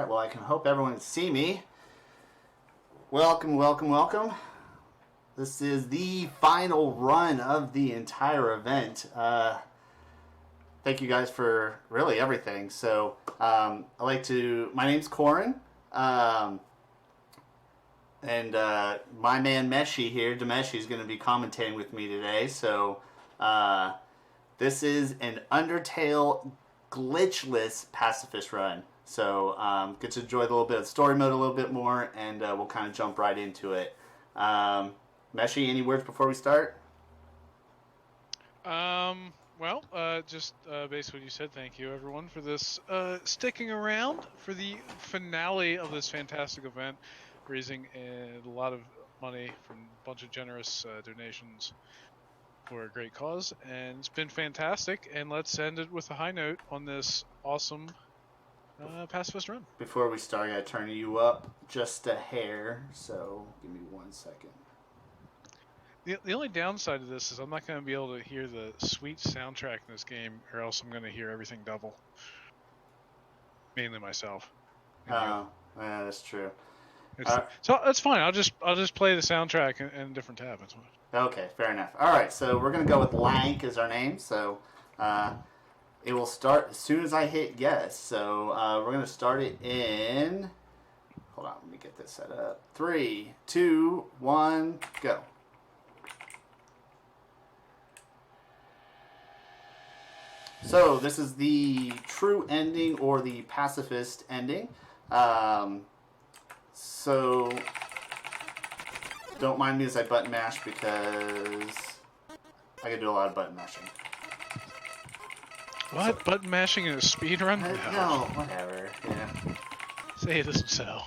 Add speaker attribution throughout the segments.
Speaker 1: Alright, well I can hope everyone can see me. Welcome, welcome, welcome. This is the final run of the entire event. Thank you guys for really everything. So, my name's Koreyn. And my man Meshi here, Demeshi, is going to be commentating with me today. So, this is an Undertale glitchless Pacifist run. So, get to enjoy the little bit of story mode a little bit more, and we'll kind of jump right into it. Meshi, any words before we start?
Speaker 2: Just basically what you said. Thank you, everyone, for this sticking around for the finale of this fantastic event, raising a lot of money from a bunch of generous donations for a great cause, and it's been fantastic. And let's end it with a high note on this awesome pacifist run.
Speaker 1: Before we start, I gotta turn you up just a hair, so give me 1 second.
Speaker 2: The only downside of this is I'm not going to be able to hear the sweet soundtrack in this game, or else I'm going to hear everything double. Mainly myself.
Speaker 1: Oh, yeah, that's true.
Speaker 2: So that's fine. I'll just play the soundtrack in a different tab. That's fine.
Speaker 1: Okay, fair enough. All right, so we're gonna go with Lank as our name. So it will start as soon as I hit yes. So we're gonna start it in. Hold on, let me get this set up. 3, 2, 1, go. So this is the true ending or the pacifist ending. So don't mind me as I button mash because I can do a lot of button mashing.
Speaker 2: What? So, button mashing in a speed run?
Speaker 1: No, whatever. Yeah.
Speaker 2: Say it isn't so.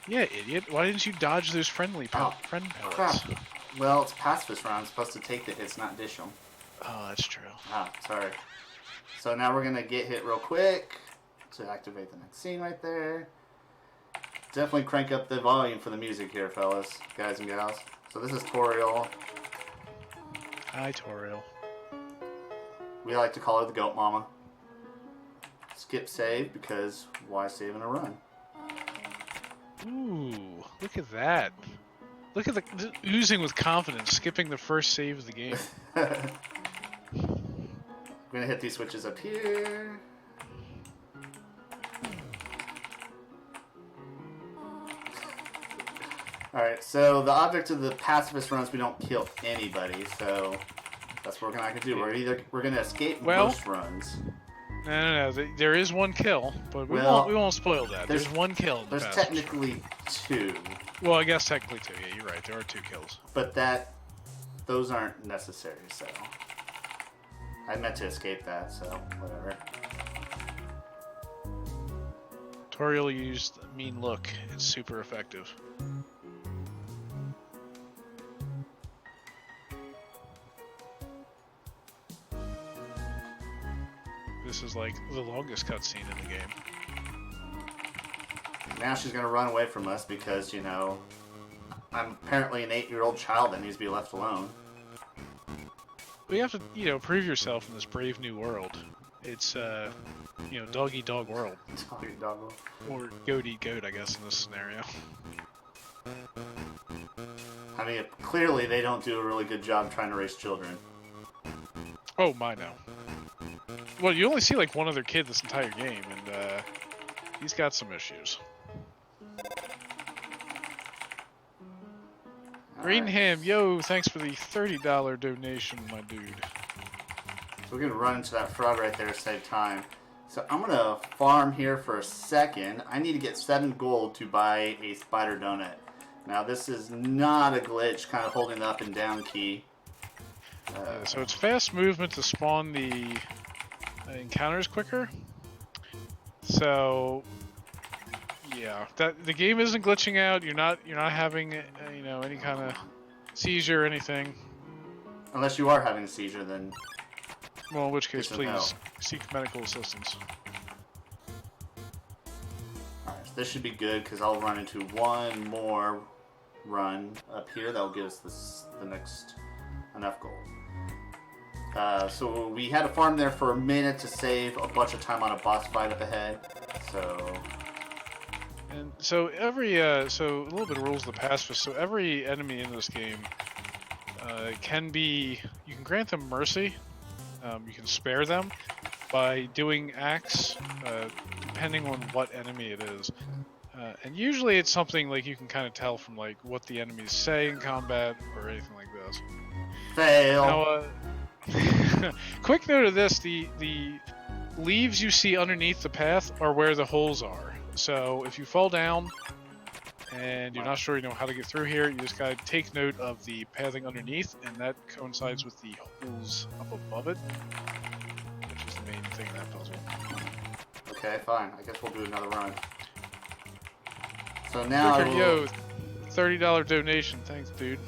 Speaker 2: Yeah, idiot. Why didn't you dodge those friend pellets?
Speaker 1: Crap. Well, it's pacifist round. I'm supposed to take the hits, not dish them.
Speaker 2: Oh, that's true.
Speaker 1: Ah, sorry. So now we're going to get hit real quick to activate the next scene right there. Definitely crank up the volume for the music here, fellas, guys and gals. So this is Toriel.
Speaker 2: Hi, Toriel.
Speaker 1: We like to call her the goat mama. Skip save because why save in a run?
Speaker 2: Ooh, look at that. Look at the oozing with confidence, skipping the first save of the game.
Speaker 1: I'm going to hit these switches up here. Alright, so the object of the pacifist runs, we don't kill anybody, so that's what we're not going to do. We're going to escape most runs.
Speaker 2: No. There is one kill, but we won't spoil that. There's one kill.
Speaker 1: There's technically 2.
Speaker 2: Well, I guess technically 2. Yeah, you're right. There are 2 kills.
Speaker 1: But those aren't necessary, so I meant to escape that, so whatever.
Speaker 2: Toriel used mean look. It's super effective. This is like the longest cutscene in the game.
Speaker 1: Now she's going to run away from us because, you know, I'm apparently an 8-year-old child that needs to be left alone.
Speaker 2: Well, you have to, prove yourself in this brave new world. It's, dog-eat-dog world.
Speaker 1: Dog-eat-dog world.
Speaker 2: Or goat-eat-goat, I guess, in this scenario.
Speaker 1: I mean, clearly they don't do a really good job trying to raise children.
Speaker 2: Oh, my, no. Well, you only see, like, one other kid this entire game, and, he's got some issues. Greenham, yo, thanks for the $30 donation, my dude.
Speaker 1: So we're going to run into that frog right there to save time. So I'm going to farm here for a second. I need to get 7 gold to buy a spider donut. Now this is not a glitch, kind of holding the up and down key.
Speaker 2: So it's fast movement to spawn the encounters quicker. So yeah, the game isn't glitching out. You're not having any kind of seizure or anything.
Speaker 1: Unless you are having a seizure, then.
Speaker 2: Well, in which case, please seek medical assistance.
Speaker 1: Alright, so this should be good because I'll run into one more run up here. That'll give us the next enough gold. So we had to farm there for a minute to save a bunch of time on a boss fight up ahead. So.
Speaker 2: And so so a little bit of rules of the pacifist. So every enemy in this game you can grant them mercy. You can spare them by doing acts, depending on what enemy it is. And usually it's something like you can kind of tell from like what the enemies say in combat or anything like this.
Speaker 1: Fail.
Speaker 2: Now, quick note of this: the leaves you see underneath the path are where the holes are. So if you fall down and you're not sure how to get through here, you just gotta take note of the pathing underneath, and that coincides with the holes up above it, which is the main thing in that puzzle.
Speaker 1: Okay, fine. I guess we'll do another run. So now
Speaker 2: Yo, $30 donation. Thanks, dude.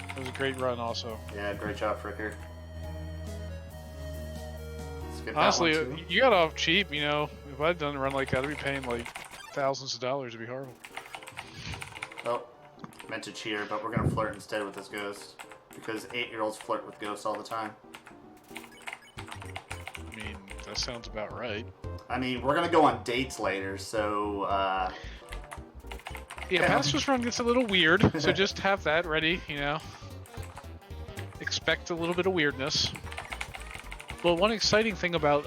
Speaker 2: That was a great run, also.
Speaker 1: Yeah, great job, Fricker.
Speaker 2: Honestly, you got off cheap. If I'd done a run like that, I'd be paying like thousands of dollars. It'd be horrible.
Speaker 1: Oh, meant to cheer, but we're gonna flirt instead with this ghost because 8-year-olds flirt with ghosts all the time.
Speaker 2: I mean, that sounds about right.
Speaker 1: I mean, we're gonna go on dates later, so.
Speaker 2: Yeah, Pacifist Run gets a little weird, so just have that ready. Expect a little bit of weirdness. Well, one exciting thing about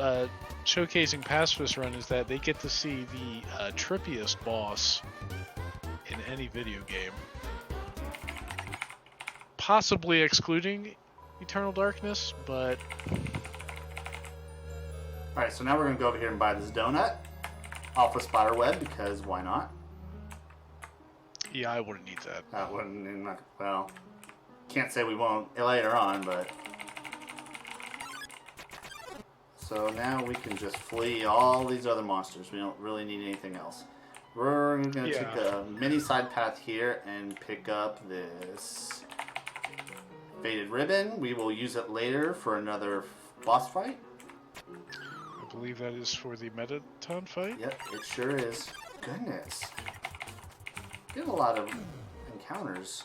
Speaker 2: showcasing Pacifist Run is that they get to see the trippiest boss in any video game. Possibly excluding Eternal Darkness, but...
Speaker 1: Alright, so now we're going to go over here and buy this donut off of Spiderweb, because why not?
Speaker 2: Yeah, I wouldn't need that.
Speaker 1: I wouldn't, well, can't say we won't later on, but... So now we can just flee all these other monsters. We don't really need anything else. We're going to take a mini side path here and pick up this faded ribbon. We will use it later for another boss fight.
Speaker 2: I believe that is for the Metaton fight?
Speaker 1: Yep, it sure is. Goodness. We have a lot of encounters.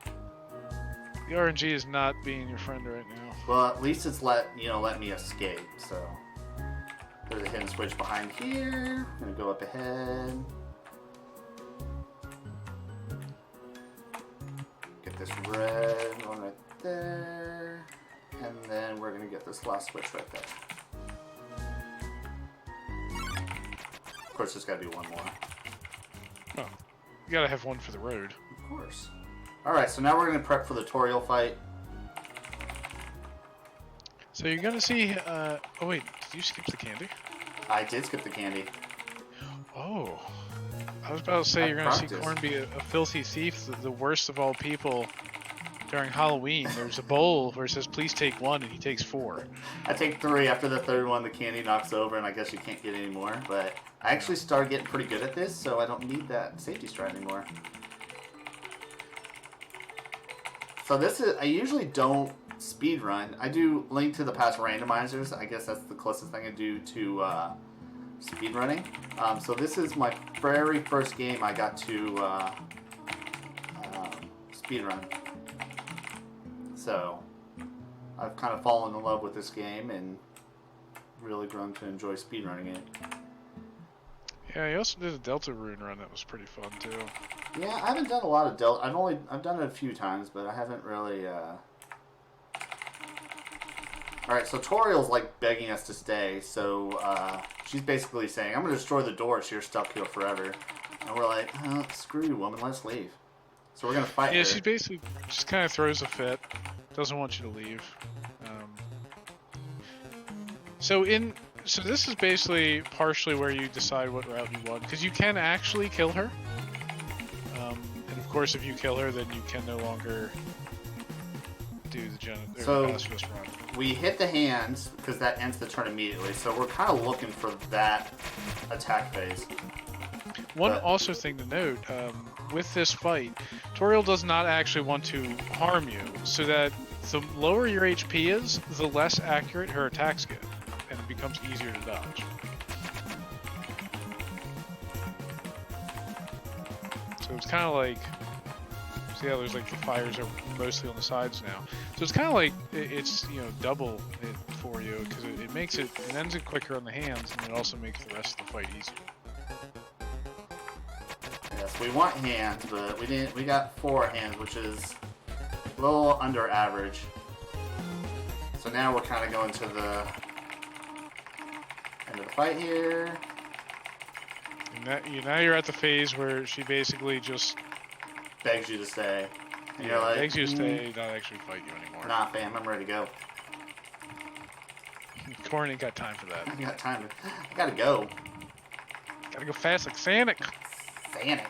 Speaker 2: The RNG is not being your friend right now.
Speaker 1: Well, at least it's let me escape, so. There's a hidden switch behind here. I'm gonna go up ahead. Get this red one right there. And then we're gonna get this last switch right there. Of course, there's gotta be one more.
Speaker 2: Oh, you gotta have one for the road.
Speaker 1: Of course. Alright, so now we're gonna prep for the Toriel fight.
Speaker 2: So you're gonna see, oh wait, did you skip the candy?
Speaker 1: I did skip the candy.
Speaker 2: Oh. I was about to say you're gonna see Koreyn be a filthy thief, the worst of all people during Halloween. There's a bowl where it says, please take 1, and he takes 4.
Speaker 1: I take 3. After the third one, the candy knocks over, and I guess you can't get any more. But I actually started getting pretty good at this, so I don't need that safety stride anymore. So this is, I usually don't speed run. I do Link to the Past randomizers. I guess that's the closest thing I do to speed running. So this is my very first game I got to speed run. So I've kind of fallen in love with this game and really grown to enjoy speed running it.
Speaker 2: Yeah, I also did a Delta Rune run that was pretty fun too.
Speaker 1: Yeah, I haven't done a lot of Delta. I've done it a few times, but I haven't really. Alright, so Toriel's like begging us to stay, so she's basically saying, I'm going to destroy the door so you're stuck here forever. And we're like, oh, screw you, woman, let's leave. So we're going to fight her.
Speaker 2: Yeah, she basically just kind of throws a fit. Doesn't want you to leave. So this is basically partially where you decide what route you want, because you can actually kill her. And of course, if you kill her, then you can no longer do the Pacifist run.
Speaker 1: We hit the hands, because that ends the turn immediately, so we're kind of looking for that attack phase.
Speaker 2: One also thing to note, with this fight, Toriel does not actually want to harm you, so that the lower your HP is, the less accurate her attacks get, and it becomes easier to dodge. So it's kind of like the others, like the fires are mostly on the sides now. So it's kind of like it's double it for you because it makes it ends it quicker on the hands, and it also makes the rest of the fight easier.
Speaker 1: Yes, we want hands, but we didn't. We got 4 hands, which is a little under average. So now we're kind of going to the end of the fight here.
Speaker 2: And now you're at the phase where she basically just
Speaker 1: begs you to stay. And
Speaker 2: you're like, begs you to stay, not actually fight you anymore.
Speaker 1: Nah, fam, I'm ready to go.
Speaker 2: Koreyn ain't got time for that.
Speaker 1: I got time. I gotta go.
Speaker 2: Gotta go fast like Sonic.
Speaker 1: Sonic.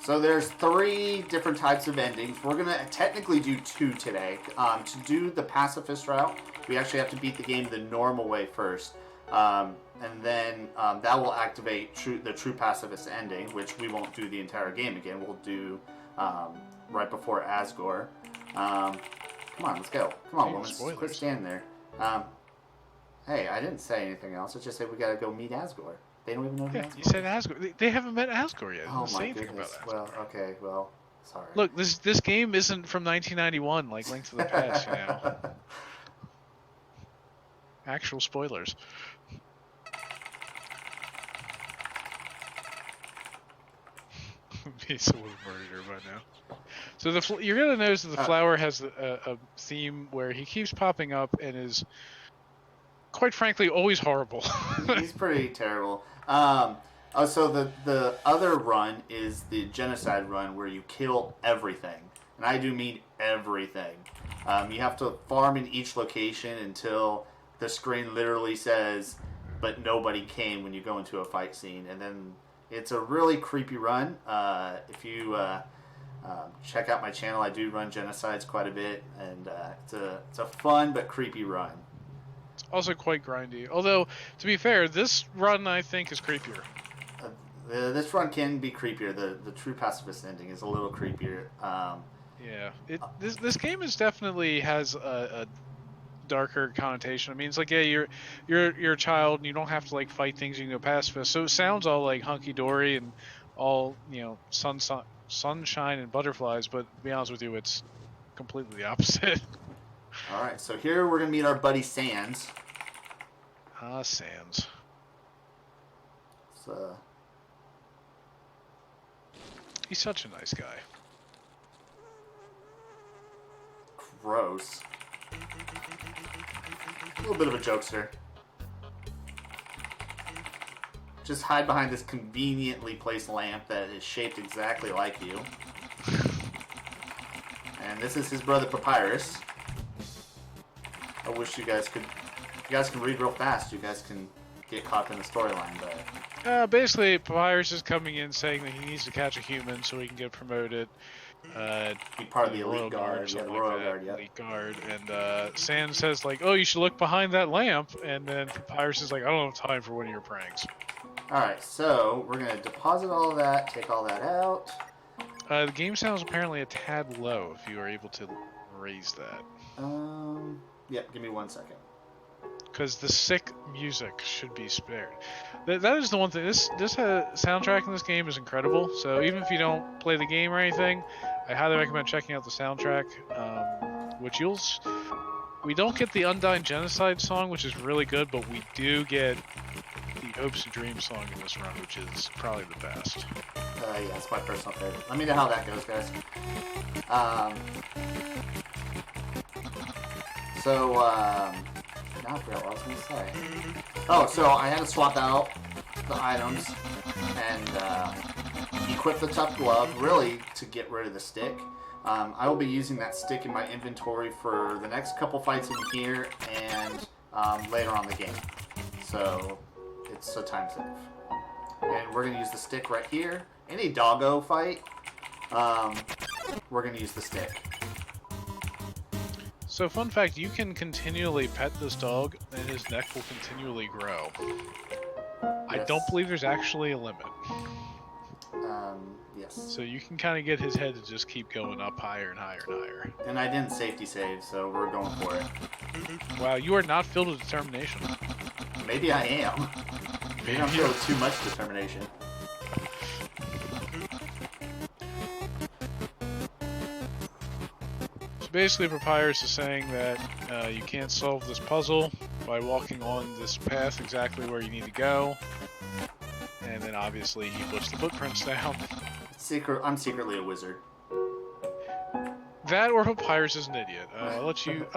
Speaker 1: So there's 3 different types of endings. We're gonna technically do 2 today. To do the pacifist route, we actually have to beat the game the normal way first. And then that will activate the true pacifist ending, which we won't do the entire game again. We'll do right before Asgore. Come on, let's go. Come on, woman. Quit standing there. Hey, I didn't say anything else. I just said we gotta go meet Asgore. They don't even know who Asgore is.
Speaker 2: You said Asgore. They haven't met Asgore yet.
Speaker 1: Oh my goodness. Well, okay, well, sorry.
Speaker 2: Look, this game isn't from 1991 like Link to the Past, Actual spoilers. Piece of murder by now. So you're gonna notice that the flower has a theme where he keeps popping up and is, quite frankly, always horrible.
Speaker 1: He's pretty terrible. So the other run is the genocide run where you kill everything, and I do mean everything. You have to farm in each location until the screen literally says, "But nobody came" when you go into a fight scene, and then it's a really creepy run. If you check out my channel, I do run genocides quite a bit, and it's a fun but creepy run.
Speaker 2: It's also quite grindy. Although, to be fair, this run I think is creepier.
Speaker 1: This run can be creepier. The true pacifist ending is a little creepier.
Speaker 2: This game is definitely has a darker connotation. I mean, it's like, yeah, you're a child and you don't have to like fight things. You can go pacifist. So it sounds all like hunky dory and all sunshine and butterflies. But to be honest with you, it's completely the opposite.
Speaker 1: All right, so here we're gonna meet our buddy Sans.
Speaker 2: Sans. He's such a nice guy.
Speaker 1: Gross. A little bit of a jokester. Just hide behind this conveniently placed lamp that is shaped exactly like you. And this is his brother Papyrus. I wish you guys could... If you guys can read real fast, you guys can get caught in the storyline, but...
Speaker 2: Basically, Papyrus is coming in saying that he needs to catch a human so he can get promoted.
Speaker 1: Be part of the elite guard.
Speaker 2: Yeah, the
Speaker 1: Royal Guard, yeah.
Speaker 2: Elite Guard. And Sans says, like, oh, you should look behind that lamp. And then Papyrus is like, I don't have time for one of your pranks.
Speaker 1: Alright, so we're going to deposit all of that, take all that out.
Speaker 2: The game sounds apparently a tad low if you are able to raise that.
Speaker 1: Yep, give me 1 second.
Speaker 2: Because the sick music should be spared. That is the one thing. This soundtrack in this game is incredible. So even if you don't play the game or anything, I highly recommend checking out the soundtrack. We don't get the Undying Genocide song, which is really good, but we do get the Hopes and Dreams song in this run, which is probably the best.
Speaker 1: Yeah, it's my personal favorite. Let me know how that goes, guys. Now I forgot what I was going to say. Oh, so I had to swap out the items and equip the tough glove, really, to get rid of the stick. I will be using that stick in my inventory for the next couple fights in here and later on in the game. So it's a time save. And we're going to use the stick right here. Any doggo fight, we're going to use the stick.
Speaker 2: So, fun fact, you can continually pet this dog, and his neck will continually grow. Yes. I don't believe there's actually a limit.
Speaker 1: Yes.
Speaker 2: So you can kind of get his head to just keep going up higher and higher and higher.
Speaker 1: And I didn't safety save, so we're going for it.
Speaker 2: Wow, you are not filled with determination.
Speaker 1: Maybe I am. Maybe I'm filled with too much determination.
Speaker 2: basically Papyrus is saying that you can't solve this puzzle by walking on this path exactly where you need to go. And then obviously he puts the footprints down.
Speaker 1: I'm secretly a wizard.
Speaker 2: That or Papyrus is an idiot. I'll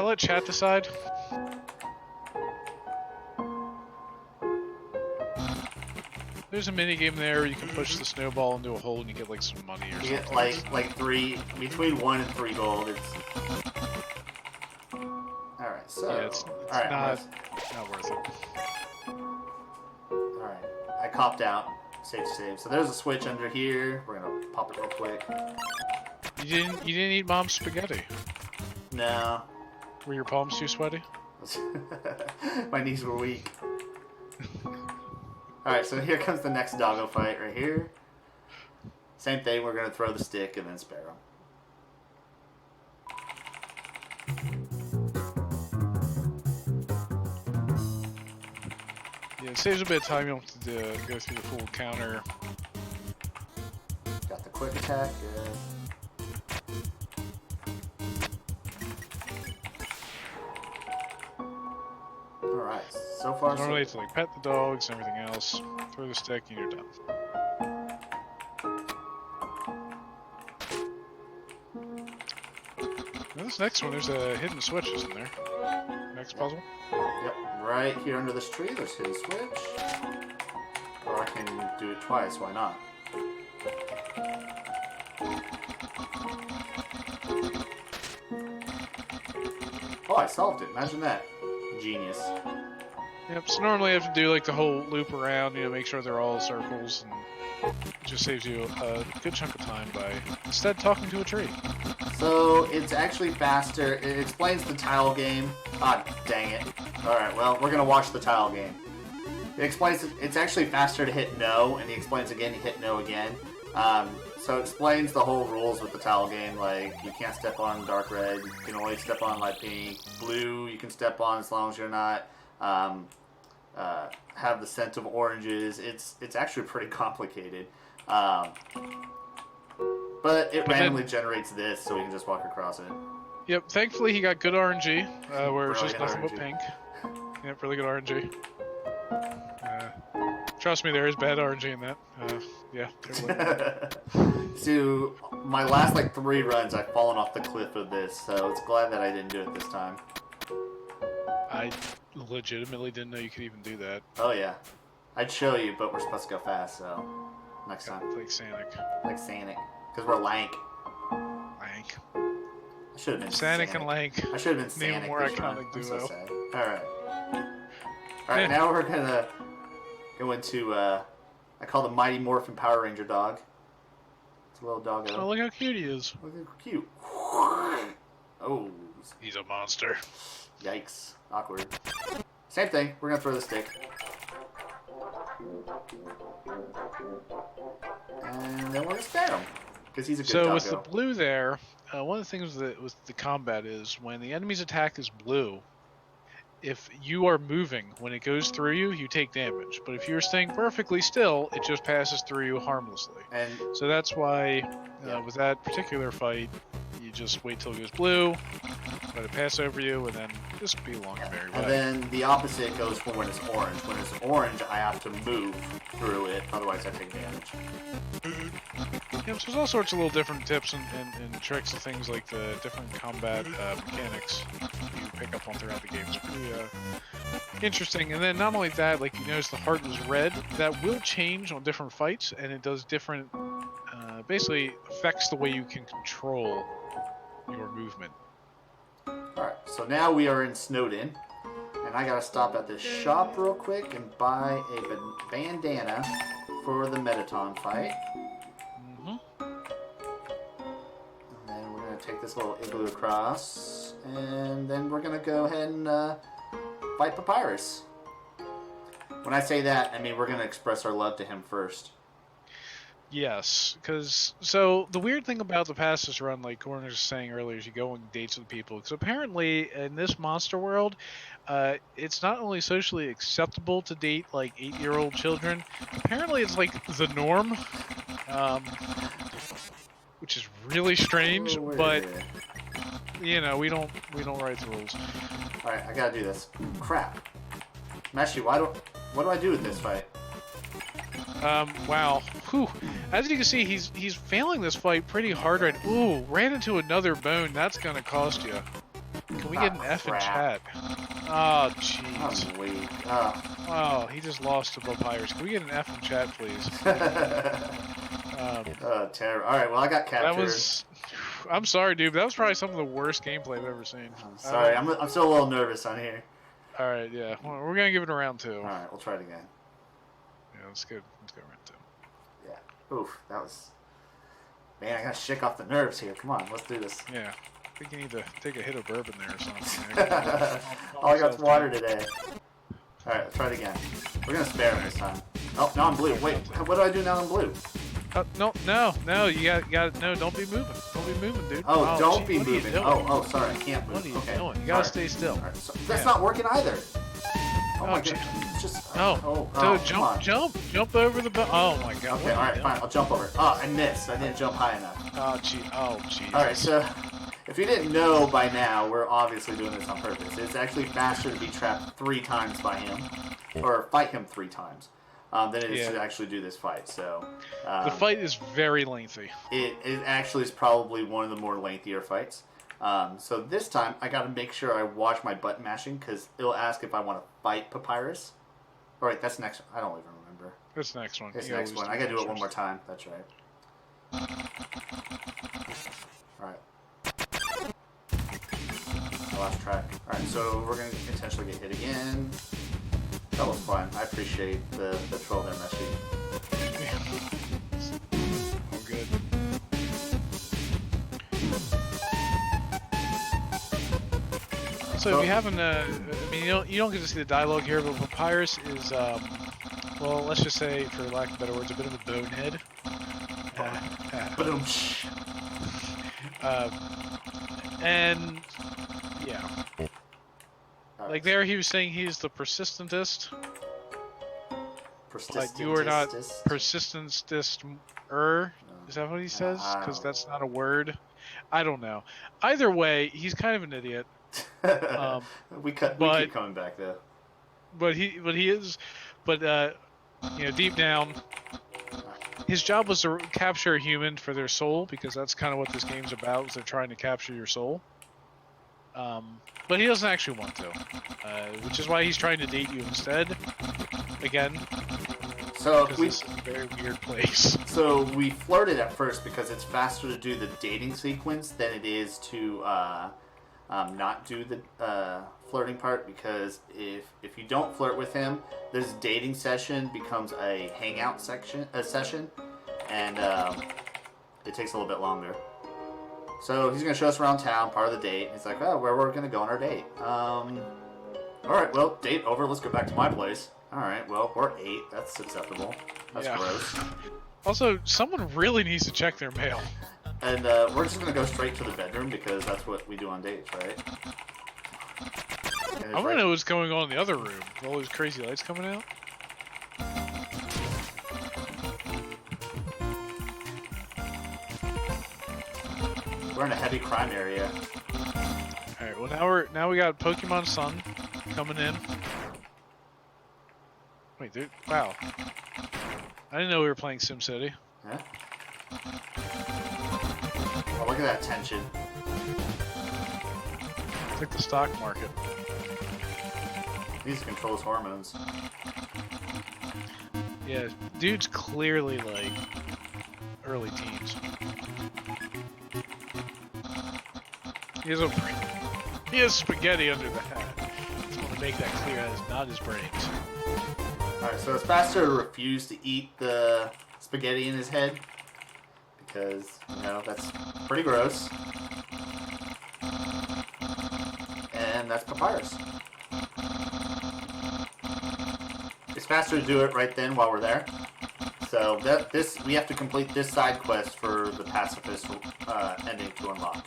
Speaker 2: let chat decide. There's a mini game there where you can push the snowball into a hole and you get like some money or
Speaker 1: You
Speaker 2: something.
Speaker 1: get like between 1 and 3 gold. It's all right. So
Speaker 2: it's
Speaker 1: all right,
Speaker 2: not worth it.
Speaker 1: all right. I copped out. Save. So there's a switch under here. We're gonna pop it real quick.
Speaker 2: You didn't eat mom's spaghetti.
Speaker 1: No.
Speaker 2: Were your palms too sweaty?
Speaker 1: My knees were weak. Alright, so here comes the next doggo fight right here. Same thing, we're going to throw the stick and then spare him.
Speaker 2: Yeah, it saves a bit of time. You don't have to go through the full counter.
Speaker 1: Got the quick attack, good. Alright, so far
Speaker 2: Normally it's like pet the dogs and everything else, throw the stick, and you're done. Now this next one, there's a hidden switch, isn't there? Next puzzle?
Speaker 1: Yep, right here under this tree, there's hidden switch. Or I can do it twice, why not? Oh, I solved it, imagine that. Genius.
Speaker 2: Yep, so normally you have to do like the whole loop around, make sure they're all circles, and it just saves you a good chunk of time by instead talking to a tree.
Speaker 1: So it's actually faster. It explains the tile game. Ah, dang it. Alright, well, we're gonna watch the tile game. It explains it's actually faster to hit no, and he explains again to hit no again. So it explains the whole rules with the tile game, like you can't step on dark red, you can only step on light pink, blue you can step on as long as you're not have the scent of oranges. It's actually pretty complicated. But it randomly generates this, so we can just walk across it.
Speaker 2: Yep, thankfully he got good RNG, where it's just
Speaker 1: Brilliant
Speaker 2: nothing
Speaker 1: RNG.
Speaker 2: but pink. Yep, really good RNG. Trust me, there is bad RNG in that. Yeah, totally.
Speaker 1: So my last 3 runs, I've fallen off the cliff of this, so it's glad that I didn't do it this time.
Speaker 2: I legitimately didn't know you could even do that.
Speaker 1: Oh yeah, I'd show you, but we're supposed to go fast, so next time.
Speaker 2: Like Sanic.
Speaker 1: Like Sanic, because we're lank.
Speaker 2: Lank.
Speaker 1: I should have been
Speaker 2: Sanic and Lank.
Speaker 1: I should have been
Speaker 2: Name
Speaker 1: Sanic.
Speaker 2: a more
Speaker 1: this run.
Speaker 2: iconic
Speaker 1: I'm so
Speaker 2: duo.
Speaker 1: sad. All right, now we're gonna go into I call the Mighty Morphin Power Ranger dog. It's a little doggo.
Speaker 2: Oh, look how cute he is.
Speaker 1: Look how cute. Oh.
Speaker 2: He's a monster.
Speaker 1: Yikes. Awkward. Same thing. We're gonna throw the stick. And then we're gonna spare him. Because he's a good doggo.
Speaker 2: So with the blue there, one of the things with the combat is when the enemy's attack is blue, if you are moving, when it goes through you, you take damage. But if you're staying perfectly still, it just passes through you harmlessly.
Speaker 1: And
Speaker 2: So that's why with that particular fight, you just wait till it goes blue, let it pass over you, and then just be along your merry way.
Speaker 1: And then the opposite goes for when it's orange. When it's orange, I have to move through it, otherwise I take damage.
Speaker 2: Yeah, so there's all sorts of little different tips and tricks and things like the different combat mechanics you pick up on throughout the game. It's pretty interesting. And then not only that, like you notice the heart is red. That will change on different fights, and it does different, basically affects the way you can control your movement.
Speaker 1: Alright, so now we are in Snowden. And I gotta stop at this shop real quick and buy a bandana for the Metaton fight. And then we're going to take this little igloo across, and then we're going to go ahead and fight Papyrus. When I say that, I mean we're going to express our love to him first.
Speaker 2: Yes, because so the weird thing about the Pacifist run, like Koreyn was saying earlier, is you go on dates with people. Because apparently in this monster world, it's not only socially acceptable to date like 8-year-old children. Apparently it's like the norm, which is really strange.
Speaker 1: Oh,
Speaker 2: but you know, we don't write the rules.
Speaker 1: All right, I gotta do this. Crap. Meshi, what do I do with this fight?
Speaker 2: Wow. Whew. As you can see, he's failing this fight pretty hard right. Ooh, ran into another bone. That's gonna cost you. Can we get an F in chat? Oh, jeez.
Speaker 1: I'm weak.
Speaker 2: Oh, he just lost to Papyrus. Can we get an F in chat, please?
Speaker 1: Terrible. All right, well, I got captured.
Speaker 2: That was. I'm sorry, dude. But that was probably some of the worst gameplay I've ever seen.
Speaker 1: I'm sorry. I'm still a little nervous on here.
Speaker 2: All right, yeah. Well, we're gonna give it a round 2.
Speaker 1: All right, we'll try it again.
Speaker 2: Yeah, let's go round 2.
Speaker 1: Yeah. Oof, that was. Man, I gotta shake off the nerves here. Come on, let's do this.
Speaker 2: Yeah. I think you need to take a hit of bourbon there or something.
Speaker 1: All I got's water today. Alright, let's try it again. We're gonna spare him this time. Oh, now I'm blue. Wait, what do I do now I'm blue?
Speaker 2: No, you got no, don't be moving. Don't be moving, dude.
Speaker 1: Oh, don't be
Speaker 2: what are you
Speaker 1: moving.
Speaker 2: doing?
Speaker 1: Oh, sorry, I can't move.
Speaker 2: What are you
Speaker 1: okay.
Speaker 2: doing? You gotta stay still.
Speaker 1: Alright, so that's not working either. Oh my god.
Speaker 2: Gee.
Speaker 1: It's just
Speaker 2: Jump over the oh my god.
Speaker 1: Okay, alright, fine, I'll jump over. Oh, I missed. I didn't jump high enough.
Speaker 2: Oh gee.
Speaker 1: Alright, so if you didn't know by now, we're obviously doing this on purpose. It's actually faster to be trapped 3 times by him, or fight him 3 times, than it is to actually do this fight. So
Speaker 2: the fight is very lengthy.
Speaker 1: It actually is probably one of the more lengthier fights. So this time, I got to make sure I watch my button mashing, because it'll ask if I want to fight Papyrus. All right, that's next. I don't even remember.
Speaker 2: That's the next one.
Speaker 1: It's the next one. I got to do it one more time. That's right. All right. I lost track. Alright, so we're going to potentially get hit again. That was fun. I appreciate the troll there, Meshi.
Speaker 2: Oh, good. So if you haven't, I mean, you don't get to see the dialogue here, but Papyrus is, well, let's just say, for lack of better words, a bit of a bonehead. And yeah, like there he was saying he's the persistentist. But you are not persistentist. Is that what he says? Because that's not a word. I don't know. Either way, he's kind of an idiot.
Speaker 1: We keep coming back though.
Speaker 2: But he is. But you know, deep down, his job was to capture a human for their soul, because that's kind of what this game's about. Is they're trying to capture your soul. But he doesn't actually want to, which is why he's trying to date you instead. Again.
Speaker 1: So
Speaker 2: this is a very weird place.
Speaker 1: So we flirted at first because it's faster to do the dating sequence than it is to not do the flirting part, because if you don't flirt with him, this dating session becomes a hangout session, and it takes a little bit longer. So he's going to show us around town, part of the date. He's like, oh, where we're going to go on our date. Alright, well, date over. Let's go back to my place. Alright, well, we're 8. That's acceptable. That's gross.
Speaker 2: Also, someone really needs to check their mail.
Speaker 1: And we're just going to go straight to the bedroom, because that's what we do on dates, right?
Speaker 2: I want to know what's going on in the other room. All those crazy lights coming out.
Speaker 1: We're in a heavy crime area.
Speaker 2: Alright, well now we got Pokemon Sun coming in. Wait, dude, wow. I didn't know we were playing SimCity.
Speaker 1: Yeah? Oh, look at that tension.
Speaker 2: It's like the stock market.
Speaker 1: He needs to control his hormones.
Speaker 2: Yeah, dude's clearly like early teens. He has spaghetti under the hat. Just want to make that clear. That is not his brains.
Speaker 1: Alright, so it's faster to refuse to eat the spaghetti in his head, because, you know, that's pretty gross. And that's Papyrus. It's faster to do it right then while we're there. So we have to complete this side quest for the Pacifist ending to unlock.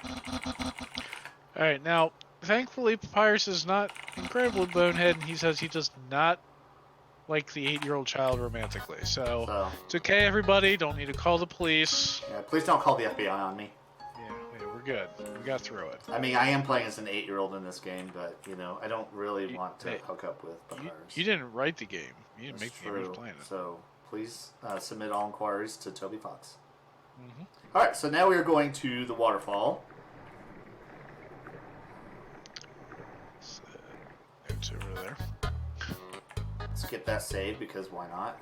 Speaker 2: Alright, now, thankfully Papyrus is not incredibly bonehead, and he says he does not like the 8-year-old child romantically. So, it's okay, everybody. Don't need to call the police.
Speaker 1: Yeah, please don't call the FBI on me.
Speaker 2: Yeah, we're good. We got through it.
Speaker 1: I mean, I am playing as an 8-year-old in this game, but, you know, I don't really want to hook up with Papyrus.
Speaker 2: You didn't write the game. You didn't
Speaker 1: That's
Speaker 2: make the game. You
Speaker 1: true.
Speaker 2: were playing it.
Speaker 1: So, please submit all inquiries to Toby Fox.
Speaker 2: Mm-hmm.
Speaker 1: Alright, so now we are going to the waterfall.
Speaker 2: So, it's over there.
Speaker 1: Let's get that saved, because why not?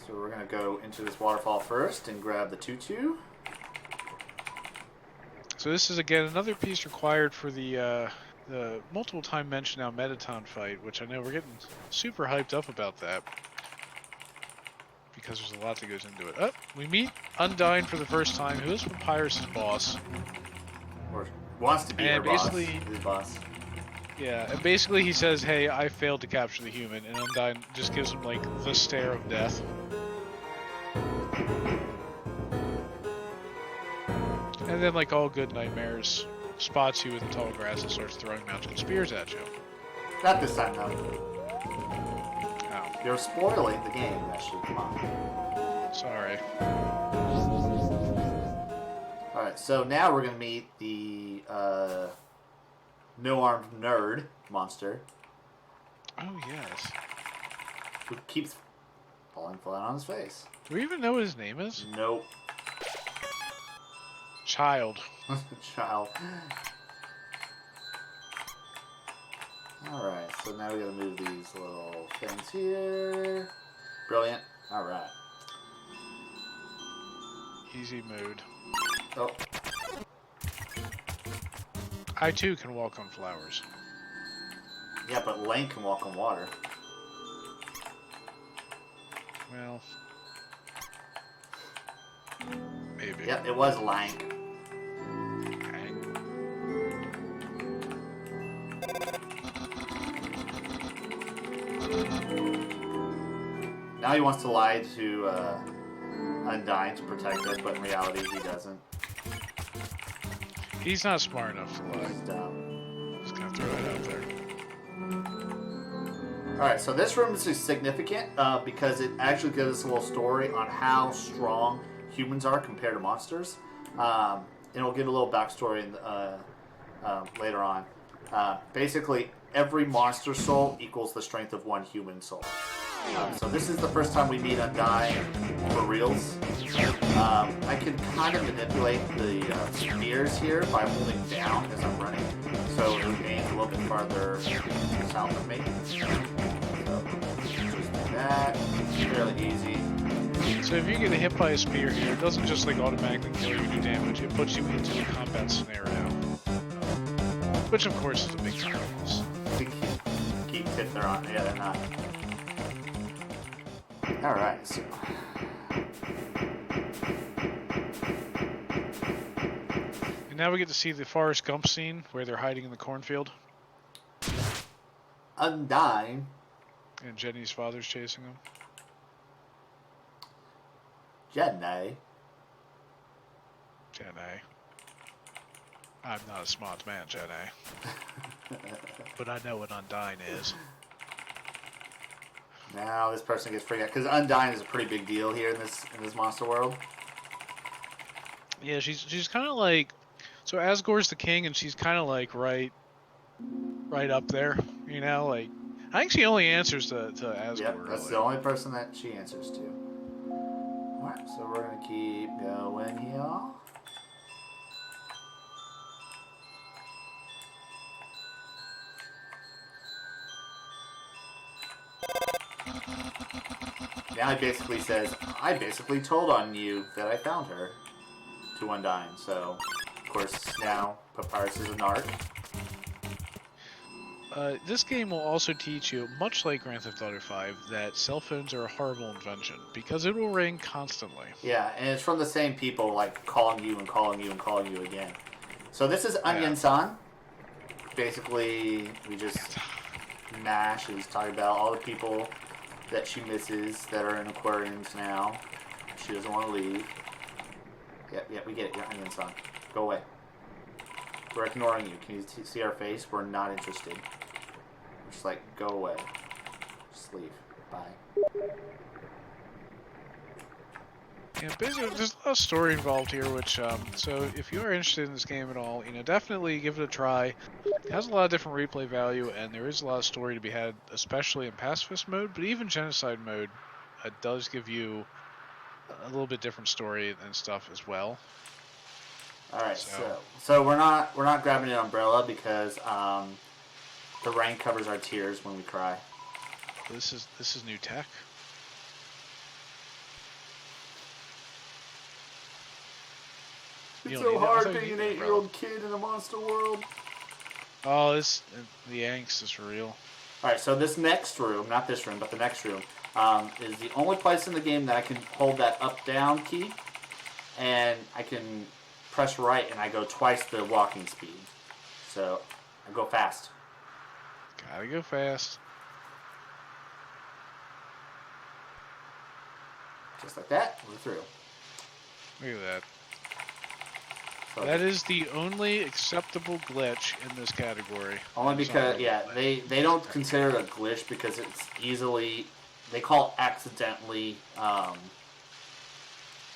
Speaker 1: So we're going to go into this waterfall first and grab the tutu.
Speaker 2: So this is, again, another piece required for the multiple time mentioned now Metaton fight, which I know we're getting super hyped up about that. Because there's a lot that goes into it. Oh, we meet Undyne for the first time, who is Papyrus' boss.
Speaker 1: Or wants to be
Speaker 2: And
Speaker 1: her boss.
Speaker 2: basically-
Speaker 1: His boss.
Speaker 2: Yeah, and basically he says, hey, I failed to capture the human, and Undyne just gives him, like, the stare of death. And then, like all good nightmares, spots you in the tall grass and starts throwing magical spears at you.
Speaker 1: Not this time, though.
Speaker 2: Oh,
Speaker 1: You're spoiling the game, Ashley. Come on.
Speaker 2: sorry.
Speaker 1: Alright, so now we're going to meet the no-armed nerd monster
Speaker 2: Oh, yes.
Speaker 1: who keeps falling flat on his face.
Speaker 2: Do we even know what his name is?
Speaker 1: Nope.
Speaker 2: Child.
Speaker 1: Child. Alright, so now we gotta move these little things here. Brilliant. Alright.
Speaker 2: Easy mode.
Speaker 1: Oh,
Speaker 2: I, too, can walk on flowers.
Speaker 1: yeah, but Link can walk on water.
Speaker 2: Well... maybe.
Speaker 1: Yep, it was Lank.
Speaker 2: Okay.
Speaker 1: Now he wants to lie to Undyne to protect us, but in reality he doesn't.
Speaker 2: He's not smart enough to lie.
Speaker 1: He's dumb.
Speaker 2: Just gonna throw it out there.
Speaker 1: Alright, so this room is significant because it actually gives us a little story on how strong humans are compared to monsters. And it'll give a little backstory later on. Basically, every monster soul equals the strength of one human soul. So this is the first time we meet Undyne for reals. I can kind of manipulate the spears here by holding down as I'm running, so it remains a little bit farther south of me. So just like that, fairly easy.
Speaker 2: So if you get hit by a spear here, it doesn't just like automatically kill you or do damage, it puts you into a combat scenario. Which of course is a big bonus.
Speaker 1: Keep if they're on. Yeah, they're not. Alright, so.
Speaker 2: And now we get to see the Forrest Gump scene where they're hiding in the cornfield
Speaker 1: Undyne.
Speaker 2: and Jenny's father's chasing them.
Speaker 1: Jenny.
Speaker 2: Jenny. I'm not a smart man, Jenny. But I know what Undyne is.
Speaker 1: Now this person gets freaked out because Undyne is a pretty big deal here in this monster world.
Speaker 2: Yeah, she's kind of like, so Asgore's the king, and she's kind of like right up there, you know. Like, I think she only answers to Asgore.
Speaker 1: Yep, that's
Speaker 2: really.
Speaker 1: the only person that she answers to. Alright, so we're gonna keep going here. Now he basically says, I basically told on you that I found her to Undyne. So, of course, now Papyrus is a narc.
Speaker 2: This game will also teach you, much like Grand Theft Auto 5, that cell phones are a horrible invention because it will ring constantly.
Speaker 1: Yeah, and it's from the same people, like calling you and calling you and calling you again. So this is Onion-san. Basically, we just Nash is talking about all the people that she misses that are in aquariums now. She doesn't want to leave. Yep, we get it. You're Onion-san. Go away. We're ignoring you. Can you see our face? We're not interested. We're just like, go away. Just leave. Bye.
Speaker 2: Yeah, basically, there's a lot of story involved here, which, so if you are interested in this game at all, definitely give it a try. It has a lot of different replay value, and there is a lot of story to be had, especially in Pacifist mode, but even Genocide mode does give you a little bit different story and stuff as well.
Speaker 1: All right, so we're not grabbing an umbrella because the rain covers our tears when we cry.
Speaker 2: This is new tech.
Speaker 1: It's so hard being an 8-year-old kid in a monster world.
Speaker 2: Oh, the angst is real.
Speaker 1: Alright, so this next room, not this room, but the next room, is the only place in the game that I can hold that up-down key, and I can press right and I go twice the walking speed. So, I go fast.
Speaker 2: Gotta go fast.
Speaker 1: Just like that, we're through.
Speaker 2: Look at that.
Speaker 1: So
Speaker 2: that is the only acceptable glitch in this category.
Speaker 1: Only because, they don't consider it a glitch because it's easily, they call it accidentally,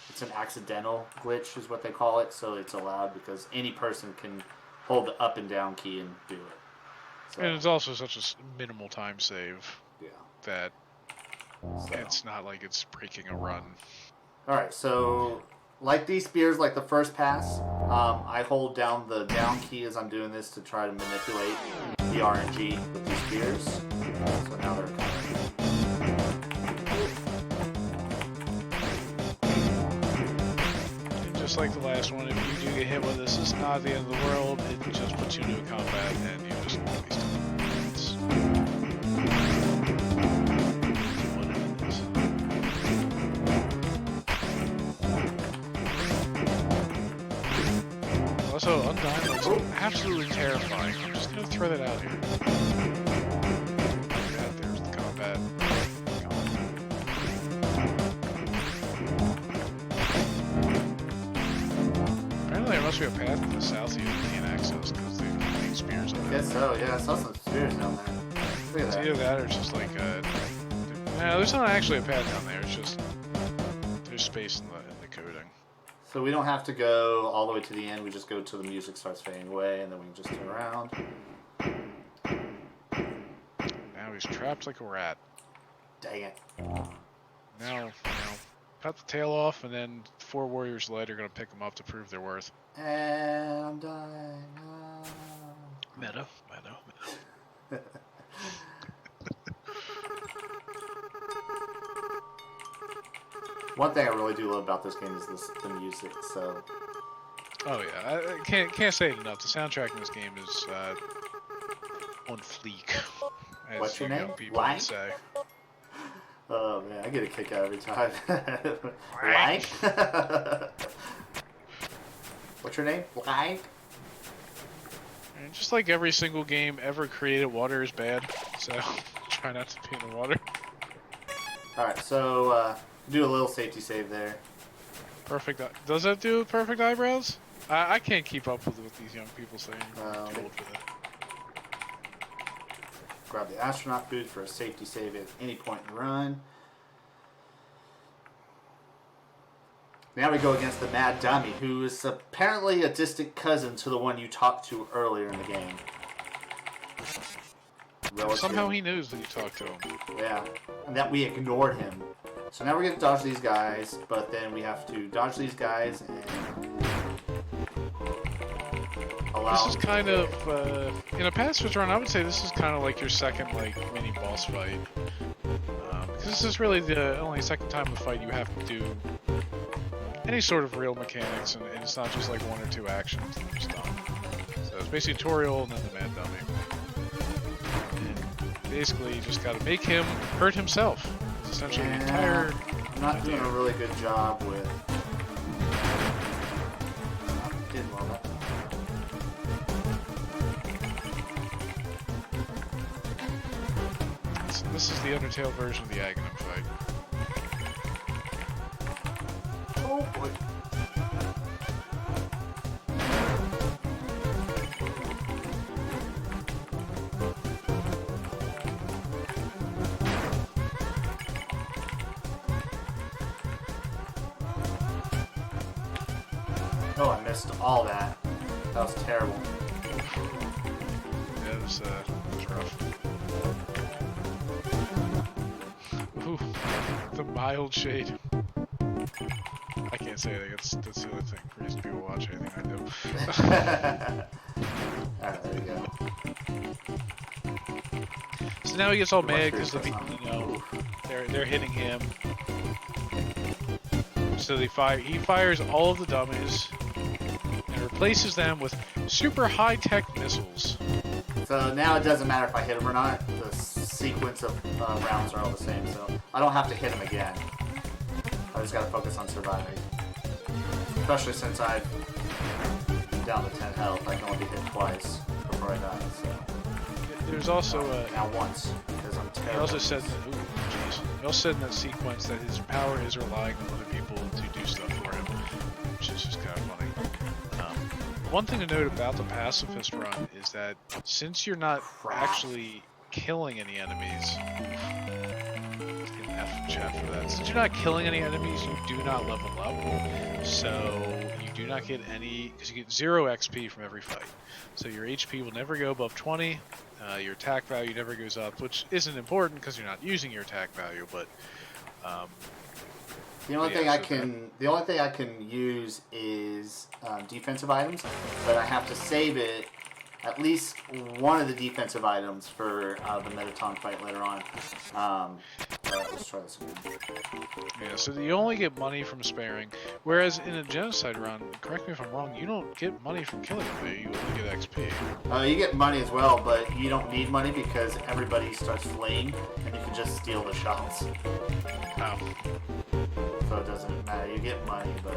Speaker 1: it's an accidental glitch is what they call it, so it's allowed because any person can hold the up and down key and do it. So,
Speaker 2: and it's also such a minimal time save that it's not like it's breaking a run.
Speaker 1: Alright, so like these spears, like the first pass, I hold down the down key as I'm doing this to try to manipulate the RNG with these spears. So now they're kind
Speaker 2: of... Just like the last one, if you do get hit with this, it's not the end of the world. It just puts you into a combat and you just waste it. Also, Undying looks absolutely terrifying. I'm just gonna throw that out here. God, there's the combat. Apparently there must be a path to the south you can't access because they've got these spears on
Speaker 1: I guess so, yeah. I saw some spears down there. Look at that.
Speaker 2: Either that or it's just like no, there's not actually a path down there. It's just there's space in the coding.
Speaker 1: So we don't have to go all the way to the end. We just go till the music starts fading away, and then we can just turn around.
Speaker 2: Now he's trapped like a rat.
Speaker 1: Dang it.
Speaker 2: Now, cut the tail off, and then 4 warriors light are going to pick him up to prove their worth.
Speaker 1: And I'm dying.
Speaker 2: Meta.
Speaker 1: One thing I really do love about this game is the music. So.
Speaker 2: Oh yeah, I can't say it enough. The soundtrack in this game is on fleek. As
Speaker 1: What's your name?
Speaker 2: People would say.
Speaker 1: Oh man, I get a kick out every time. Blank. What's your name? Blank.
Speaker 2: And just like every single game ever created, water is bad. So try not to be in the water.
Speaker 1: All right, so do a little safety save there.
Speaker 2: Perfect. Does that do perfect eyebrows? I can't keep up with what these young people say. I'm too old for that.
Speaker 1: Grab the astronaut boot for a safety save at any point in the run. Now we go against the Mad Dummy, who is apparently a distant cousin to the one you talked to earlier in the game.
Speaker 2: Somehow he knows that you talked to him.
Speaker 1: Yeah, and that we ignored him. So now we're going to dodge these guys, but then we have to dodge these guys and allow...
Speaker 2: This is kind of, in a pacifist run, I would say this is kind of like your second, mini boss fight. Because this is really the only second time in the fight you have to do any sort of real mechanics, and it's not just like 1 or 2 actions and you're done. So it's basically tutorial and then the Mad Dummy. And basically you just gotta make him hurt himself. It's essentially the entire...
Speaker 1: I'm not doing a really good job with... Didn't well enough.
Speaker 2: This is the Undertale version of the Aghanim fight.
Speaker 1: Oh boy. missed all that. That was terrible.
Speaker 2: Yeah, it was rough. Ooh, the mild shade. I can't say anything. That's the other thing. Reason people watch anything I do.
Speaker 1: Alright, there you go.
Speaker 2: So now he gets all mad because
Speaker 1: Oof.
Speaker 2: they're hitting him. So he fires all of the dummies and replaces them with super high-tech missiles.
Speaker 1: So now it doesn't matter if I hit him or not. The sequence of rounds are all the same, so I don't have to hit him again. I just gotta focus on surviving. Especially since I'm down to 10 health, I can only be hit twice before I die. So.
Speaker 2: There's also
Speaker 1: now once, because I'm terrible.
Speaker 2: He also said that, he also said in that sequence that his power is relying on other people to do stuff for him, which is just kind of funny. One thing to note about the Pacifist run is that since you're not actually killing any enemies, F in chat for that. Since you're not killing any enemies, you do not level up. So you do not get any, because you get 0 XP from every fight. So your HP will never go above 20. Your attack value never goes up, which isn't important because you're not using your attack value. But
Speaker 1: the only thing I can use is defensive items, but I have to save it. At least one of the defensive items for the Metaton fight later on. Let's try this again.
Speaker 2: Yeah, so you only get money from sparing, whereas in a genocide run, correct me if I'm wrong, you don't get money from killing them, you only get XP.
Speaker 1: You get money as well, but you don't need money because everybody starts fleeing, and you can just steal the shots.
Speaker 2: Oh.
Speaker 1: So it doesn't matter. You get money, but...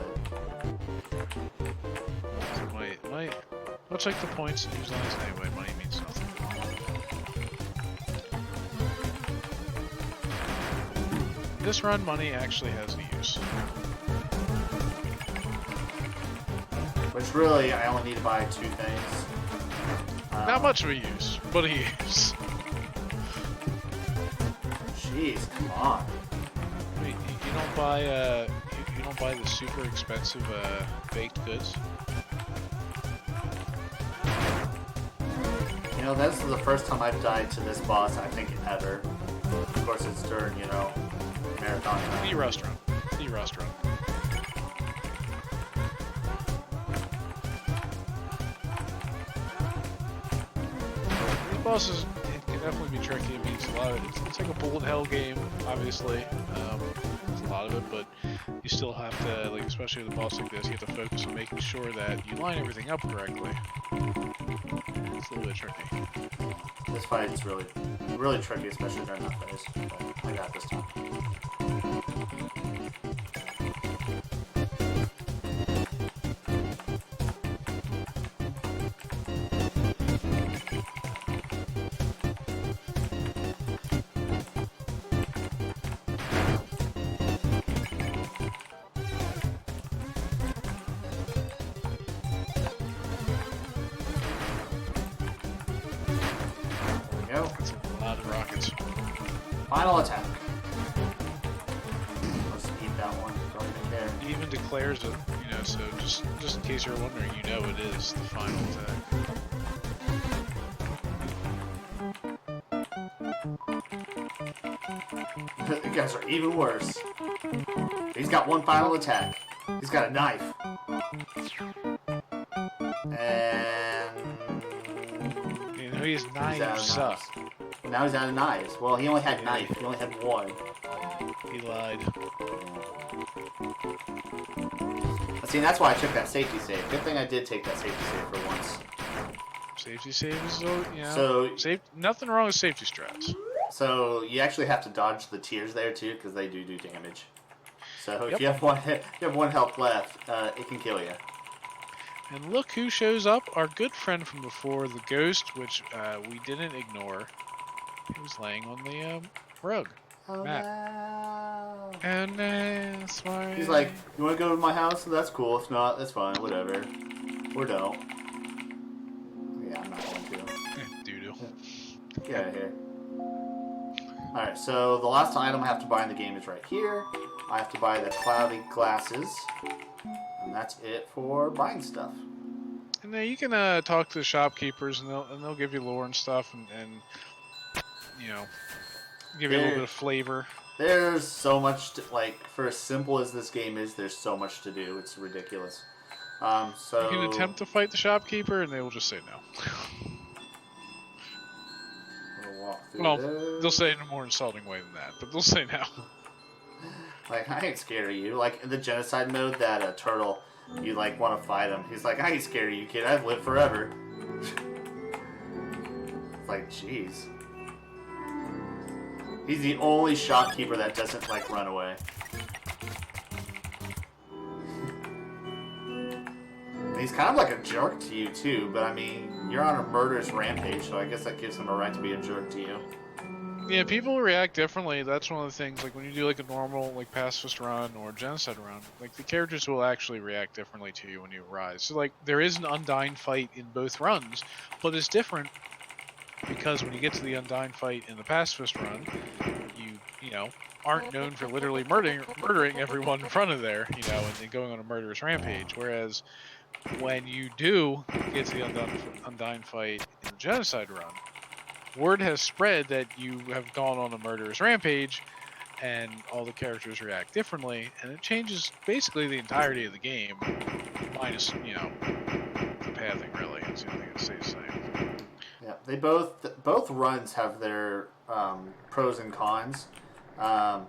Speaker 2: Wait. Much like the points in News Lines anyway, money means nothing. This run, money actually has a use.
Speaker 1: Which really, I only need to buy 2 things.
Speaker 2: Not much of a use, but a use.
Speaker 1: Jeez, come on.
Speaker 2: Wait, you don't buy you don't buy the super expensive baked goods?
Speaker 1: You know, this is the first time I've died to this boss, I think, ever. Of course, it's during, marathon time.
Speaker 2: The restaurant. These bosses can definitely be tricky. It means a lot of it. It's like a bullet hell game, obviously. There's a lot of it, but you still have to, like, especially with a boss like this, you have to focus on making sure that you line everything up correctly. It's a little bit tricky.
Speaker 1: This fight is really, really tricky, especially during that phase. But I got this time.
Speaker 2: That's a lot of rockets.
Speaker 1: Final attack. Let's eat that one. Don't even care.
Speaker 2: It even declares it, so just in case you're wondering, it is the final
Speaker 1: attack. You guys are even worse. He's got one final attack. He's got a knife. And...
Speaker 2: his knives suck.
Speaker 1: Now he's out of knives. Well, he only had knife. He only had one.
Speaker 2: He lied.
Speaker 1: See, that's why I took that safety save. Good thing I did take that safety save for once.
Speaker 2: Safety save is, nothing wrong with safety strats.
Speaker 1: So you actually have to dodge the tears there too, because they do damage. So if you have one health left, it can kill you.
Speaker 2: And look who shows up, our good friend from before, the ghost, which we didn't ignore. He was laying on the rug.
Speaker 1: Oh,
Speaker 2: Matt.
Speaker 1: no.
Speaker 2: And that's why...
Speaker 1: He's like, you want to go to my house? That's cool. If not, that's fine. Whatever. Or don't. Yeah, I'm not going to.
Speaker 2: Doo-doo.
Speaker 1: Get out of here. Alright, so the last item I have to buy in the game is right here. I have to buy the cloudy glasses. And And that's it for buying stuff.
Speaker 2: And then you can talk to the shopkeepers, and they'll give you lore and stuff, and you know, give you a little bit of flavor.
Speaker 1: There's so much to, like, for as simple as this game is, there's so much to do. It's ridiculous. So
Speaker 2: You can attempt to fight the shopkeeper, and they will just say no.
Speaker 1: We'll walk through
Speaker 2: Well,
Speaker 1: this.
Speaker 2: they'll say it in a more insulting way than that, but they'll say no.
Speaker 1: Like, I ain't scared of you. Like, in the genocide mode, that turtle, you, like, want to fight him. He's like, I ain't scared of you, kid. I've lived forever. It's like, jeez. He's the only shopkeeper that doesn't, like, run away. And he's kind of like a jerk to you, too. But, I mean, you're on a murderous rampage, so I guess that gives him a right to be a jerk to you.
Speaker 2: Yeah, people react differently. That's one of the things. Like when you do like a normal like pacifist run or genocide run, like the characters will actually react differently to you when you rise. So like there is an undying fight in both runs, but it's different because when you get to the undying fight in the pacifist run, you know aren't known for literally murdering everyone in front of there, you know, and going on a murderous rampage. Whereas when you do get to the undying fight in the genocide run, word has spread that you have gone on a murderous rampage, and all the characters react differently, and it changes basically the entirety of the game, minus, you know, the pathing, really. It's the only thing that stays the same.
Speaker 1: Yeah, they both runs have their pros and cons. The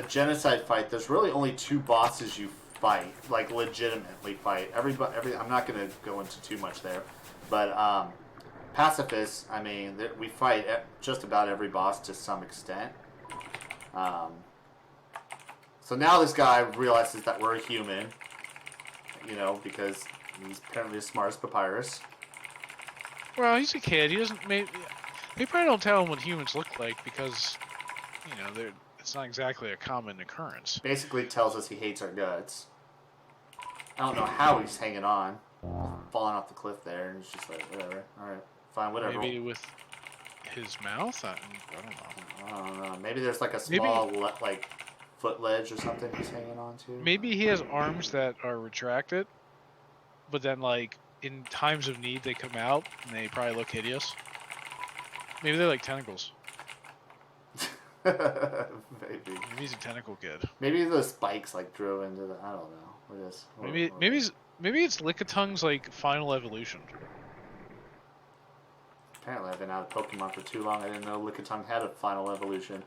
Speaker 1: genocide fight, there's really only 2 bosses you fight, like legitimately fight. I'm not going to go into too much there, but Pacifist, I mean, we fight just about every boss to some extent. So now this guy realizes that we're a human, you know, because he's apparently the smartest papyrus.
Speaker 2: Well, he's a kid. He doesn't. They probably don't tell him what humans look like because, you know, it's not exactly a common occurrence.
Speaker 1: Basically tells us he hates our guts. I don't know how he's hanging on, falling off the cliff there, and it's just like, whatever. All right, fine, whatever.
Speaker 2: Maybe with his mouth? I don't know.
Speaker 1: I don't know. Maybe there's like a small like foot ledge or something he's hanging on to.
Speaker 2: Maybe he has arms that are retracted, but then like in times of need they come out and they probably look hideous. Maybe they're like tentacles.
Speaker 1: Maybe
Speaker 2: he's a tentacle kid.
Speaker 1: Maybe the spikes like drove into the. I don't know. Maybe
Speaker 2: it's Lickitungue's like final evolution.
Speaker 1: Apparently, I've been out of Pokemon for too long. I didn't know Lickitung had a final evolution.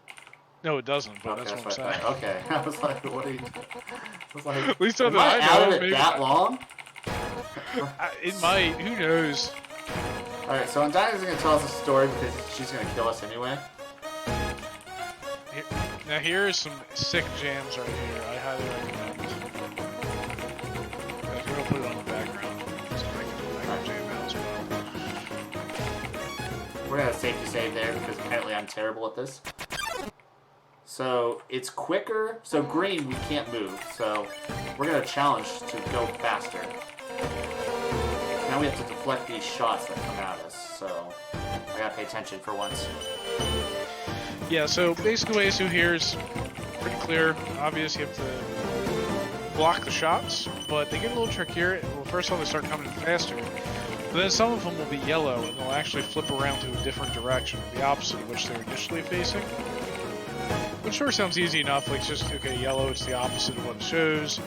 Speaker 2: No, it doesn't. But
Speaker 1: okay,
Speaker 2: that's what I'm saying.
Speaker 1: Okay, I was like, what are you? I was like,
Speaker 2: at least
Speaker 1: am I out of it that long?
Speaker 2: It might. Who knows?
Speaker 1: All right, so Undyne's going to tell us a story because she's going to kill us anyway.
Speaker 2: Now here is some sick jams right here. I highly recommend. Guys, we're gonna put it on the background so I can jam out as well.
Speaker 1: We're gonna safety save there because apparently I'm terrible at this. So it's quicker. So green, we can't move. So we're gonna challenge to go faster. Now we have to deflect these shots that come at us. So I gotta pay attention for once.
Speaker 2: Yeah, so basically what you do here is pretty clear. Obvious, you have to block the shots, but they get a little trickier. Well, first of all, they start coming in faster. But then some of them will be yellow, and they'll actually flip around to a different direction, the opposite of which they're initially facing. Which sure sounds easy enough, like just, okay, yellow is the opposite of what it shows, and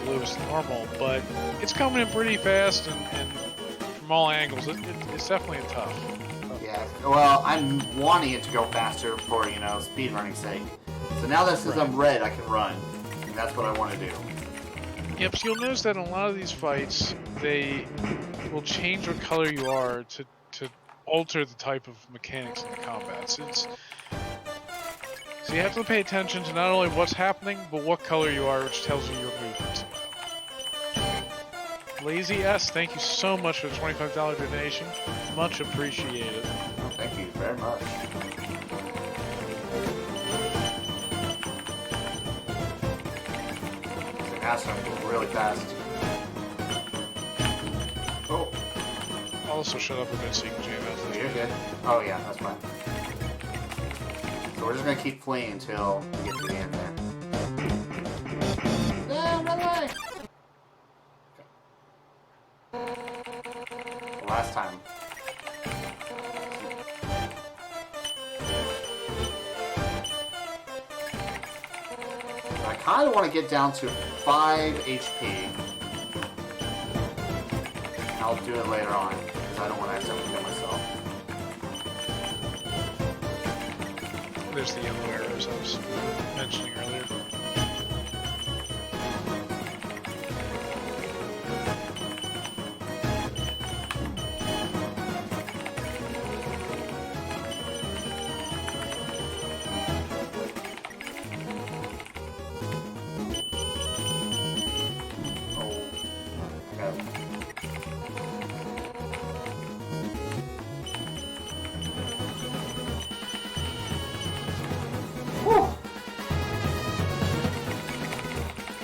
Speaker 2: blue is normal, but it's coming in pretty fast, and from all angles, it's definitely tough.
Speaker 1: Yeah, well, I'm wanting it to go faster for, you know, speedrunning sake. So now that since I'm red, I can run. And that's what I want to do.
Speaker 2: Yep, so you'll notice that in a lot of these fights, they will change what color you are to alter the type of mechanics in the combat. So you have to pay attention to not only what's happening, but what color you are, which tells you your movement. Lazy S, thank you so much for the $25 donation. Much appreciated.
Speaker 1: Oh, thank you very much. The Astro goes really fast. Oh.
Speaker 2: Also, shut up a bit so you can jam out.
Speaker 1: You're good. Oh yeah, that's fine. So we're just gonna keep fleeing until we get to the end there. last time. I kind of want to get down to 5 HP. I'll do it later on, because I don't want to accidentally kill myself.
Speaker 2: There's the yellow arrows I was mentioning earlier.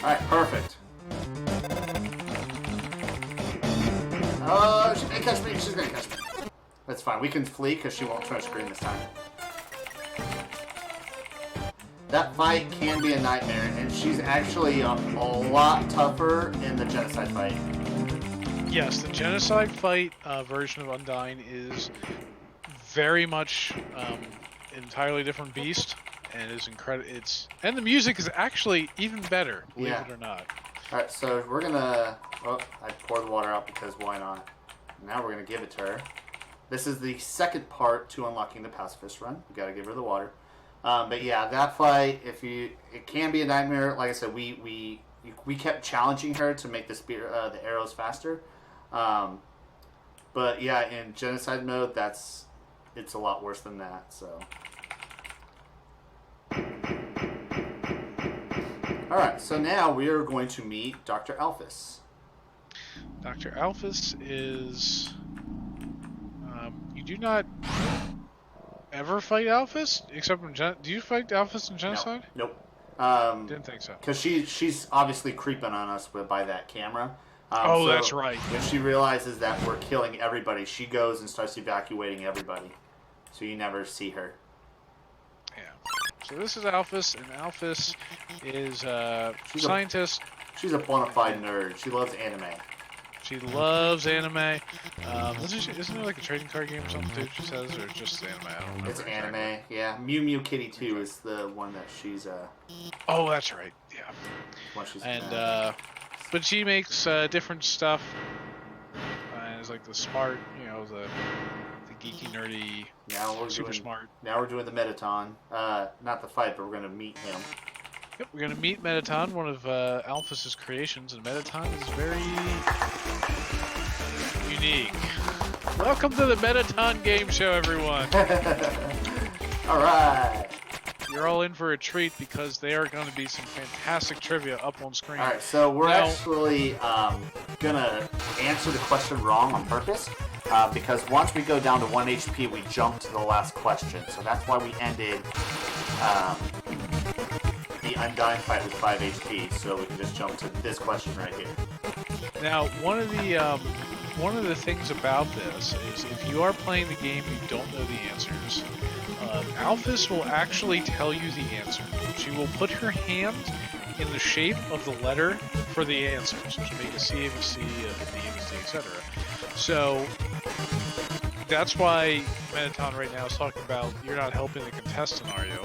Speaker 1: Alright, perfect. She may catch me. She's gonna catch me. That's fine. We can flee because she won't try to scream this time. That fight can be a nightmare, and she's actually a lot tougher in the genocide fight.
Speaker 2: Yes, the genocide fight version of Undyne is very much entirely different beast, and is incredible. And the music is actually even better, believe it or not.
Speaker 1: All right, so we're gonna. Oh, I poured the water out because why not? Now we're gonna give it to her. This is the second part to unlocking the Pacifist run. We gotta give her the water. But yeah, that fight, it can be a nightmare. Like I said, we kept challenging her to make the arrows faster. But yeah, in genocide mode, it's a lot worse than that. So. Alright, so now we are going to meet Dr. Alphys.
Speaker 2: Dr. Alphys is... you do not ever fight Alphys? Except in do you fight Alphys in Genocide?
Speaker 1: Nope.
Speaker 2: Didn't think so.
Speaker 1: Because she's obviously creeping on us by that camera.
Speaker 2: So that's right.
Speaker 1: When she realizes that we're killing everybody, she goes and starts evacuating everybody. So you never see her.
Speaker 2: Yeah. So this is Alphys, and Alphys is a scientist.
Speaker 1: She's a bona fide nerd. She loves anime.
Speaker 2: She loves anime. Isn't there like a trading card game or something too, she says, or just anime? I don't remember.
Speaker 1: It's anime, yeah. Mew Mew Kitty 2 is the one that she's
Speaker 2: Oh, that's right. Yeah.
Speaker 1: One she's
Speaker 2: but she makes different stuff. It's like the smart, the geeky, nerdy, super smart.
Speaker 1: Now we're doing the Metaton. Not the fight, but we're going to meet him.
Speaker 2: Yep, we're going to meet Metaton, one of Alphys' creations, and Metaton is very unique. Welcome to the Metaton game show, everyone.
Speaker 1: Alright.
Speaker 2: You're all in for a treat because there are going to be some fantastic trivia up on screen.
Speaker 1: Alright, so we're actually going to answer the question wrong on purpose. Because once we go down to 1 HP, we jump to the last question. So that's why we ended the Undyne fight with 5 HP. So we can just jump to this question right here.
Speaker 2: Now, one of the things about this is if you are playing the game and you don't know the answers, Alphys will actually tell you the answer. She will put her hand in the shape of the letter for the answers, which make a C, a B, C, a D, a B, C, etc. So that's why Metaton right now is talking about you're not helping the contestant, are you?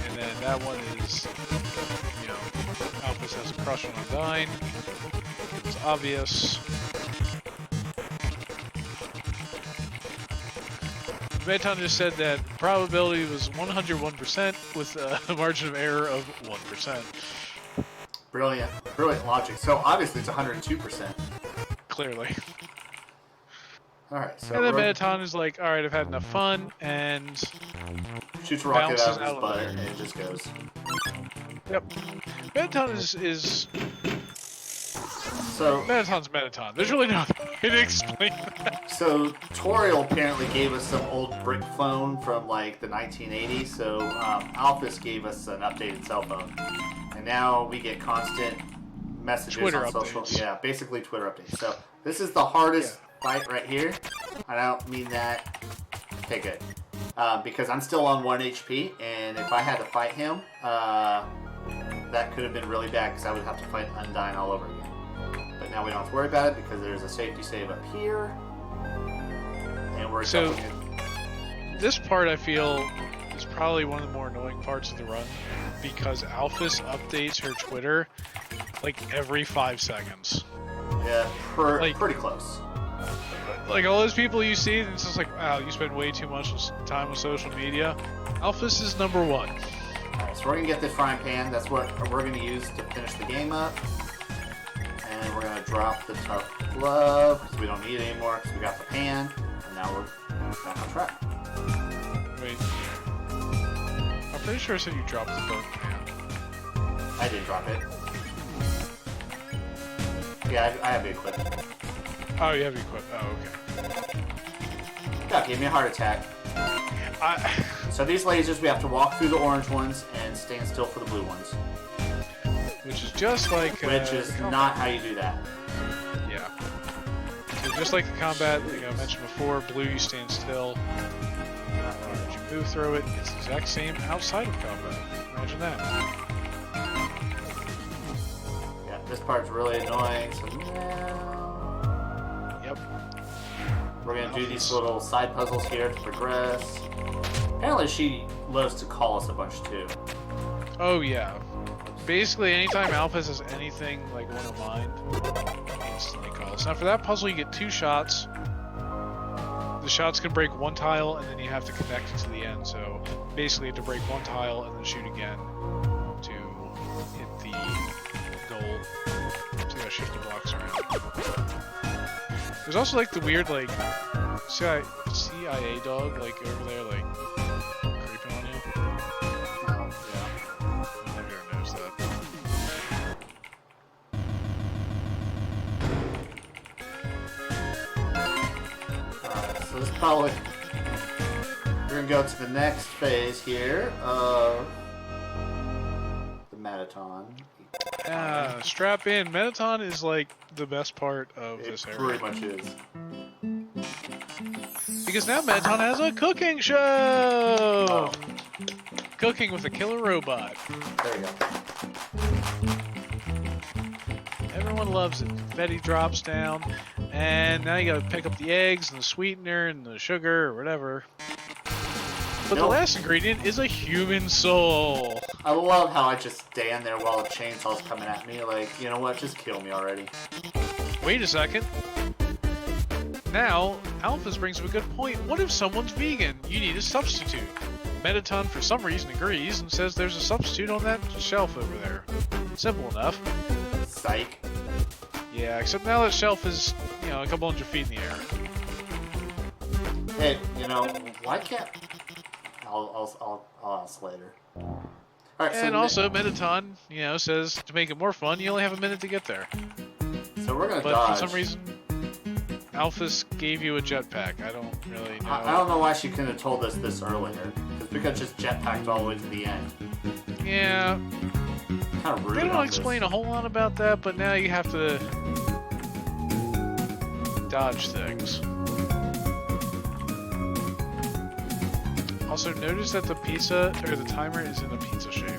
Speaker 2: And then that one is, Alphys has a crush on Undyne. It's obvious. Metaton just said that probability was 101% with a margin of error of 1%.
Speaker 1: Brilliant logic. So obviously it's 102%.
Speaker 2: Clearly.
Speaker 1: Alright, so
Speaker 2: and then Metaton is like, alright, I've had enough fun, and
Speaker 1: shoots a rocket out of his butt, and it just goes.
Speaker 2: Yep. Metaton is...
Speaker 1: So...
Speaker 2: Metaton's Metaton. There's really nothing to explain that.
Speaker 1: So, Toriel apparently gave us some old brick phone from, like, the 1980s, so Alphys gave us an updated cell phone. And now we get constant messages
Speaker 2: Twitter
Speaker 1: on social...
Speaker 2: updates.
Speaker 1: Yeah, basically Twitter updates. So, this is the hardest fight right here. I don't mean that... Okay, good. Because I'm still on 1 HP, and if I had to fight him, that could have been really bad, because I would have to fight Undyne all over again. But now we don't have to worry about it because there's a safety save up here. And we're
Speaker 2: So-
Speaker 1: jumping in.
Speaker 2: This part I feel is probably one of the more annoying parts of the run because Alphys updates her Twitter like every 5 seconds.
Speaker 1: Yeah,
Speaker 2: Like-
Speaker 1: pretty close.
Speaker 2: Like all those people you see, and it's just like, wow, you spend way too much time on social media. Alphys is number 1.
Speaker 1: Alright, so we're going to get this frying pan. That's what we're going to use to finish the game up. And we're going to drop the tough glove because we don't need it anymore because we got the pan. And now we're back on track.
Speaker 2: Wait. I'm pretty sure I said you dropped the boat pan.
Speaker 1: I did drop it. Yeah, I have it equipped.
Speaker 2: Oh, you have it equipped. Oh, okay.
Speaker 1: Yeah, gave me a heart attack. So these lasers, we have to walk through the orange ones and stand still for the blue ones.
Speaker 2: Which is just like...
Speaker 1: Which is not how you do that.
Speaker 2: Yeah. So just like the combat, like I mentioned before, blue you stand still. Orange you move through it. It's the exact same outside of combat. Imagine that.
Speaker 1: Yeah, this part's really annoying, so
Speaker 2: Yep.
Speaker 1: we're going to do these little side puzzles here to progress. Apparently she loves to call us a bunch too.
Speaker 2: Oh, yeah. Basically, anytime Alphys has anything like on her mind, he instantly calls. Now, for that puzzle, you get 2 shots. The shots can break 1 tile, and then you have to connect it to the end. So, basically, you have to break 1 tile and then shoot again to hit the goal. So, you gotta shift the blocks around. There's also, like, the weird, like, CIA dog, like, over there, like, creeping on you. Yeah. I've never noticed that.
Speaker 1: Alright, so this is probably... We're going to go to the next phase here of the Metaton.
Speaker 2: Strap in. Metaton is like the best part of
Speaker 1: It
Speaker 2: this
Speaker 1: pretty
Speaker 2: area.
Speaker 1: much is.
Speaker 2: Because now Metaton has a cooking show!
Speaker 1: Oh,
Speaker 2: Cooking with a killer robot.
Speaker 1: there you go.
Speaker 2: Everyone loves it. Betty drops down, and now you gotta pick up the eggs and the sweetener and the sugar or whatever. But the
Speaker 1: Nope.
Speaker 2: last ingredient is a human soul.
Speaker 1: I love how I just stand there while the chainsaw's coming at me. Like, you know what? Just kill me already.
Speaker 2: Wait a second. Now, Alphys brings up a good point. What if someone's vegan? You need a substitute. Metaton, for some reason, agrees and says there's a substitute on that shelf over there. Simple enough.
Speaker 1: Psych.
Speaker 2: Yeah, except now that shelf is, you know, a couple hundred feet in the air.
Speaker 1: Hey, you know, why can't... I'll ask later. Alright, so...
Speaker 2: And also, Metaton, you know, says to make it more fun, you only have a minute to get there.
Speaker 1: So we're gonna
Speaker 2: But
Speaker 1: dodge.
Speaker 2: for some reason, Alphys gave you a jetpack. I don't really know.
Speaker 1: I don't know why she couldn't have told us this earlier. It's because just jetpacked all the way to the end.
Speaker 2: Yeah,
Speaker 1: Kind of rude.
Speaker 2: they don't
Speaker 1: on
Speaker 2: explain a
Speaker 1: this.
Speaker 2: whole lot about that, but now you have to dodge things. Also, notice that the pizza, or the timer, is in a pizza shape.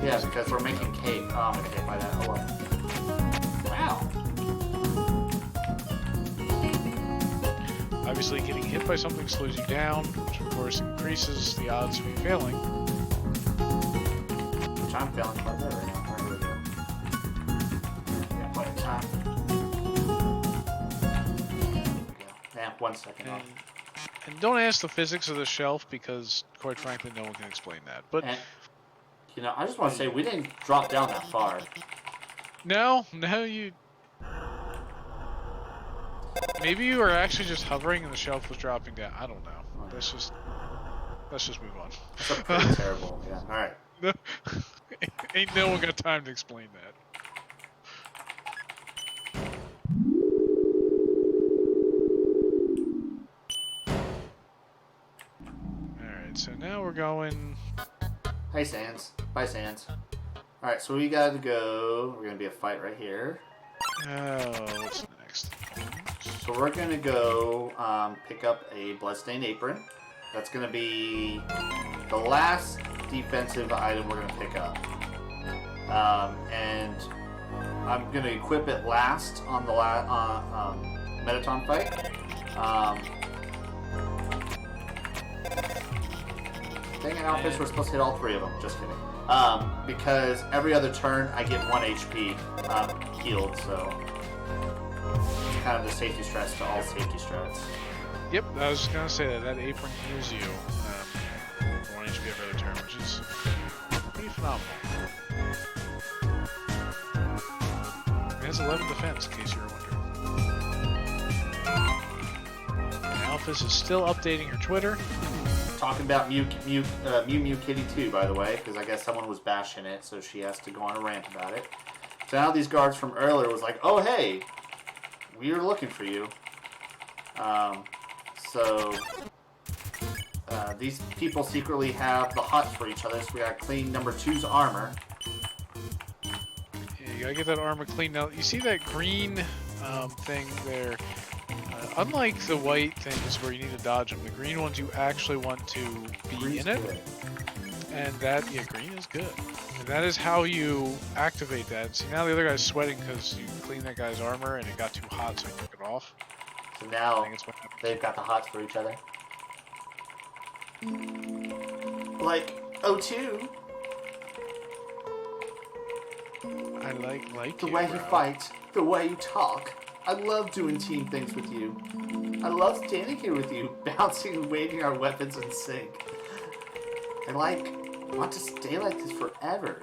Speaker 1: Yeah, because we're making cake. Oh, I'm gonna hit by that. Oh, well. Wow.
Speaker 2: Obviously, getting hit by something slows you down, which of course increases the odds of you failing.
Speaker 1: Which I'm failing quite bad right now. Where do we go? Yeah, plenty of time. There we go. Yeah, 1 second off.
Speaker 2: And don't ask the physics of the shelf because, quite frankly, no one can explain that. But
Speaker 1: And, you know, I just want to say we didn't drop down that far.
Speaker 2: no, you. Maybe you were actually just hovering and the shelf was dropping down. I don't know. Let's just move on.
Speaker 1: That's pretty terrible. Yeah. All right.
Speaker 2: No, ain't no one got time to explain that. Alright, so now we're going...
Speaker 1: Hey, Sans. Bye, Sans. All right, so we got to go. We're gonna be a fight right here.
Speaker 2: Oh, what's next?
Speaker 1: So we're gonna go pick up a bloodstained apron. That's gonna be the last defensive item we're gonna pick up. And I'm gonna equip it last on the Metaton fight. Dang it, outfits, we're supposed to hit all 3 of them. Just kidding. Because every other turn I get 1 HP healed, so it's kind of the safety strats to all safety strats.
Speaker 2: Yep, I was just gonna say that apron heals you 1 HP every other turn, which is pretty phenomenal. It has 11 defense, in case you were wondering. And Alphys is still updating her Twitter.
Speaker 1: Talking about Mew Kitty 2, by the way, because I guess someone was bashing it, so she has to go on a rant about it. So now these guards from earlier was like, oh hey, we were looking for you. So these people secretly have the hots for each other, so we gotta clean number 2's armor.
Speaker 2: Yeah, you gotta get that armor cleaned out. You see that green thing there? Unlike the white things where you need to dodge them, the green ones you actually want to be
Speaker 1: Green's
Speaker 2: in it.
Speaker 1: good.
Speaker 2: And that, yeah, green is good. And that is how you activate that. See, now the other guy's sweating because you cleaned that guy's armor and it got too hot, so he took it off.
Speaker 1: So
Speaker 2: I
Speaker 1: now
Speaker 2: think it's what happened.
Speaker 1: they've got the hots for each other. Like O2,
Speaker 2: I like
Speaker 1: the
Speaker 2: you,
Speaker 1: way
Speaker 2: bro.
Speaker 1: you fight, the way you talk. I love doing team things with you. I love standing here with you, bouncing and waving our weapons in sync. I want to stay like this forever.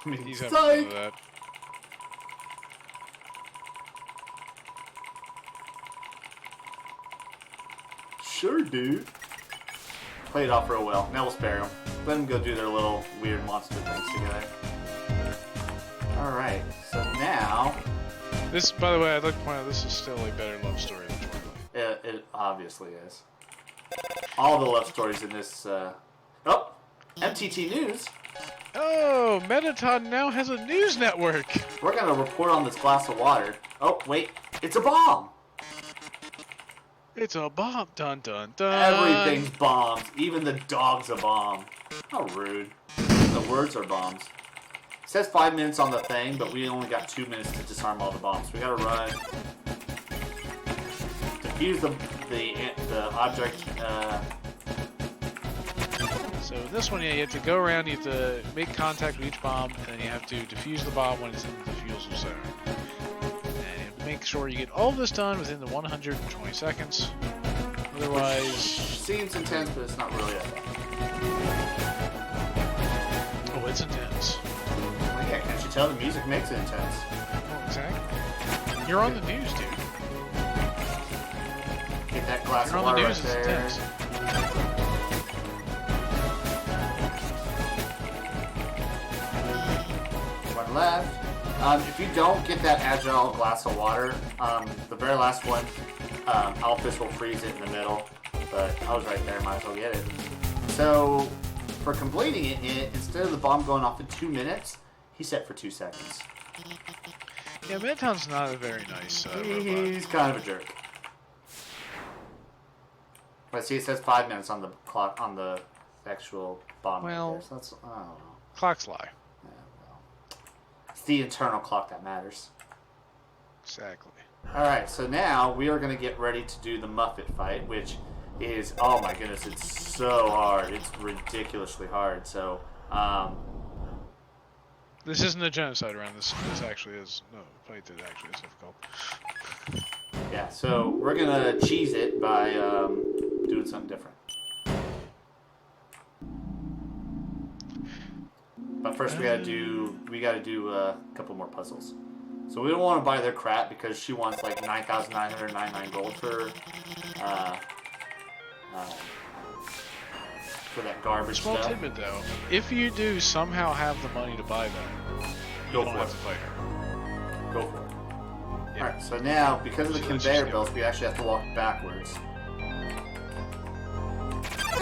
Speaker 1: I mean,
Speaker 2: He's having fun
Speaker 1: psych!
Speaker 2: with that.
Speaker 1: Sure, dude. Played off real well. Now we'll spare them. Let them go do their little weird monster things together. Alright, so now...
Speaker 2: This, by the way, I'd like to point out this is still a better love story than Twilight.
Speaker 1: It obviously is. All the love stories in this... Oh! MTT News!
Speaker 2: Oh, Metaton now has a news network!
Speaker 1: We're gonna report on this glass of water. Oh, wait. It's a bomb!
Speaker 2: It's a bomb! Dun dun dun!
Speaker 1: Everything's bombs. Even the dog's a bomb. How rude. The words are bombs. It says 5 minutes on the thing, but we only got 2 minutes to disarm all the bombs. We gotta run. Defuse the object.
Speaker 2: So in this one, yeah, you have to go around, you have to make contact with each bomb, and then you have to defuse the bomb when it's in the defusal zone. And you have to make sure you get all this done within the 120 seconds. Otherwise...
Speaker 1: Seems intense, but it's not really that bad.
Speaker 2: Oh, it's intense.
Speaker 1: Well, yeah, can't you tell the music makes it intense?
Speaker 2: Oh, exactly. You're on the news, dude.
Speaker 1: Get that glass
Speaker 2: You're
Speaker 1: of
Speaker 2: on the
Speaker 1: water
Speaker 2: news,
Speaker 1: right
Speaker 2: it's
Speaker 1: there.
Speaker 2: intense.
Speaker 1: One left. If you don't get that agile glass of water, the very last one, Alphys will freeze it in the middle. But I was right there, might as well get it. So, for completing it, instead of the bomb going off in 2 minutes, he set for 2 seconds.
Speaker 2: Yeah, Metaton's not a very nice robot.
Speaker 1: He's kind of a jerk. But see, it says 5 minutes on the clock, on the actual bomb.
Speaker 2: Well,
Speaker 1: right there, so that's, I don't know.
Speaker 2: Clocks lie.
Speaker 1: Yeah, well, it's the internal clock that matters.
Speaker 2: Exactly.
Speaker 1: Alright, so now we are going to get ready to do the Muffet fight, which is, oh my goodness, it's so hard. It's ridiculously hard. So,
Speaker 2: This isn't a genocide round. This actually is. No, fight that actually is difficult.
Speaker 1: yeah, so we're going to cheese it by doing something different. But first we gotta do a couple more puzzles. So we don't want to buy their crap because she wants like 9,999 gold for that garbage
Speaker 2: Small
Speaker 1: stuff.
Speaker 2: tidbit though, if you do somehow have the money to buy that,
Speaker 1: Go
Speaker 2: you don't
Speaker 1: for
Speaker 2: have
Speaker 1: it.
Speaker 2: to fight her.
Speaker 1: Go for it.
Speaker 2: Yeah.
Speaker 1: Alright, so now, because of the
Speaker 2: So let's
Speaker 1: conveyor
Speaker 2: just
Speaker 1: belts, we actually have to walk backwards.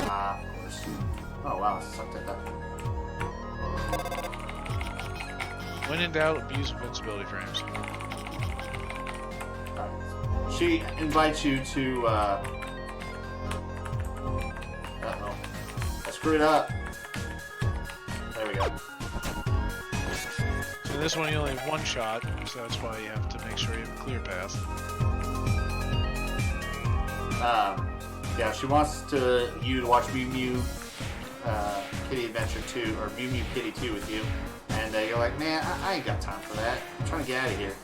Speaker 1: Ah, of course. Oh wow, I sucked at that.
Speaker 2: When in doubt, abuse invincibility frames.
Speaker 1: Alright. She invites you to, uh-oh. I screwed up. There we go.
Speaker 2: this one you only have one shot, so that's why you have to make sure you have a clear path.
Speaker 1: Yeah, she wants you to watch Mew Mew Kitty Adventure 2 or Mew Mew Kitty 2 with you, and you're like, man, I ain't got time for that. I'm trying to get out of here.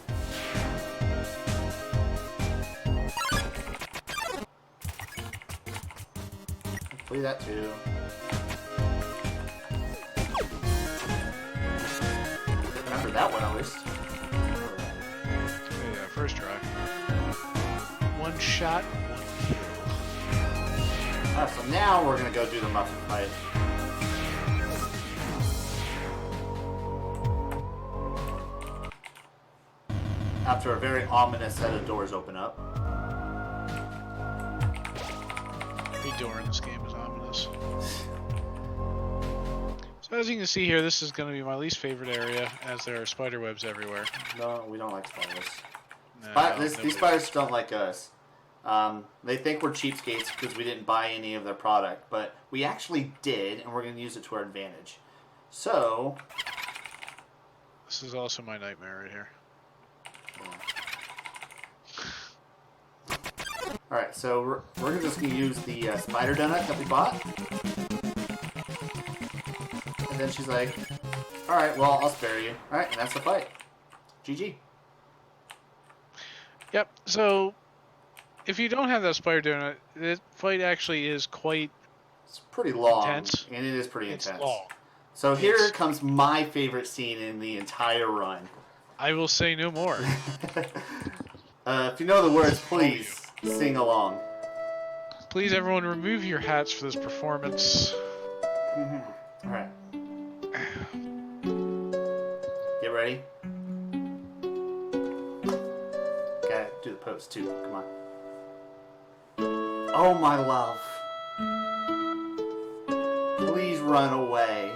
Speaker 1: Play that too. Remember that one at least.
Speaker 2: Yeah, first try. One shot, one kill.
Speaker 1: Alright, so now we're gonna go do the muffin fight. After a very ominous set of doors open up.
Speaker 2: Every door in this game is ominous. So as you can see here, this is going to be my least favorite area, as there are spider webs everywhere.
Speaker 1: No, we don't like spiders.
Speaker 2: No,
Speaker 1: These spiders don't like us. They think we're cheapskates because we didn't buy any of their product, but we actually did, and we're going to use it to our advantage. So...
Speaker 2: This is also my nightmare right here.
Speaker 1: Alright, so we're just going to use the spider donut that we bought. And then she's like, alright, well, I'll spare you. Alright, and that's the fight. GG.
Speaker 2: Yep, so if you don't have that spider donut, the fight actually is quite
Speaker 1: It's pretty long.
Speaker 2: intense.
Speaker 1: And it is pretty
Speaker 2: It's
Speaker 1: intense.
Speaker 2: long.
Speaker 1: So here comes my favorite scene in the entire run.
Speaker 2: I will say no more.
Speaker 1: If you know the words, please sing along.
Speaker 2: Please, everyone, remove your hats for this performance.
Speaker 1: Alright. Get ready. Gotta do the pose too. Come on. Oh, my love. Please run away.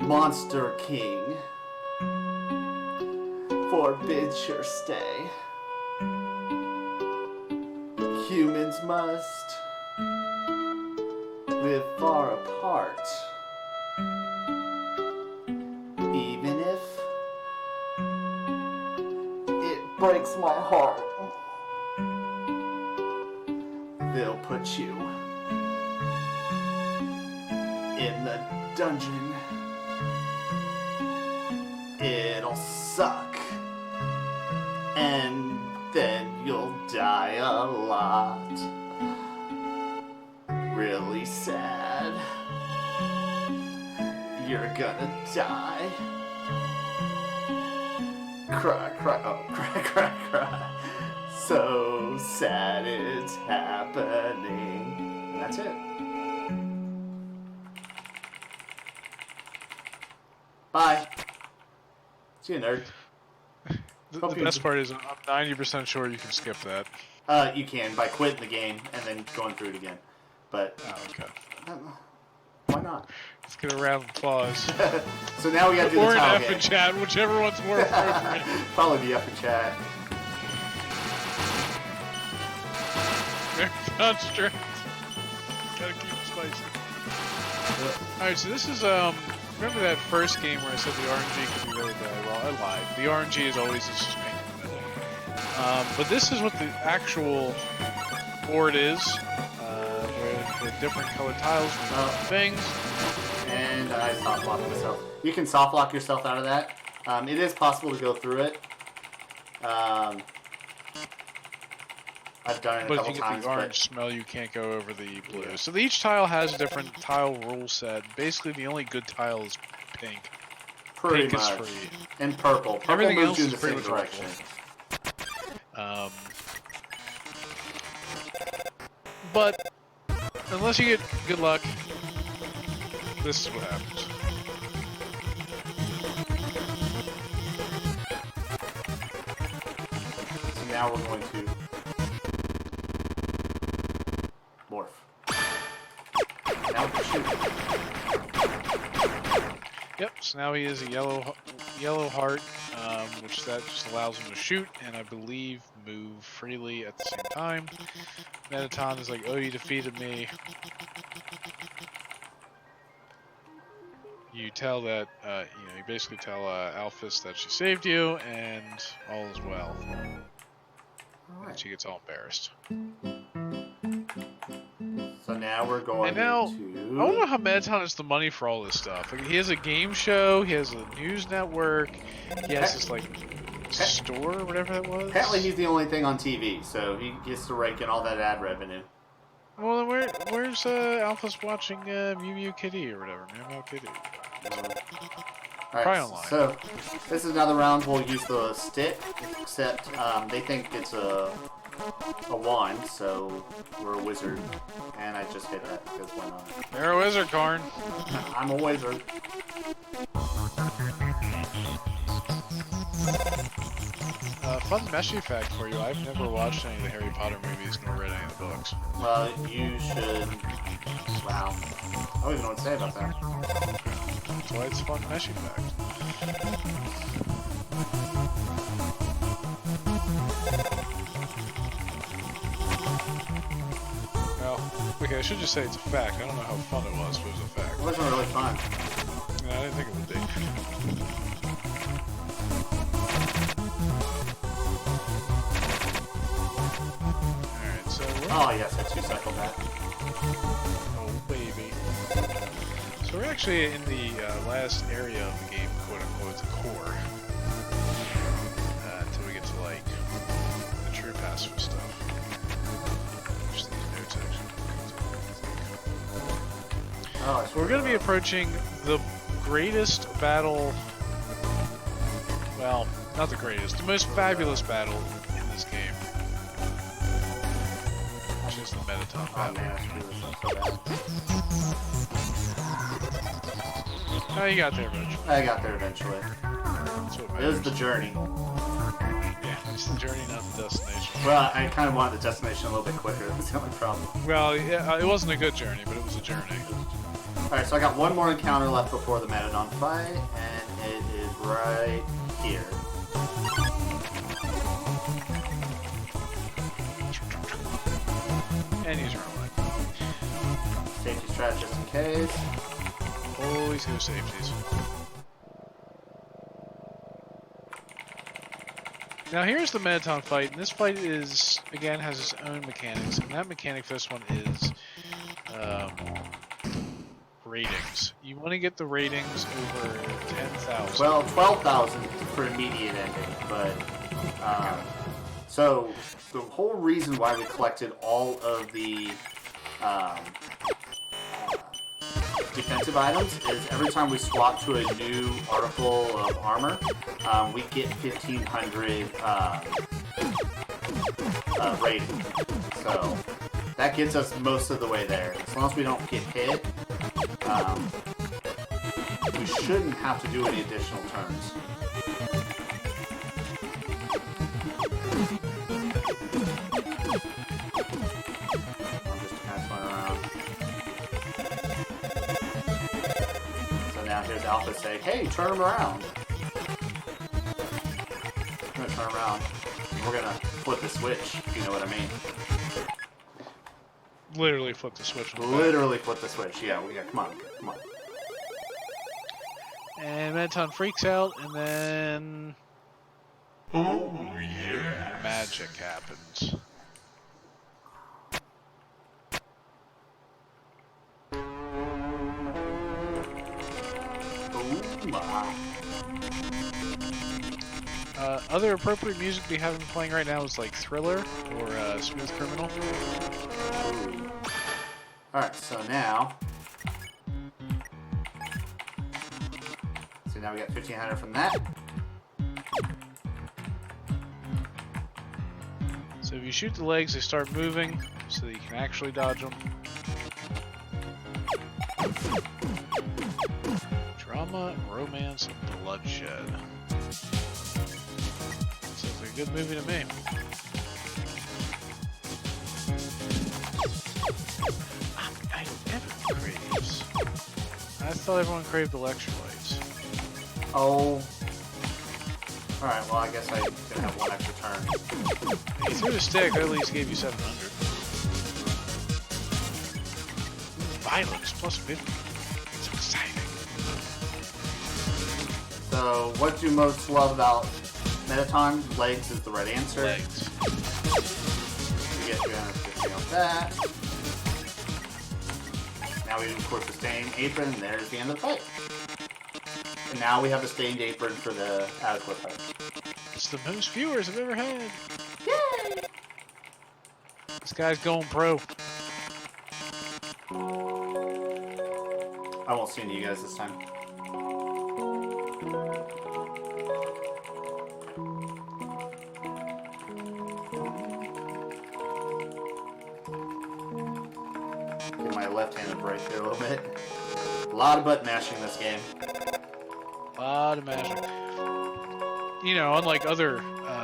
Speaker 1: Monster King forbids your stay. Humans must live far apart. Even if it breaks my heart, they'll put you in the dungeon. It'll suck, and then you'll die a lot. Really sad. You're gonna die. Cry, cry, oh, cry, cry, cry. So sad it's happening. And that's it. Bye. See you, nerd.
Speaker 2: The best part is I'm 90% sure you can skip that.
Speaker 1: You can by quitting the game and then going through it again. But
Speaker 2: Oh, okay.
Speaker 1: why not?
Speaker 2: Let's get a round of applause.
Speaker 1: So now we gotta do
Speaker 2: Or
Speaker 1: the
Speaker 2: an
Speaker 1: tile
Speaker 2: F in
Speaker 1: game.
Speaker 2: chat, whichever one's more appropriate.
Speaker 1: Probably the F in chat.
Speaker 2: Marathon strength. Gotta keep it spicy. Alright, so this is, remember that first game where I said the RNG could be really bad? Well, I lied. The RNG is always just pain in the middle. But this is what the actual board is. With different colored tiles with different things.
Speaker 1: And I soft locked myself. You can soft lock yourself out of that. It is possible to go through it. I've done it a
Speaker 2: But if
Speaker 1: couple
Speaker 2: you get
Speaker 1: times.
Speaker 2: the orange smell, you can't go over the blue. So each tile has a different tile rule set. Basically, the only good tile is pink.
Speaker 1: Pretty
Speaker 2: Pink
Speaker 1: much.
Speaker 2: is free.
Speaker 1: And purple. Purple
Speaker 2: Everything
Speaker 1: moves
Speaker 2: else
Speaker 1: you in
Speaker 2: is
Speaker 1: the
Speaker 2: pretty
Speaker 1: same
Speaker 2: much
Speaker 1: direction.
Speaker 2: But unless you get good luck, this is what happens.
Speaker 1: So now we're going to morph. Now we can shoot.
Speaker 2: Yep. So now he is a yellow heart, which that just allows him to shoot and I believe move freely at the same time. Mettaton is like, oh, you defeated me. you tell that you basically tell Alphys that she saved you and all is well.
Speaker 1: All
Speaker 2: And
Speaker 1: right.
Speaker 2: she gets all embarrassed.
Speaker 1: So now we're going
Speaker 2: And now,
Speaker 1: into.
Speaker 2: I don't know how Mettaton has the money for all this stuff. Like, he has a game show, he has a news network, he has this like store or whatever that was.
Speaker 1: Apparently, he's the only thing on TV, so he gets to rake in all that ad revenue.
Speaker 2: Well, then where's Alphys watching Mew Mew Kitty or whatever, Meow Meow Kitty?
Speaker 1: Alright,
Speaker 2: Probably online.
Speaker 1: so this is another round. We'll use the stick, except they think it's a wand, so we're a wizard. And I just hit that because why not?
Speaker 2: You're a wizard, Koreyn.
Speaker 1: I'm a wizard.
Speaker 2: Fun meshy fact for you, I've never watched any of the Harry Potter movies nor read any of the books.
Speaker 1: Well, you should. Wow. I don't even know what to say about that.
Speaker 2: That's why it's a fun meshy fact. Well, okay, I should just say it's a fact. I don't know how fun it was, but it was a fact.
Speaker 1: It wasn't really fun.
Speaker 2: No, I didn't think it would be. Alright, so
Speaker 1: Oh, yes, I two-cycle that.
Speaker 2: oh, baby. So we're actually in the last area of the game, quote-unquote, the core. Until we get to, like, the true passive stuff. Just these notes, actually.
Speaker 1: Oh,
Speaker 2: So we're going to be approaching the greatest battle... Well, not the greatest, the most fabulous battle in this game. Which is the Mettaton
Speaker 1: Oh,
Speaker 2: battle.
Speaker 1: man, I screwed this up so bad.
Speaker 2: Oh, you got there eventually.
Speaker 1: I got there eventually.
Speaker 2: That's what
Speaker 1: It was
Speaker 2: matters.
Speaker 1: the journey.
Speaker 2: Yeah, it's the journey, not the destination.
Speaker 1: Well, I kind of wanted the destination a little bit quicker. That's the only problem.
Speaker 2: Well, yeah, it wasn't a good journey, but it was a journey.
Speaker 1: Alright, so I got one more encounter left before the Mettaton fight, and it is right here.
Speaker 2: And he's rolling.
Speaker 1: Safety strat just in case.
Speaker 2: Always go safeties. Now here's the Mettaton fight, and this fight is, again, has its own mechanics, and that mechanic for this one is ratings. You want to get the ratings over 10,000.
Speaker 1: Well, 12,000 for immediate ending, but so the whole reason why we collected all of the defensive items is every time we swap to a new article of armor, we get 1,500 rating. So that gets us most of the way there. As long as we don't get hit, we shouldn't have to do any additional turns. I'm just kind of going around. So now here's Alpha saying, "Hey, turn him around." I'm gonna turn around. We're gonna flip the switch, if you know what I mean.
Speaker 2: Literally flip the switch. On the back.
Speaker 1: Literally flip the switch. Yeah, come on, come on.
Speaker 2: And Mettaton freaks out, and then
Speaker 3: Oh, yeah.
Speaker 2: magic happens.
Speaker 1: Ooh, my.
Speaker 2: Other appropriate music we have been playing right now is like Thriller or Smooth Criminal.
Speaker 1: Ooh. Alright, so now. So now we got 1,500 from that.
Speaker 2: So if you shoot the legs, they start moving, so that you can actually dodge them. Drama, romance, and bloodshed. Sounds like a good movie to me. I don't ever craves. I thought everyone craved electrolytes.
Speaker 1: Oh. Alright, well, I guess I'm gonna have one extra turn.
Speaker 2: You threw the stick, I at least gave you 700. Violence plus 50. It's exciting.
Speaker 1: So, what do most love about Metaton? Legs is the right answer.
Speaker 2: Legs.
Speaker 1: We get 350 on that. Now we do, of course, the stained apron, and there's the end of the fight. And now we have the stained apron for the Asgore fight.
Speaker 2: It's the most viewers I've ever had.
Speaker 1: Yay!
Speaker 2: This guy's going pro.
Speaker 1: I won't see any of you guys this time. Get my left-handed break here a little bit. A lot of button mashing in this game.
Speaker 2: A lot of mashing. You know, unlike other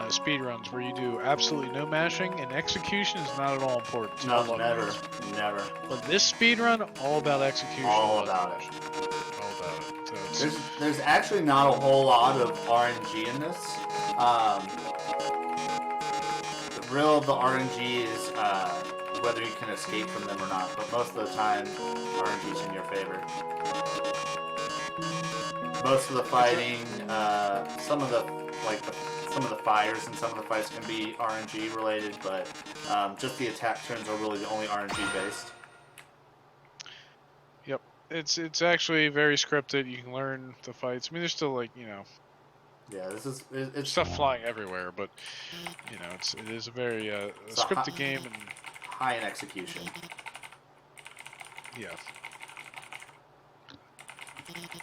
Speaker 2: speedruns where you do absolutely no mashing, and execution is not at all important. It's all
Speaker 1: No,
Speaker 2: about
Speaker 1: never,
Speaker 2: mashing.
Speaker 1: never.
Speaker 2: But this speedrun, all about execution.
Speaker 1: All about it.
Speaker 2: All about it. So it's,
Speaker 1: There's actually not a whole lot of RNG in this. The real of the RNG is whether you can escape from them or not. But most of the time, RNG is in your favor. Most of the fighting, some of the fires and some of the fights can be RNG related, but just the attack turns are really the only RNG based.
Speaker 2: yep. It's actually very scripted. You can learn the fights. I mean, there's still like, you know,
Speaker 1: Yeah, it's
Speaker 2: stuff flying everywhere, but you know, it is a very scripted game, and
Speaker 1: high in execution.
Speaker 2: yeah.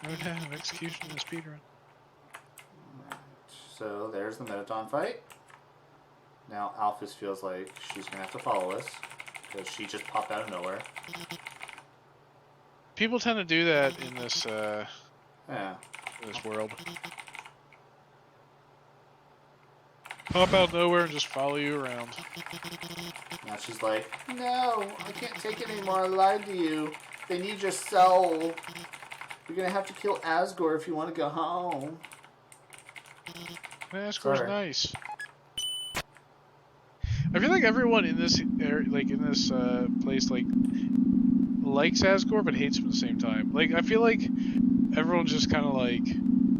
Speaker 2: Oh no, execution in the speedrun.
Speaker 1: So there's the Metaton fight. Now Alphys feels like she's gonna have to follow us because she just popped out of nowhere.
Speaker 2: People tend to do that in this
Speaker 1: Yeah.
Speaker 2: this world. Pop out nowhere and just follow you around.
Speaker 1: Now she's like, no, I can't take it anymore. I lied to you. They need your soul. You're gonna have to kill Asgore if you want to go home.
Speaker 2: Asgore's
Speaker 1: Sorry.
Speaker 2: nice. I feel like everyone in this place likes Asgore but hates him at the same time. Like I feel like everyone's just kind of like,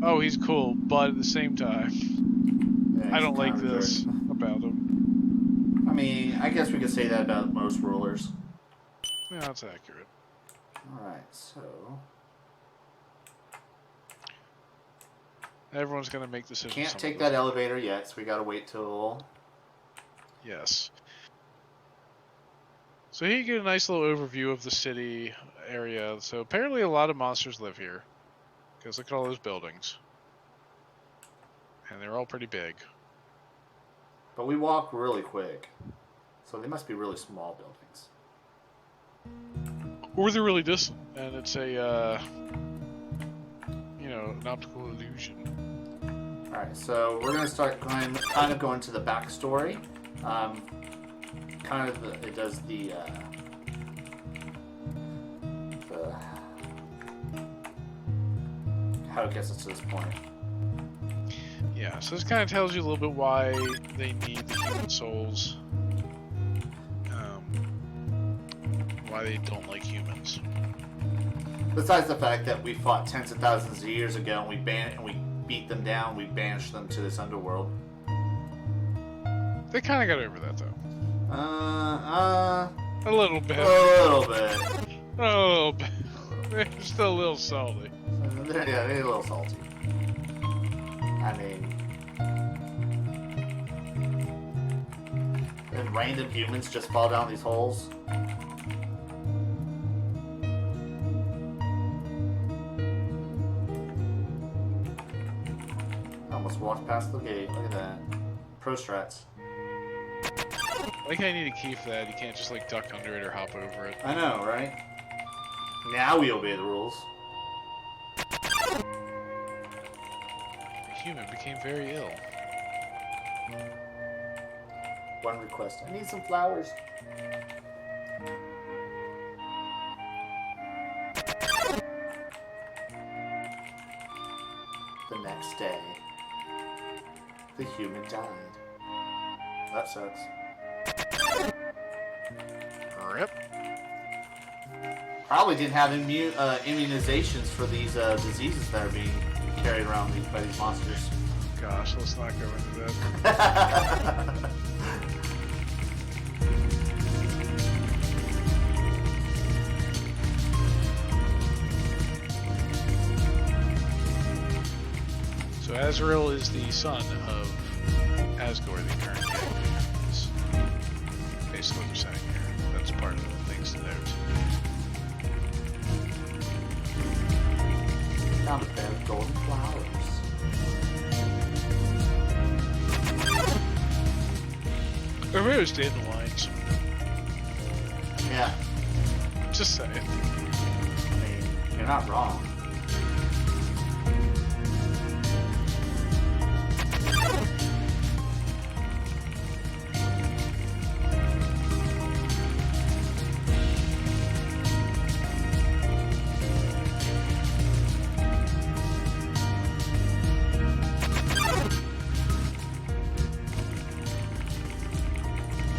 Speaker 2: oh, he's cool, but at the same time,
Speaker 1: Yeah,
Speaker 2: I don't
Speaker 1: he's
Speaker 2: like
Speaker 1: kinda
Speaker 2: this
Speaker 1: jerk.
Speaker 2: about him.
Speaker 1: I mean, I guess we could say that about most rulers.
Speaker 2: Yeah, that's accurate.
Speaker 1: Alright, so...
Speaker 2: Everyone's gonna make decisions.
Speaker 1: Can't take that elevator yet, so we gotta wait till...
Speaker 2: Yes. So here you get a nice little overview of the city area. So apparently a lot of monsters live here. Because look at all those buildings. And they're all pretty big.
Speaker 1: But we walk really quick. So they must be really small buildings.
Speaker 2: Or they're really distant. And it's a, you know, an optical illusion.
Speaker 1: Alright, so we're gonna start kind of going to the backstory. It does the how it gets us to this point.
Speaker 2: Yeah, so this kind of tells you a little bit why they need the human souls. Why they don't like humans.
Speaker 1: Besides the fact that we fought tens of thousands of years ago and we beat them down, we banished them to this underworld.
Speaker 2: They kind of got over that though. A little bit.
Speaker 1: A little bit.
Speaker 2: A little bit. They're still a little salty.
Speaker 1: Yeah, they're a little salty. I mean, and random humans just fall down these holes. Almost walked past the gate. Look at that. Pro strats.
Speaker 2: I like how you need a key for that. You can't just like duck under it or hop over it.
Speaker 1: I know, right? Now we obey the rules.
Speaker 2: The human became very ill.
Speaker 1: One request. I need some flowers. The next day, the human died. That sucks.
Speaker 2: Rip.
Speaker 1: probably didn't have immunizations for these diseases that are being carried around by these monsters.
Speaker 2: Gosh, let's not go into that. So Azrael is the son of Asgore, the current king. Is basically what we're saying here. That's part of the things to note.
Speaker 1: Found a pair of golden flowers.
Speaker 2: Or maybe it was dandelions.
Speaker 1: Yeah,
Speaker 2: Just saying.
Speaker 1: I mean, you're not wrong.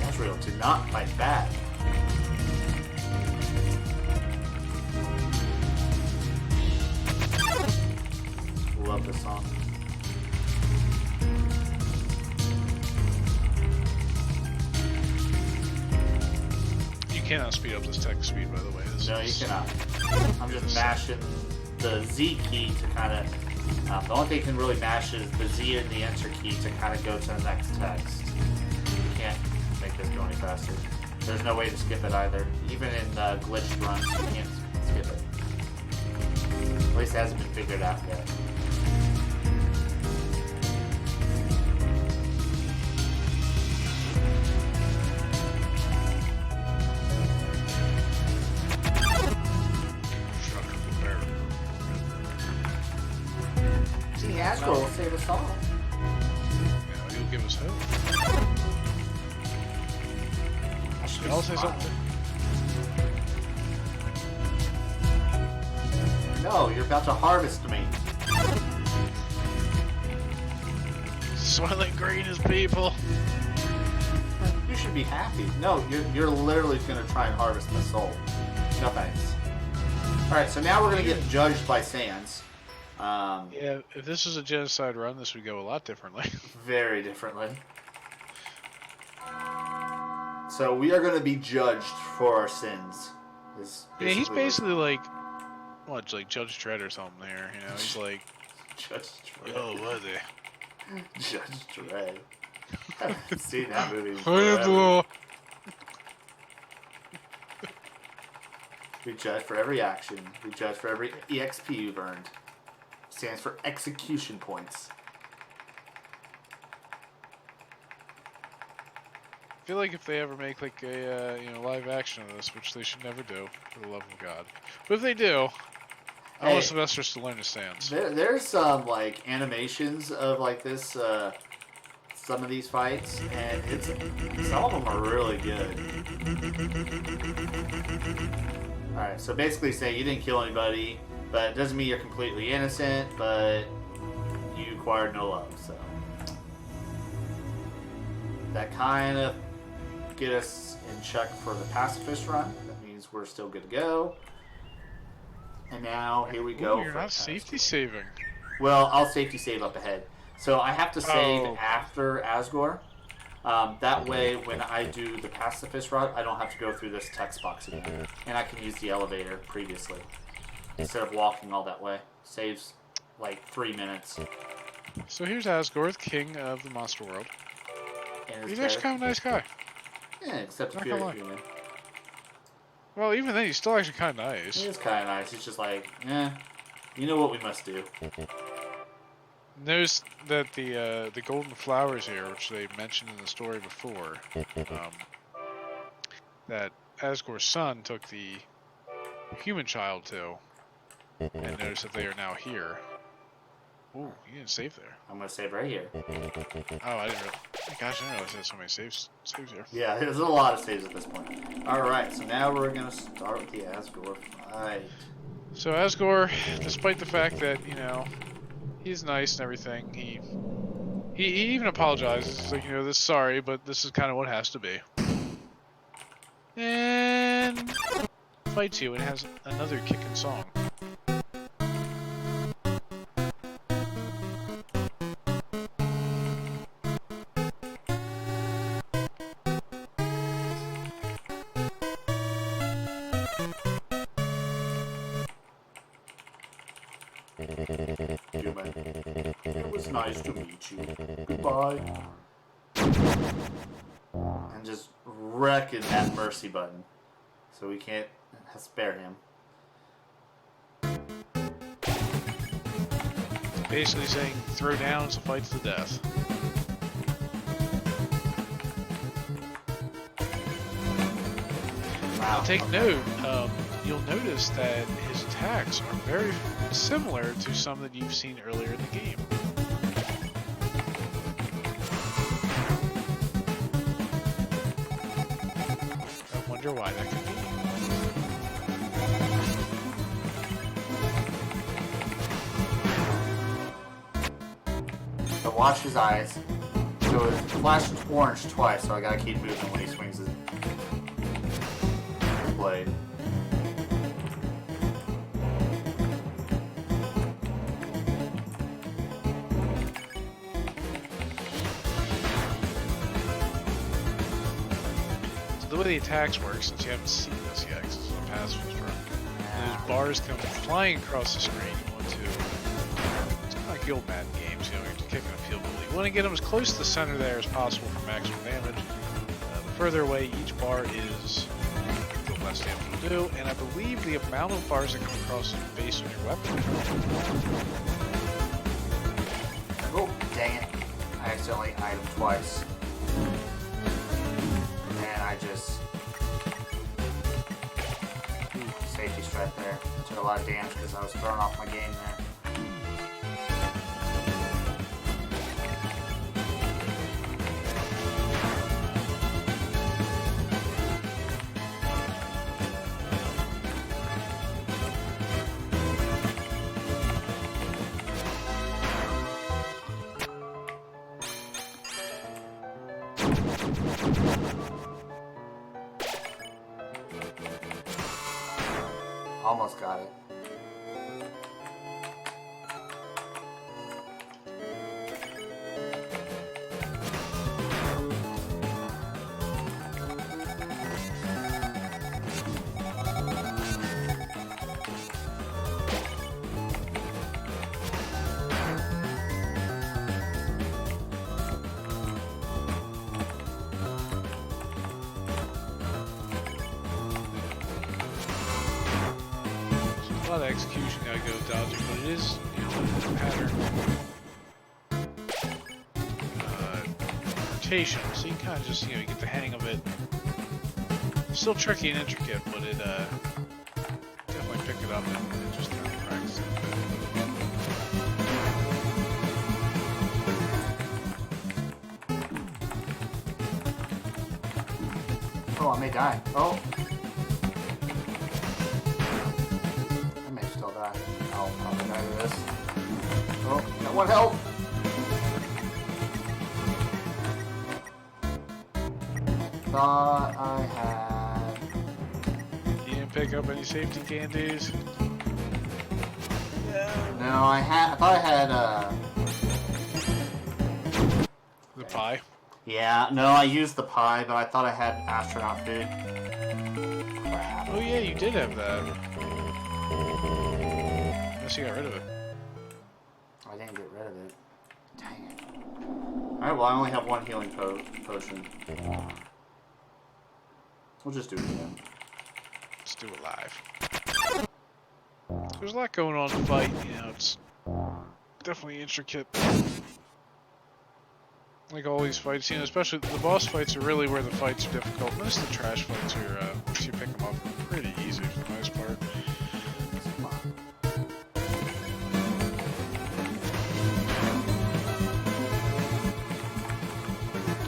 Speaker 1: Israel did not fight back. Love this song.
Speaker 2: You cannot speed up this text speed, by the way. This
Speaker 1: No, you
Speaker 2: is-
Speaker 1: cannot. I'm just mashing the Z key to kind of. The only thing you can really mash is the Z and the Enter key to kind of go to the next text. You can't make this go any faster. There's no way to skip it either. Even in glitched runs, you can't skip it. At least it hasn't been figured out yet. See, Astro will save us all.
Speaker 2: Yeah, he'll give us hope.
Speaker 1: I should be
Speaker 2: I'll say
Speaker 1: smiling.
Speaker 2: something.
Speaker 1: No, you're about to harvest me.
Speaker 2: Soylent Green is people.
Speaker 1: You should be happy. No, you're literally going to try and harvest my soul. No thanks. Alright, so now we're going to get judged by Sans.
Speaker 2: Yeah, if this was a genocide run, this would go a lot differently.
Speaker 1: Very differently. So we are going to be judged for our sins.
Speaker 2: Yeah, he's basically like, what, like Judge Dredd or something there. You know, he's like,
Speaker 1: Judge Dredd.
Speaker 2: oh, what they?
Speaker 1: Judge Dredd. I haven't seen that movie in
Speaker 2: Forever.
Speaker 1: forever. We judge for every action. We judge for every EXP you've earned. Stands for execution points.
Speaker 2: I feel like if they ever make like a live action of this, which they should never do, for the love of God. But if they do, I want Sylvester's to learn his stance.
Speaker 1: There's some like animations of like this, some of these fights, and some of them are really good. All right, so basically, say you didn't kill anybody, but it doesn't mean you're completely innocent, but you acquired no love. So that kind of get us in check for the Pacifist run. That means we're still good to go. And now here we go.
Speaker 2: Ooh, you're not safety saving.
Speaker 1: Well, I'll safety save up ahead. So I have to save
Speaker 2: Oh.
Speaker 1: after Asgore. That way, when I do the Pacifist route, I don't have to go through this text box again. And I can use the elevator previously. Instead of walking all that way. Saves like 3 minutes.
Speaker 2: So here's Asgore, king of the monster world.
Speaker 1: And
Speaker 2: He's
Speaker 1: it's
Speaker 2: actually kind of a nice guy.
Speaker 1: Yeah, except if
Speaker 2: Not
Speaker 1: you're
Speaker 2: gonna lie.
Speaker 1: human.
Speaker 2: Well, even then, he's still actually kind of
Speaker 1: He
Speaker 2: nice.
Speaker 1: is kind of nice. He's just like, you know what we must do.
Speaker 2: Notice that the golden flowers here, which they mentioned in the story before, that Asgore's son took the human child to, and notice that they are now here. Ooh, you didn't save there.
Speaker 1: I'm going to save right here.
Speaker 2: Oh, I didn't. Gosh, I didn't realize there's so many saves here.
Speaker 1: Yeah, there's a lot of saves at this point. Alright, so now we're going to start with the Asgore fight.
Speaker 2: So Asgore, despite the fact that he's nice and everything, he even apologizes. He's like, this sorry, but this is kind of what has to be. And fights you and has another kicking song.
Speaker 1: Human. It was nice to meet you. Goodbye. And just wrecking that mercy button. So we can't spare him.
Speaker 2: Basically saying throw down, so fights to death. Now take note, you'll notice that his attacks are very similar to some that you've seen earlier in the game. I wonder why that could be.
Speaker 1: So watch his eyes. So it flashed orange twice, so I gotta keep moving when he swings his blade.
Speaker 2: So the way the attacks work, since you haven't seen this yet, because it's a pacifist run, those bars come flying across the screen. You want to, it's kind of like the old Madden games, you know, you're kicking a field goal. You want to get them as close to the center there as possible for maximum damage. The further away each bar is, the less damage will do, and I believe the amount of bars that come across is based on your weapon.
Speaker 1: Oh, dang it. I accidentally item twice. And I just... safety strike there. Took a lot of damage because I was throwing off my game there. Almost got it.
Speaker 2: A lot of execution gotta go dodging, but it is, you know, a pattern rotation, so you can kind of just, you know, you get the hang of it. Still tricky and intricate, but it definitely pick it up and just kind of practice it.
Speaker 1: Oh, I may die. Oh. I'll probably die to this. Oh, got one health. Thought I had...
Speaker 2: You didn't pick up any safety candies?
Speaker 1: No, I thought I had,
Speaker 2: The pie?
Speaker 1: Yeah, no, I used the pie, but I thought I had astronaut food. Crap.
Speaker 2: Oh yeah, you did have that. Unless you got rid of it.
Speaker 1: I didn't get rid of it. Dang it. Alright, well I only have one healing potion. We'll just do it again.
Speaker 2: Let's do it live. There's a lot going on in the fight, you know, it's definitely intricate. Like all these fights, you know, especially the boss fights are really where the fights are difficult. Most of the trash fights are, once you pick them up, pretty easy for the most part.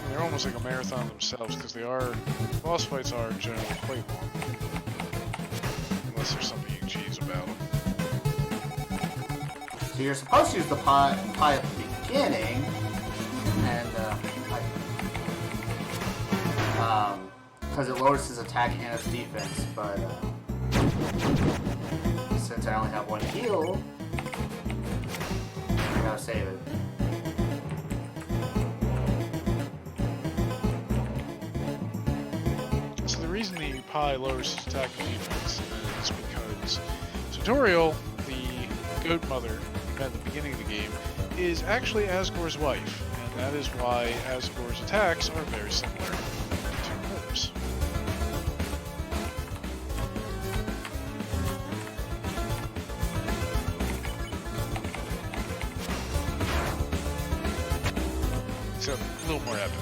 Speaker 2: They're almost like a marathon themselves, because they are, boss fights are generally quite long. Unless there's something you can cheese about them.
Speaker 1: So you're supposed to use the pie at the beginning, and because it lowers his attack and his defense, but Since I only have one heal, I gotta save it.
Speaker 2: So the reason the Pi lowers his attack and defense is because Tutorial, the goat mother we met at the beginning of the game, is actually Asgore's wife, and that is why Asgore's attacks are very similar to hers. Except a little more epic.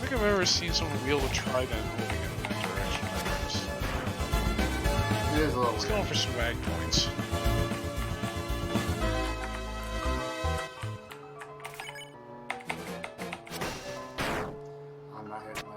Speaker 2: I've ever seen someone wield a trident holding it in that direction.
Speaker 1: It is a little
Speaker 2: Let's
Speaker 1: weird.
Speaker 2: go for swag points.
Speaker 1: I'm not hitting my...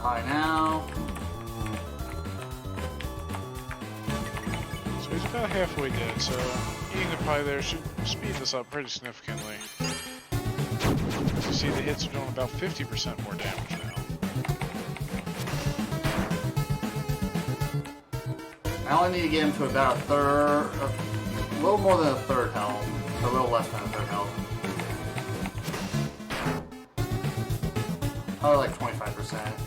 Speaker 1: High now.
Speaker 2: So he's about halfway dead, so eating the pie there should speed this up pretty significantly. As you see, the hits are doing about 50% more damage now.
Speaker 1: I only need to get him to about a third, a little more than a third health, a little less than a third health. Probably like 25%.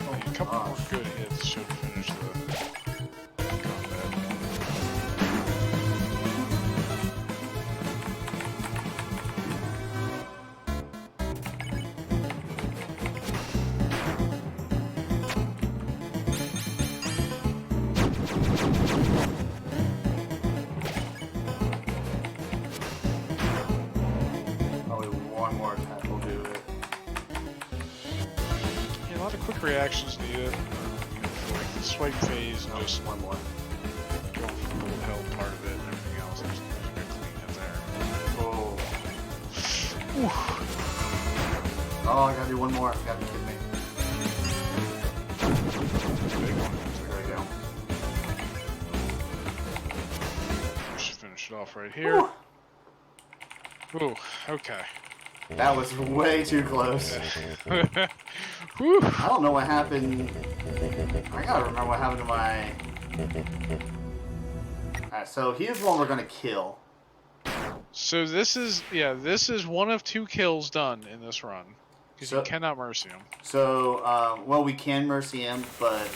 Speaker 2: A couple more good hits should finish the combat.
Speaker 1: Probably one more attack will do it.
Speaker 2: Yeah, a lot of quick reactions needed. For like the swipe phase and just
Speaker 1: One more.
Speaker 2: going for the little health part of it and everything else. There's a good clean hit there.
Speaker 1: Oh.
Speaker 2: Whew.
Speaker 1: Oh, I gotta do one more. You gotta be kidding me.
Speaker 2: Big one.
Speaker 1: There we go.
Speaker 2: Just finish it off right here. Ooh, okay.
Speaker 1: That was way too close.
Speaker 2: Whew.
Speaker 1: I don't know what happened. I gotta remember what happened to my... Alright, so here's one we're gonna kill.
Speaker 2: So this is one of 2 kills done in this run. Because
Speaker 1: So-
Speaker 2: you cannot mercy him.
Speaker 1: So, well, we can mercy him, but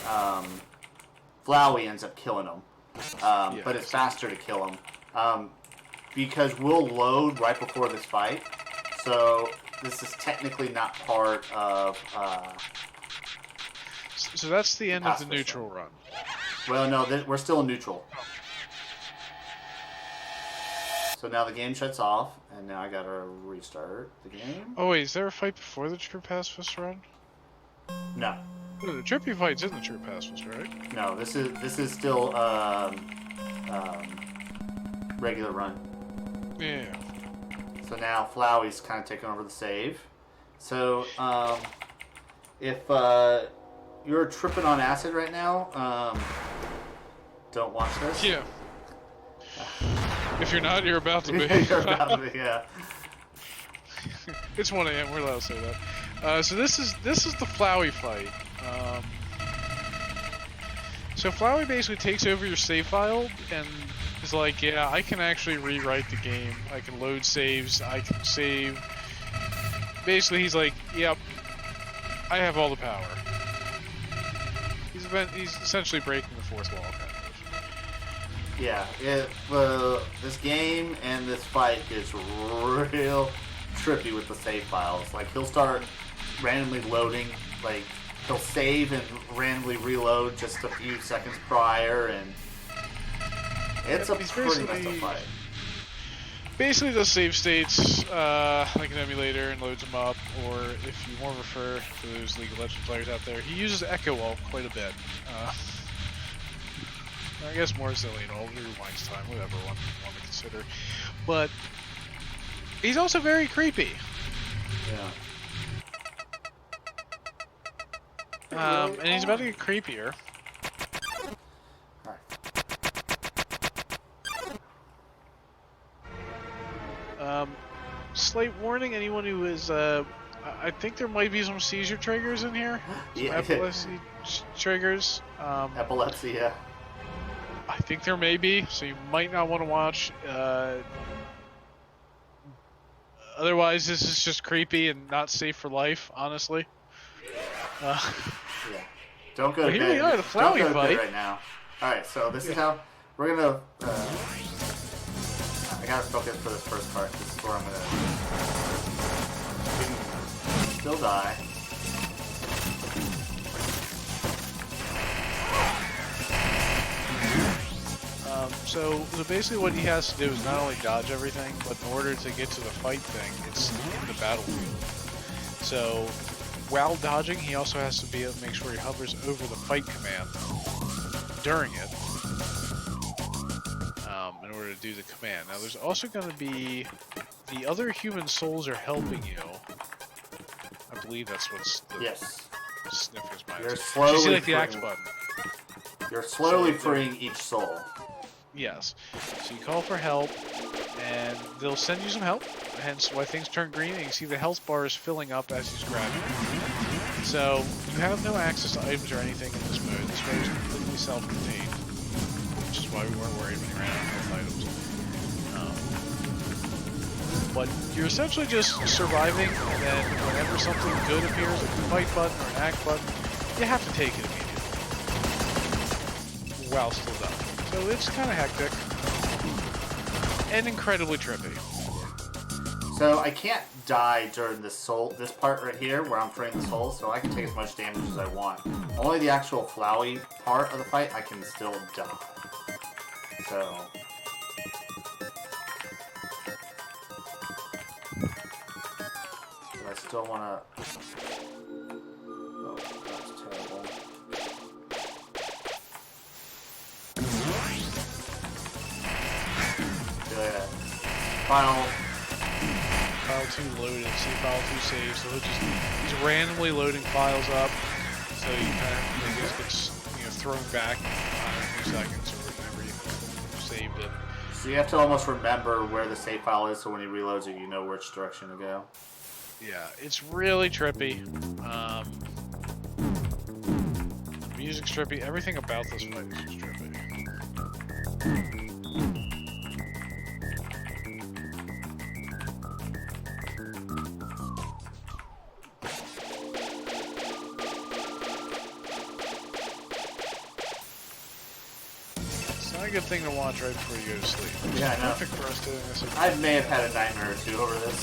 Speaker 1: Flowey ends up killing him.
Speaker 2: Yeah.
Speaker 1: But it's faster to kill him. Because we'll load right before this fight. So this is technically not part of...
Speaker 2: So that's the end of the
Speaker 1: Pacifist
Speaker 2: neutral run.
Speaker 1: well, no, we're still in neutral. So now the game shuts off, and now I gotta restart the game.
Speaker 2: Oh wait, is there a fight before the True Pacifist run?
Speaker 1: No,
Speaker 2: No, the Trippy fight's in the True Pacifist, right?
Speaker 1: no, this is still regular run.
Speaker 2: Yeah.
Speaker 1: So now Flowey's kind of taking over the save. So if you're tripping on acid right now, don't watch this.
Speaker 2: Yeah. If you're not, you're about to be.
Speaker 1: You're about to be, yeah.
Speaker 2: It's 1 a.m. We're allowed to say that. So this is the Flowey fight. So Flowey basically takes over your save file and is like, yeah, I can actually rewrite the game. I can load saves. I can save. Basically, he's like, yep, I have all the power. He's essentially breaking the fourth wall, kind of.
Speaker 1: Yeah, this game and this fight gets real trippy with the save files. Like, he'll start randomly loading, like, he'll save and randomly reload just a few seconds prior, and it's a
Speaker 2: He's
Speaker 1: pretty messed up
Speaker 2: basically-
Speaker 1: fight.
Speaker 2: Basically, the save states like an emulator and loads them up, or if you more refer to those League of Legends players out there, he uses Echo Wall quite a bit. I guess more silly and all rewinds time, whatever one you want to consider. But he's also very creepy.
Speaker 1: Yeah.
Speaker 2: And he's about to get creepier. Slight warning, anyone who is, I think there might be some seizure triggers in here. Some
Speaker 1: Yeah.
Speaker 2: epilepsy triggers.
Speaker 1: Epilepsy, yeah.
Speaker 2: I think there may be, so you might not want to watch. Otherwise, this is just creepy and not safe for life, honestly.
Speaker 1: Yeah. Don't go to
Speaker 2: Here
Speaker 1: bed.
Speaker 2: we are, the
Speaker 1: Don't
Speaker 2: Flowey
Speaker 1: go to bed
Speaker 2: fight.
Speaker 1: right now. Alright, so this is how we're gonna. I gotta focus for this first part. This is where I'm gonna. Still die.
Speaker 2: So basically what he has to do is not only dodge everything, but in order to get to the fight thing, it's in the battlefield. So while dodging, he also has to be able to make sure he hovers over the fight command during it in order to do the command. Now there's also going to be the other human souls are helping you. I believe that's what's the
Speaker 1: Yes.
Speaker 2: Sniffer's mind.
Speaker 1: You're
Speaker 2: You
Speaker 1: slowly
Speaker 2: see like the axe
Speaker 1: freeing-
Speaker 2: button.
Speaker 1: You're slowly
Speaker 2: So-
Speaker 1: freeing each soul.
Speaker 2: Yes. So you call for help, and they'll send you some help, hence why things turn green, and you can see the health bar is filling up as he's grabbing. So you have no access to items or anything in this mode. This mode is completely self-contained, which is why we weren't worried when you ran out of health items. But you're essentially just surviving, and then whenever something good appears, like the fight button or an act button, you have to take it immediately, while still done. So it's kind of hectic and incredibly trippy.
Speaker 1: So I can't die during this part right here where I'm freeing the soul, so I can take as much damage as I want. Only the actual Flowey part of the fight I can still die. So but I still wanna. Oh, that's terrible. Good. Final.
Speaker 2: File 2 loaded, see file 2 saved, so he's randomly loading files up, so you kind of just gets thrown back a few seconds or whenever you saved it.
Speaker 1: So you have to almost remember where the save file is, so when he reloads it, you know which direction to go.
Speaker 2: Yeah, it's really trippy. The music's trippy. Everything about this fight is just trippy. It's not a good thing to watch right before you go to sleep.
Speaker 1: Yeah, I know.
Speaker 2: Perfect for us doing this.
Speaker 1: I may have had a nightmare or two over this.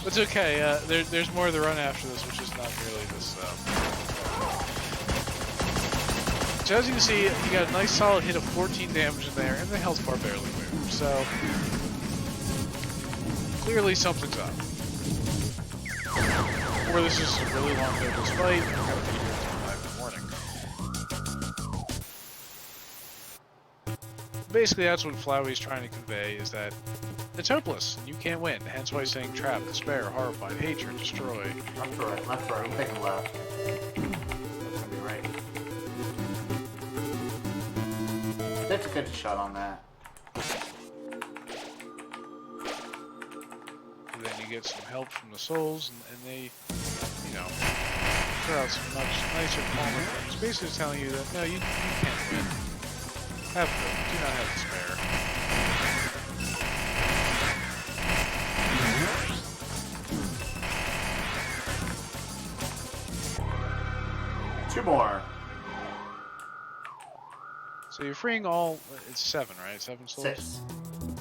Speaker 2: It's okay. There's more of the run after this, which is not really this. So as you can see, you got a nice solid hit of 14 damage in there, and the health bar barely moved. So clearly something's up. Or this is a really long hopeless fight. And we're gonna be here until 5 in the morning. Basically, that's what Flowey's trying to convey: is that it's hopeless, and you can't win. Hence why he's saying trap, despair, horrified, hatred, destroy.
Speaker 1: Left to right, left to right. I'm picking left. That's gonna be right. That's a good shot on that.
Speaker 2: And then you get some help from the souls, and they, throw out some much nicer, calmer things. Basically telling you that, no, you can't win. Have hope. Do not have despair.
Speaker 1: Two more.
Speaker 2: So you're freeing all, it's 7, right? 7 souls?
Speaker 1: 6.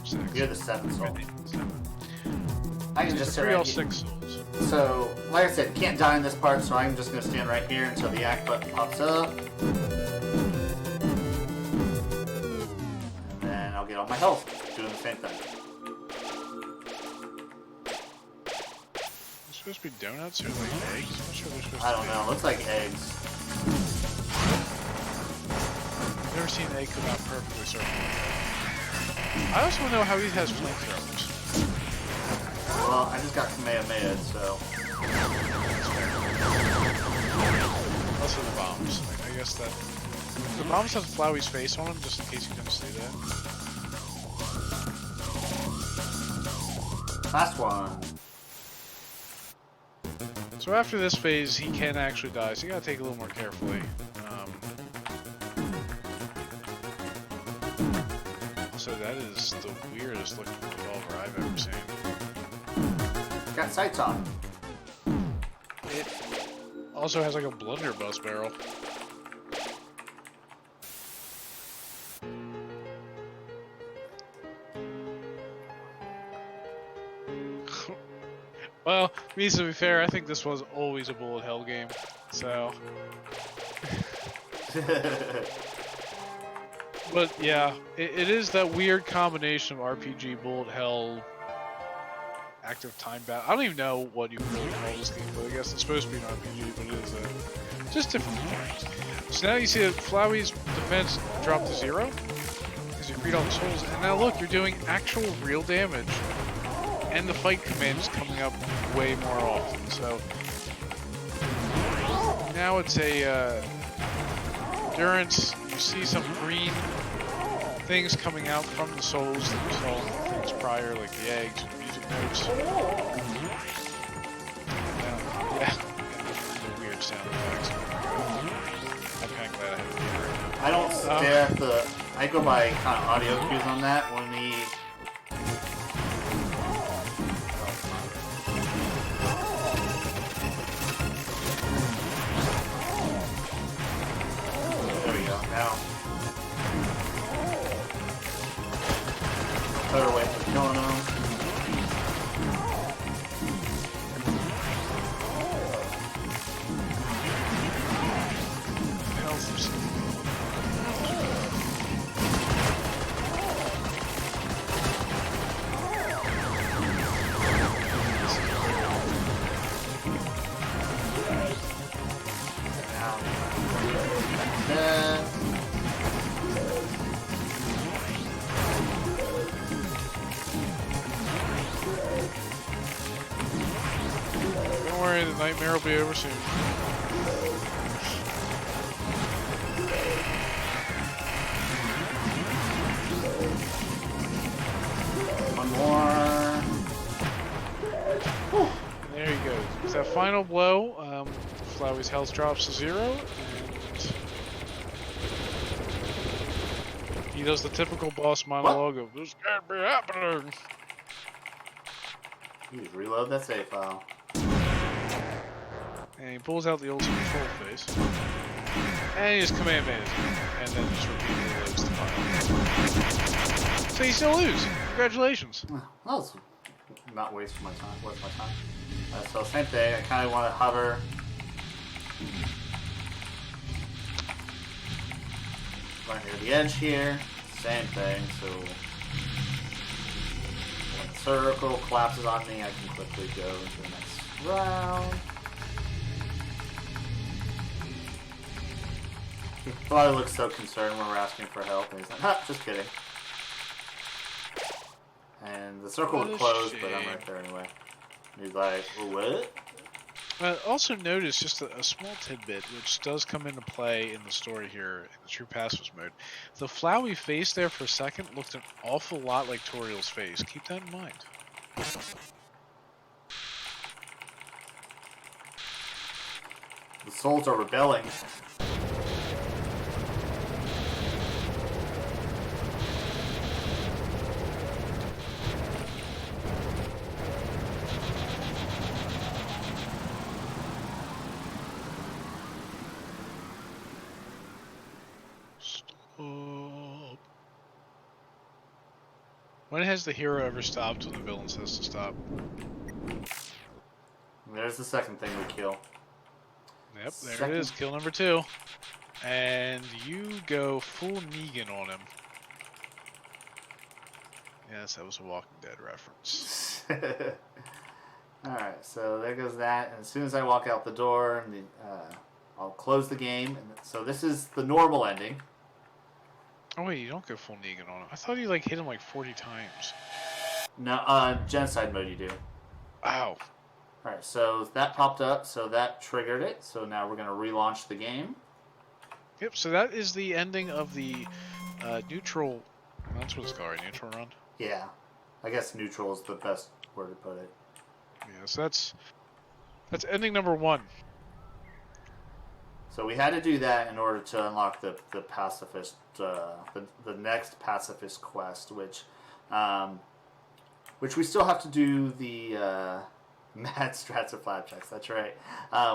Speaker 2: 6.
Speaker 1: You're the 7th soul.
Speaker 2: 7.
Speaker 1: I can just sit
Speaker 2: free
Speaker 1: right
Speaker 2: all
Speaker 1: here.
Speaker 2: 6 souls.
Speaker 1: So, like I said, can't die in this part, so I'm just gonna stand right here until the act button pops up. And then I'll get all my health, doing the same thing.
Speaker 2: They're supposed to be donuts or like eggs? I'm not sure they're supposed
Speaker 1: I
Speaker 2: to
Speaker 1: don't
Speaker 2: be.
Speaker 1: know, looks like eggs.
Speaker 2: I've never seen an egg come out perfectly circular. I also want to know how he has flamethrowers.
Speaker 1: Well, I just got Kamehameha, so...
Speaker 2: Also the bombs. Like, I guess that... The bombs have Flowey's face on them, just in case you didn't see that.
Speaker 1: Last one.
Speaker 2: So after this phase, he can actually die, so you gotta take it a little more carefully. So that is the weirdest looking revolver I've ever seen.
Speaker 1: Got sights on.
Speaker 2: It also has like a blunderbuss barrel. Well, me to be fair, I think this was always a bullet hell game. So, but yeah, it is that weird combination of RPG, bullet hell, active time battle. I don't even know what you really call this game, but I guess it's supposed to be an RPG, but it is just different forms. So now you see that Flowey's defense dropped to 0 because you freed all the souls, and now look, you're doing actual real damage. And the fight command is coming up way more often, so now it's a endurance. You see some green things coming out from the souls that you saw in the things prior, like the eggs and music notes. Yeah, the weird sound effects. I'm kind of glad I have it here.
Speaker 1: I don't stare at the... I go by kind of audio cues on that when he... Now, better way for killing them.
Speaker 2: Don't worry, the nightmare will be over soon.
Speaker 1: One more.
Speaker 2: Whew. There you go. With that final blow, Flowey's health drops to 0, and he does the typical boss monologue of "This can't be happening."
Speaker 1: Please reload that save file.
Speaker 2: And he pulls out the old control face, and he just command manages, and then just repeatedly loads the file. So you still lose. Congratulations.
Speaker 1: That was not wasting my time. Waste my time. So same thing. I kind of want to hover. Right near the edge here. Same thing. So when the circle collapses on me, I can quickly go into the next round. He probably looks so concerned when we're asking for help, and he's like, "Ha, just kidding." And the circle would close, but I'm right there anyway. And he's like, "What?"
Speaker 2: Also notice just a small tidbit, which does come into play in the story here in the True Pacifist mode. The Flowey face there for a second looked an awful lot like Toriel's face. Keep that in mind.
Speaker 1: The souls are rebelling.
Speaker 2: Stop. When has the hero ever stopped when the villain says to stop?
Speaker 1: There's the second thing we kill.
Speaker 2: Yep, there it is. Kill number 2. And you go full Negan on him. Yes, that was a Walking Dead reference.
Speaker 1: Alright, so there goes that. And as soon as I walk out the door, I'll close the game. And so this is the normal ending.
Speaker 2: Oh wait, you don't go full Negan on him. I thought you like hit him like 40 times.
Speaker 1: No, genocide mode you do.
Speaker 2: Ow.
Speaker 1: Alright, so that popped up, so that triggered it. So now we're going to relaunch the game.
Speaker 2: Yep, so that is the ending of the neutral... That's what it's called, right? Neutral run?
Speaker 1: Yeah. I guess neutral is the best word to put it.
Speaker 2: Yeah, so that's ending number 1.
Speaker 1: So we had to do that in order to unlock the pacifist, the next pacifist quest, which we still have to do the mad strats or flapjacks. That's right.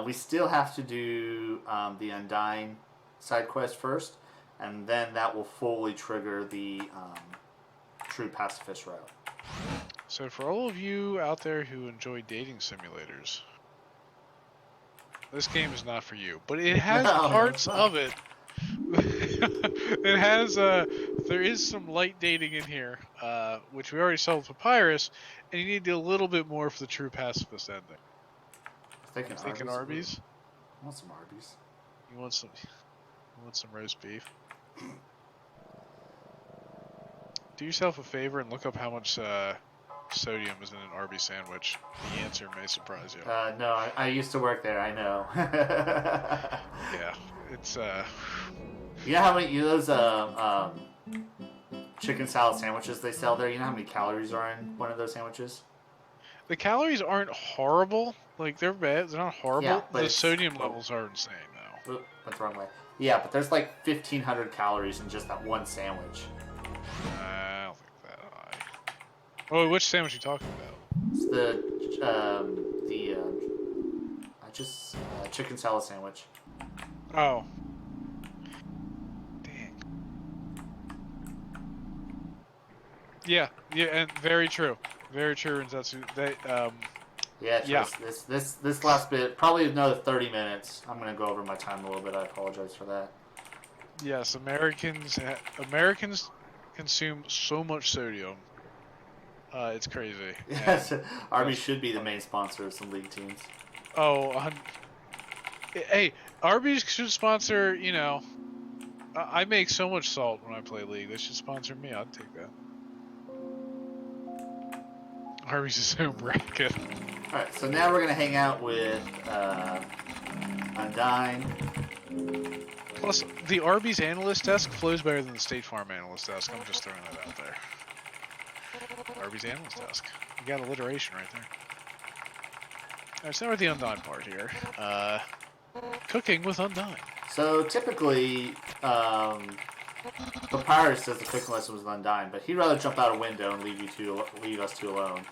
Speaker 1: We still have to do the Undying side quest first, and then that will fully trigger the true pacifist route.
Speaker 2: So for all of you out there who enjoy dating simulators, this game is not for you. But it has parts of it. It has there is some light dating in here, which we already saw with Papyrus, and you need to do a little bit more for the true pacifist ending.
Speaker 1: Thinking
Speaker 2: Arby's?
Speaker 1: I want some Arby's.
Speaker 2: You want some roast beef? Do yourself a favor and look up how much sodium is in an Arby's sandwich. The answer may surprise you.
Speaker 1: No, I used to work there. I know.
Speaker 2: Yeah, it's
Speaker 1: You know how many those chicken salad sandwiches they sell there? You know how many calories are in one of those sandwiches?
Speaker 2: the calories aren't horrible. Like they're bad. They're not horrible.
Speaker 1: Yeah, but
Speaker 2: the sodium levels are insane though.
Speaker 1: Oop, went the wrong way. Yeah, but there's like 1,500 calories in just that one sandwich.
Speaker 2: I don't think that high. Oh, which sandwich are you talking about?
Speaker 1: It's the chicken salad sandwich.
Speaker 2: Oh. Dang. Yeah, and very true. Very true, and that's
Speaker 1: Yeah. This last bit, probably another 30 minutes. I'm gonna go over my time a little bit. I apologize for that.
Speaker 2: yes, Americans consume so much sodium. It's crazy.
Speaker 1: Yes, Arby's should be the main sponsor of some league teams.
Speaker 2: Oh, hey, Arby's should sponsor. You know, I make so much salt when I play League. They should sponsor me. I'd take that. Arby's is so bracket.
Speaker 1: Alright, so now we're going to hang out with Undying.
Speaker 2: Plus, the Arby's analyst desk flows better than the State Farm analyst desk. I'm just throwing that out there. Arby's analyst desk. You got alliteration right there. Alright, so now we're at the Undying part here. Cooking with Undying.
Speaker 1: So typically, Papyrus says the cooking lesson was Undying, but he'd rather jump out a window and leave us two alone.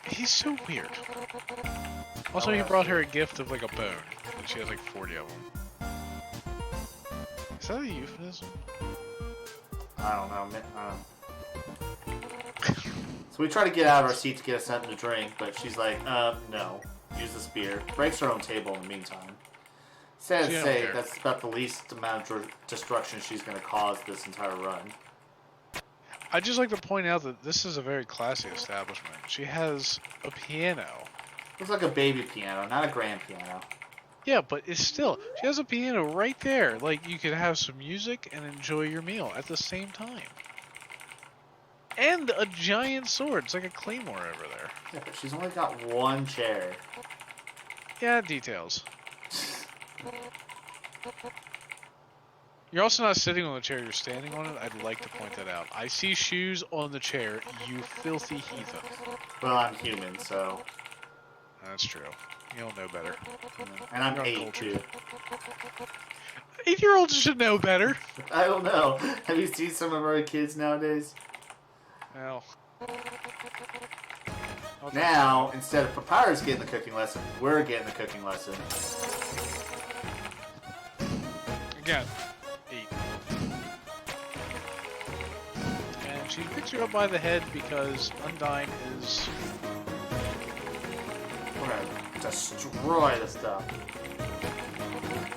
Speaker 2: He's so weird. Also, he brought her a gift of like a bone, and she has like 40 of them. Is that a euphemism?
Speaker 1: I don't know. So we try to get out of our seat to get us something to drink, but she's like, no. Use the spear. Breaks her own table in the meantime. Sad to say, that's about the least amount of destruction she's going to cause this entire run.
Speaker 2: I'd just like to point out that this is a very classy establishment. She has a piano.
Speaker 1: Looks like a baby piano, not a grand piano.
Speaker 2: Yeah, but it's still, she has a piano right there. Like, you could have some music and enjoy your meal at the same time. And a giant sword. It's like a claymore over there.
Speaker 1: Yeah, but she's only got one chair.
Speaker 2: Yeah, details. You're also not sitting on the chair, you're standing on it. I'd like to point that out. I see shoes on the chair, you filthy heathen.
Speaker 1: Well, I'm human, so...
Speaker 2: That's true. You'll know better.
Speaker 1: And I'm
Speaker 2: You're
Speaker 1: 8, too.
Speaker 2: 8-year-olds should know better.
Speaker 1: I don't know. Have you seen some of our kids nowadays?
Speaker 2: Well...
Speaker 1: Now, instead of Papyrus getting the cooking lesson, we're getting the cooking lesson.
Speaker 2: Again, 8. And she picks her up by the head because Undying is
Speaker 1: We're gonna destroy this stuff.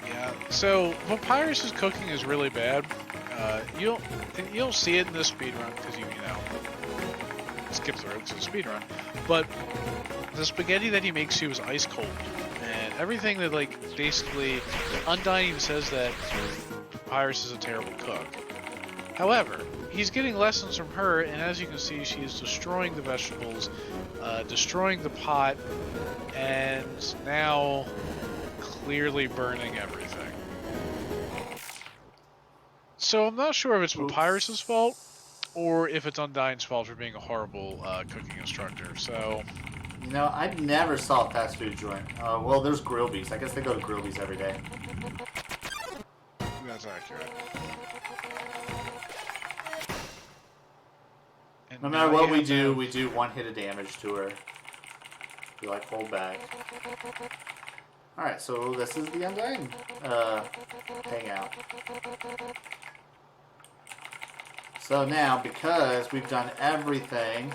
Speaker 2: Yeah. So Papyrus's cooking is really bad. You don't see it in the speedrun because you know skip through it to the speedrun. But the spaghetti that he makes you is ice cold, and everything that like basically Undyne even says that Papyrus is a terrible cook. However, he's getting lessons from her, and as you can see, she is destroying the vegetables, destroying the pot, and now clearly burning everything. So I'm not sure if it's Papyrus's fault, or if it's Undyne's fault for being a horrible cooking instructor. So,
Speaker 1: You know, I never saw a fast food joint. Well, there's Grillby's. I guess they go to Grillby's every day.
Speaker 2: that's accurate. And
Speaker 1: No
Speaker 2: now
Speaker 1: matter what
Speaker 2: you
Speaker 1: we
Speaker 2: have to
Speaker 1: do,
Speaker 2: have-
Speaker 1: we do one hit of damage to her. We like hold back. Alright, so this is the Undyne hangout. So now, because we've done everything,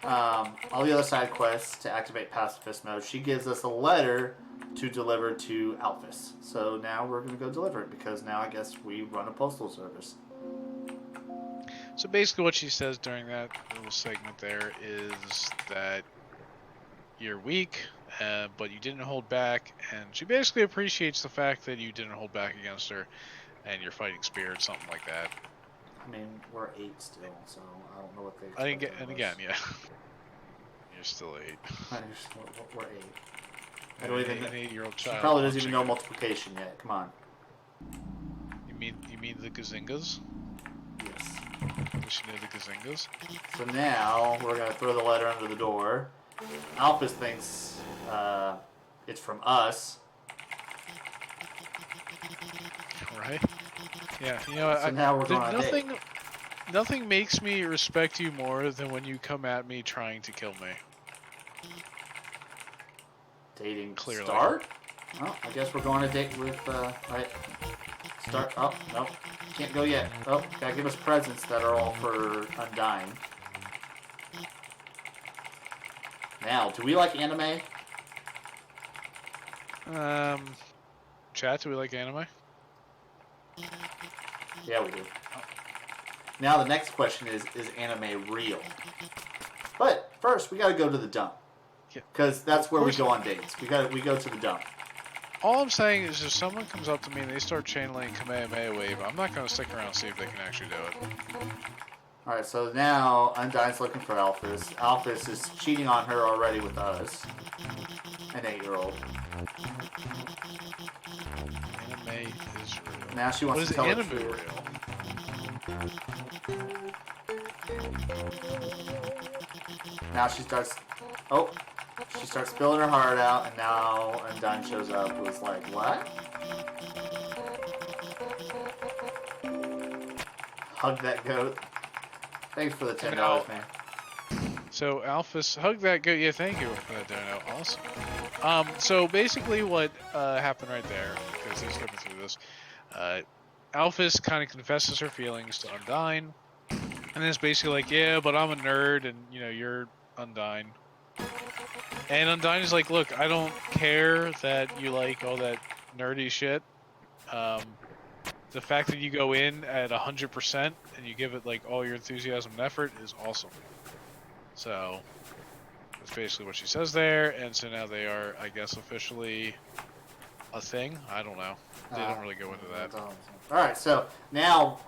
Speaker 1: all the other side quests to activate Pacifist mode, she gives us a letter to deliver to Alphys. So now we're going to go deliver it, because now I guess we run a postal service.
Speaker 2: So basically what she says during that little segment there is that you're weak, but you didn't hold back, and she basically appreciates the fact that you didn't hold back against her, and you're fighting spirit, something like that.
Speaker 1: I mean, we're 8 still, so I don't know what they
Speaker 2: I didn't
Speaker 1: expect
Speaker 2: get,
Speaker 1: of
Speaker 2: and
Speaker 1: us.
Speaker 2: again, yeah, you're still 8.
Speaker 1: We're 8. I
Speaker 2: An
Speaker 1: don't even.
Speaker 2: 8-year-old
Speaker 1: She
Speaker 2: child.
Speaker 1: probably doesn't even know
Speaker 2: watching it.
Speaker 1: multiplication yet. Come on.
Speaker 2: You mean the Gazingas?
Speaker 1: Yes.
Speaker 2: Does she know the Gazingas?
Speaker 1: So now we're gonna throw the letter under the door. Alphys thinks it's from us.
Speaker 2: Right? Yeah. You know,
Speaker 1: So now we're going on a date.
Speaker 2: nothing makes me respect you more than when you come at me trying to kill me.
Speaker 1: Dating
Speaker 2: Clearly.
Speaker 1: start? Oh, I guess we're going on a date with right. Start. Oh no, can't go yet. Oh, gotta give us presents that are all for Undyne. Now, do we like anime?
Speaker 2: Chat, do we like anime?
Speaker 1: Yeah, we do. Now the next question is anime real? But first, we gotta go to the dump.
Speaker 2: Yeah.
Speaker 1: Because that's where we
Speaker 2: course.
Speaker 1: go on dates. We go to the dump.
Speaker 2: All I'm saying is if someone comes up to me and they start channeling Kamehameha Wave, I'm not going to stick around and see if they can actually do it.
Speaker 1: Alright, so now Undyne's looking for Alphys. Alphys is cheating on her already with us. An 8-year-old.
Speaker 2: Anime is real.
Speaker 1: Now she
Speaker 2: What
Speaker 1: wants
Speaker 2: is
Speaker 1: to tell the
Speaker 2: anime
Speaker 1: truth.
Speaker 2: real?
Speaker 1: Now she starts... Oh! She starts spilling her heart out, and now Undyne shows up and was like, what? Hug that goat. Thanks for the $10, man.
Speaker 2: So Alphys, hug that goat. Yeah, thank you for that dono. Awesome. So basically what happened right there, because he's looking through this, Alphys kind of confesses her feelings to Undyne, and it's basically like, yeah, but I'm a nerd, and you know you're Undyne. And Undyne is like, look, I don't care that you like all that nerdy shit. The fact that you go in at 100% and you give it like all your enthusiasm and effort is awesome. So that's basically what she says there, and so now they are, I guess, officially a thing. I don't know. They don't really go into that.
Speaker 1: Alright, so now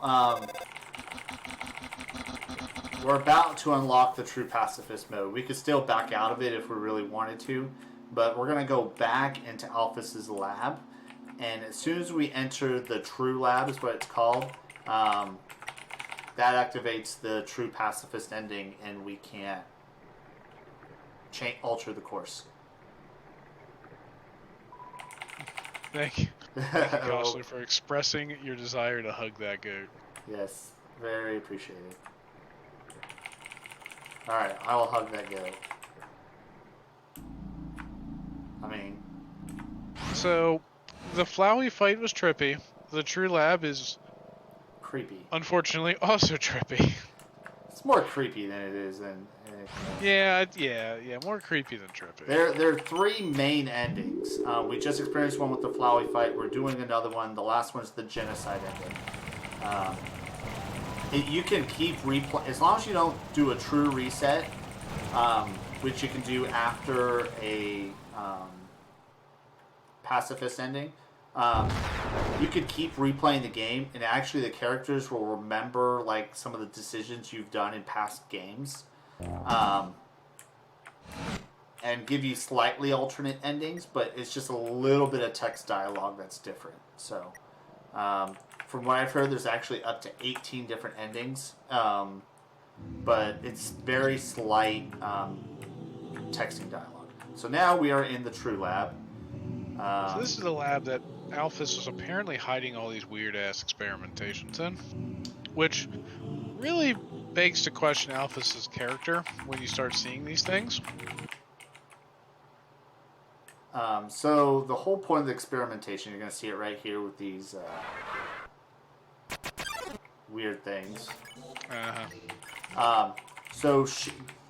Speaker 1: we're about to unlock the true pacifist mode. We could still back out of it if we really wanted to, but we're going to go back into Alphys's lab, and as soon as we enter the true lab, is what it's called, that activates the true pacifist ending, and we can't alter the course.
Speaker 2: Thank you. Thank you, Costly, for expressing your desire to hug that goat.
Speaker 1: Yes, very appreciated. Alright, I will hug that goat. I mean...
Speaker 2: So, the Flowey fight was trippy. The true lab is,
Speaker 1: creepy.
Speaker 2: unfortunately, also trippy.
Speaker 1: It's more creepy than it is than.
Speaker 2: Yeah, more creepy than trippy.
Speaker 1: There are three main endings. We just experienced one with the Flowey fight. We're doing another one. The last one's the genocide ending. You can keep replay as long as you don't do a true reset, which you can do after a pacifist ending. You could keep replaying the game, and actually the characters will remember like some of the decisions you've done in past games, and give you slightly alternate endings. But it's just a little bit of text dialogue that's different. So. From what I've heard, there's actually up to 18 different endings, but it's very slight texting dialogue. So now we are in the True Lab.
Speaker 2: So this is the lab that Alphys was apparently hiding all these weird-ass experimentations in, which really begs to question Alphys' character when you start seeing these things.
Speaker 1: So the whole point of the experimentation, you're going to see it right here with these weird things. So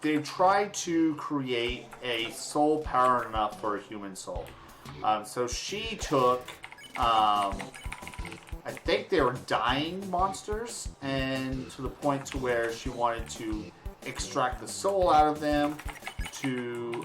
Speaker 1: they tried to create a soul power enough for a human soul. So she took, I think they were dying monsters, and to the point to where she wanted to extract the soul out of them to...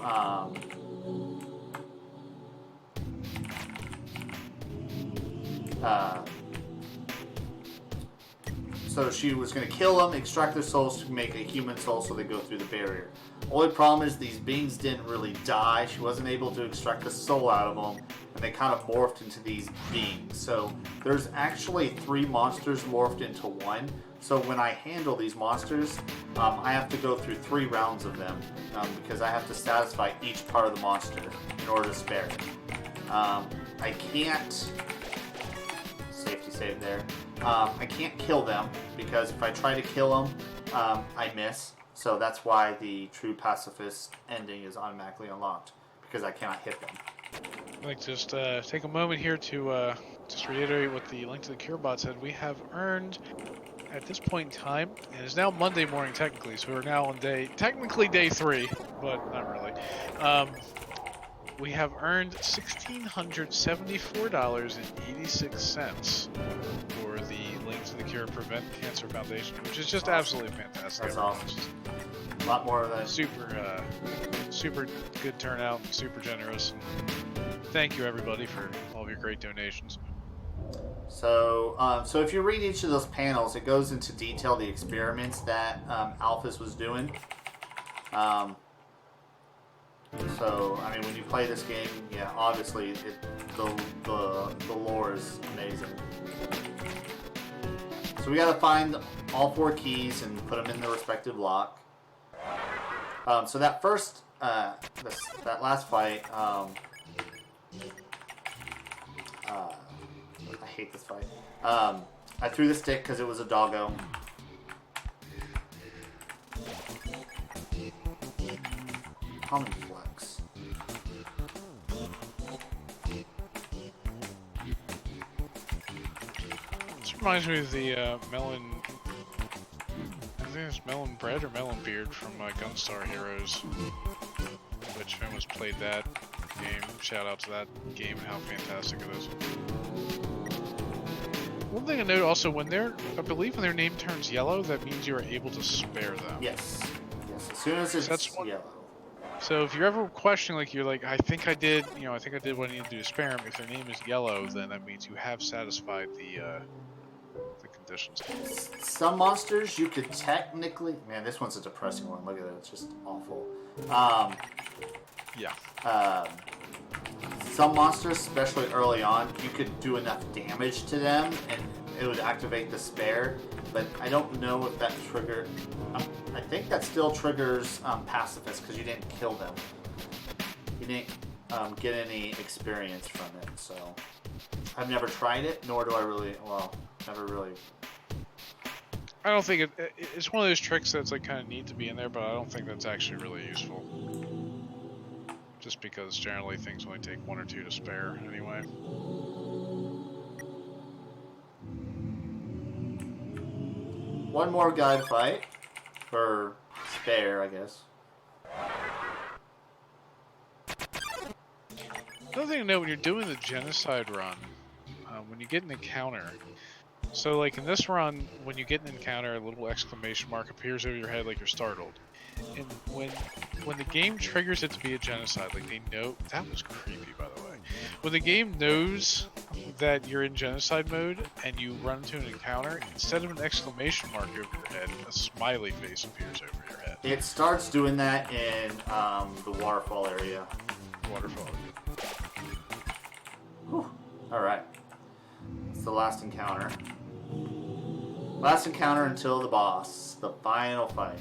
Speaker 1: so she was going to kill them, extract their souls to make a human soul so they go through the barrier. Only problem is these beings didn't really die. She wasn't able to extract the soul out of them, and they kind of morphed into these beings. So there's actually 3 monsters morphed into one. So when I handle these monsters, I have to go through 3 rounds of them because I have to satisfy each part of the monster in order to spare it. I can't... Safety save there. I can't kill them because if I try to kill them, I miss. So that's why the true pacifist ending is automatically unlocked, because I cannot hit them.
Speaker 2: I'd like to just take a moment here to just reiterate what the Link to the Cure bot said. We have earned, at this point in time, and it's now Monday morning technically, so we're now on technically day 3, but not really. We have earned $1,674.86 for the Link to the Cure Prevent Cancer Foundation, which is just absolutely fantastic.
Speaker 1: That's awesome. A lot more of that.
Speaker 2: Super good turnout, super generous. And thank you everybody for all of your great donations.
Speaker 1: So, so if you read each of those panels, it goes into detail the experiments that Alphys was doing. So, I mean, when you play this game, yeah, obviously the lore is amazing. So we gotta find all 4 keys and put them in the respective lock. So that first, that last fight, I hate this fight. I threw the stick because it was a doggo. Common flex.
Speaker 2: This reminds me of the melon. I think it's Melon Bread or Melon Beard from Gunstar Heroes, which famous played that game. Shout out to that game and how fantastic it is. One thing I note also, I believe when their name turns yellow, that means you are able to spare them.
Speaker 1: Yes. Yes. As soon as it's yellow.
Speaker 2: So if you're ever questioning, like, you're like, I think I did what I needed to do to spare them. If their name is yellow, then that means you have satisfied the conditions.
Speaker 1: Some monsters you could technically... Man, this one's a depressing one. Look at it. It's just awful.
Speaker 2: Yeah.
Speaker 1: Some monsters, especially early on, you could do enough damage to them and it would activate the spare. But I don't know if that triggered... I think that still triggers Pacifist because you didn't kill them. You didn't get any experience from it, so... I've never tried it, nor do I really... Well, never really...
Speaker 2: I don't think it's one of those tricks that's like kind of neat to be in there, but I don't think that's actually really useful. Just because generally things only take 1 or 2 to spare anyway.
Speaker 1: One more guide fight. Or spare, I guess.
Speaker 2: Another thing to note when you're doing the genocide run, when you get an encounter, so like in this run, when you get an encounter, a little exclamation mark appears over your head like you're startled. And when the game triggers it to be a genocide, like they know that was creepy, by the way. When the game knows that you're in genocide mode and you run into an encounter, instead of an exclamation mark over your head, a smiley face appears over your head.
Speaker 1: It starts doing that in the waterfall area.
Speaker 2: Waterfall.
Speaker 1: Alright. It's the last encounter. Last encounter until the boss. The final fight.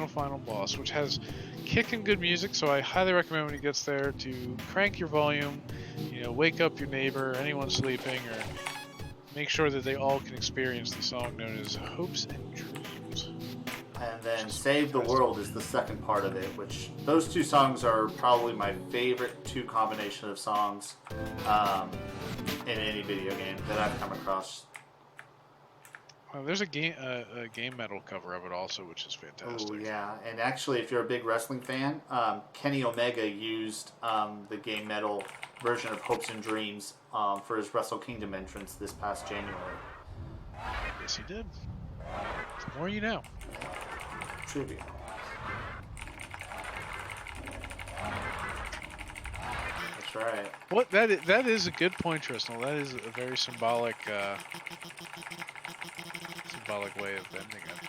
Speaker 2: Final boss, which has kicking good music, so I highly recommend when he gets there to crank your volume, wake up your neighbor, anyone sleeping, or make sure that they all can experience the song known as Hopes and Dreams.
Speaker 1: And then Save the World is the second part of it, which those two songs are probably my favorite two combination of songs in any video game that I've come across.
Speaker 2: There's a game metal cover of it also, which is fantastic.
Speaker 1: Oh yeah, and actually, if you're a big wrestling fan, Kenny Omega used the game metal version of Hopes and Dreams for his Wrestle Kingdom entrance this past January.
Speaker 2: Yes, he did. The more you know.
Speaker 1: Trivia. That's right.
Speaker 2: What that is a good point, Tristan. That is a very symbolic way of ending it.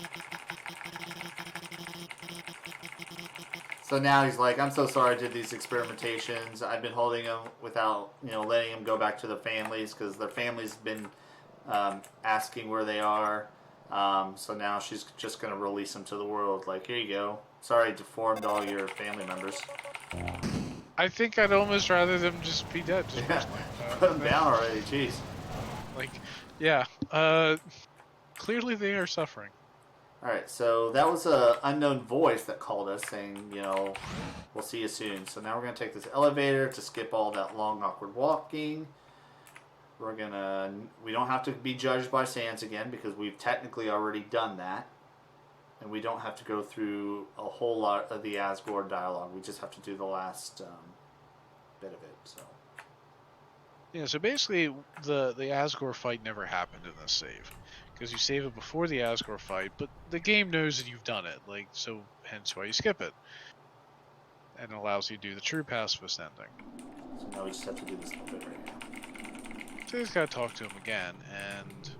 Speaker 1: So now he's like, I'm so sorry I did these experimentations. I've been holding them without, letting them go back to their families because their families have been asking where they are. So now she's just going to release them to the world. Like, here you go. Sorry I deformed all your family members.
Speaker 2: I think I'd almost rather them just be dead. Just
Speaker 1: Yeah. Put them down already, jeez.
Speaker 2: Like, yeah. Clearly they are suffering.
Speaker 1: Alright, so that was a unknown voice that called us saying, we'll see you soon. So now we're going to take this elevator to skip all that long, awkward walking. We don't have to be judged by Sans again because we've technically already done that. And we don't have to go through a whole lot of the Asgore dialogue. We just have to do the last bit of it, so...
Speaker 2: Yeah, so basically the Asgore fight never happened in this save. Because you save it before the Asgore fight, but the game knows that you've done it, so hence why you skip it. And it allows you to do the true pacifist ending.
Speaker 1: So now we just have to do this little bit right now.
Speaker 2: So you just gotta talk to him again, and...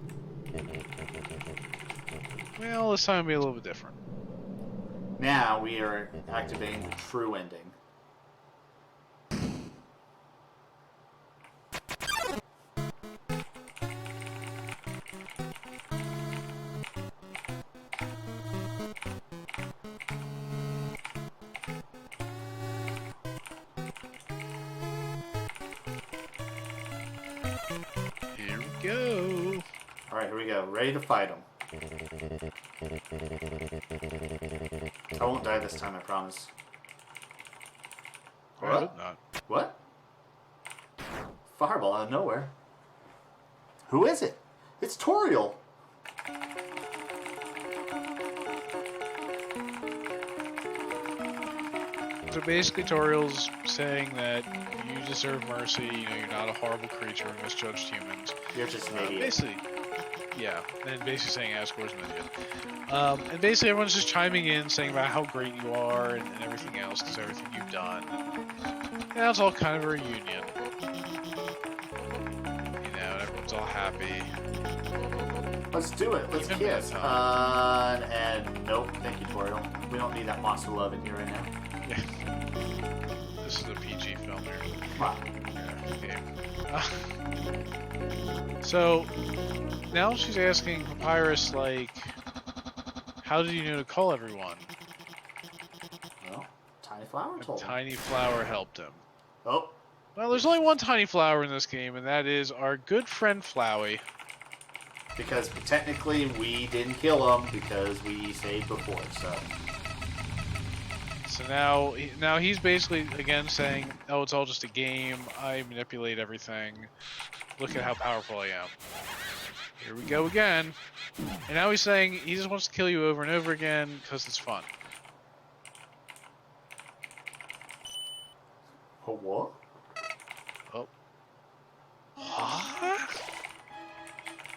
Speaker 2: Well, this time will be a little bit different.
Speaker 1: Now we are activating the true ending.
Speaker 2: Here we go.
Speaker 1: Alright, here we go. Ready to fight him. I won't die this time, I promise.
Speaker 2: I hope not.
Speaker 1: What? Fireball out of nowhere. Who is it? It's Toriel.
Speaker 2: So basically, Toriel's saying that you deserve mercy. You're not a horrible creature who misjudged humans.
Speaker 1: You're just an idiot.
Speaker 2: Basically, yeah. And basically saying Asgore's an idiot. And basically, everyone's just chiming in, saying about how great you are and everything else, because everything you've done. And that's all kind of a reunion. And everyone's all happy.
Speaker 1: Let's do it. Let's
Speaker 2: Even
Speaker 1: kiss.
Speaker 2: that
Speaker 1: And nope. Thank you, Toriel. We don't need that monster love in here right now.
Speaker 2: Yeah. This is a PG film here.
Speaker 1: Come on.
Speaker 2: So now she's asking Papyrus, how did you know to call everyone?
Speaker 1: Well, Tiny Flower told him.
Speaker 2: Tiny Flower helped him.
Speaker 1: Oh.
Speaker 2: Well, there's only one Tiny Flower in this game, and that is our good friend Flowey.
Speaker 1: Because technically we didn't kill him because we saved before, so...
Speaker 2: So now he's basically, again, saying, oh, it's all just a game, I manipulate everything, look at how powerful I am. Here we go again. And now he's saying he just wants to kill you over and over again because it's fun.
Speaker 1: Oh, what?
Speaker 2: Oh.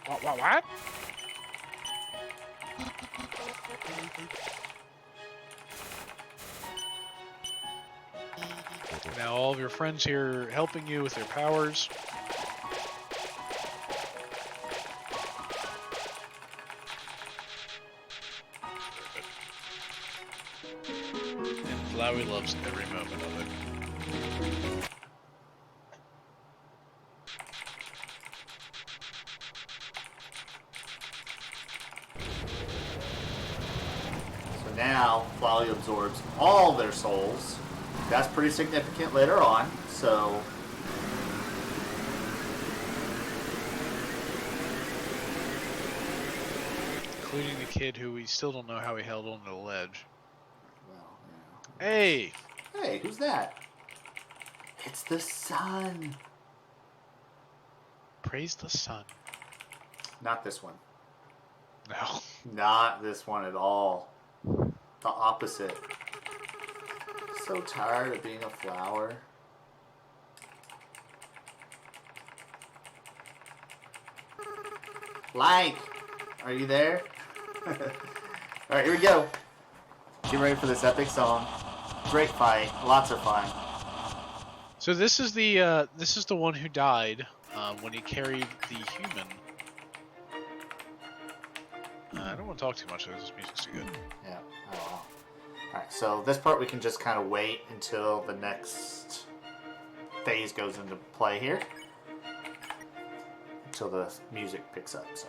Speaker 2: What? Now all of your friends here are helping you with their powers. And Flowey loves every moment of it.
Speaker 1: So now, Flowey absorbs all their souls. That's pretty significant later on, so...
Speaker 2: Including the kid who we still don't know how he held onto the ledge.
Speaker 1: Well,
Speaker 2: Hey!
Speaker 1: yeah. Hey, who's that? It's the sun.
Speaker 2: Praise the sun.
Speaker 1: Not this one.
Speaker 2: No.
Speaker 1: Not this one at all. The opposite. So tired of being a flower. Like, are you there? Alright, here we go. Get ready for this epic song. Great fight. Lots of fun.
Speaker 2: So this is the one who died when he carried the human. I don't want to talk too much. This music's too good.
Speaker 1: Yeah. Oh, wow. Alright, so this part we can just kind of wait until the next phase goes into play here. Until the music picks up, so.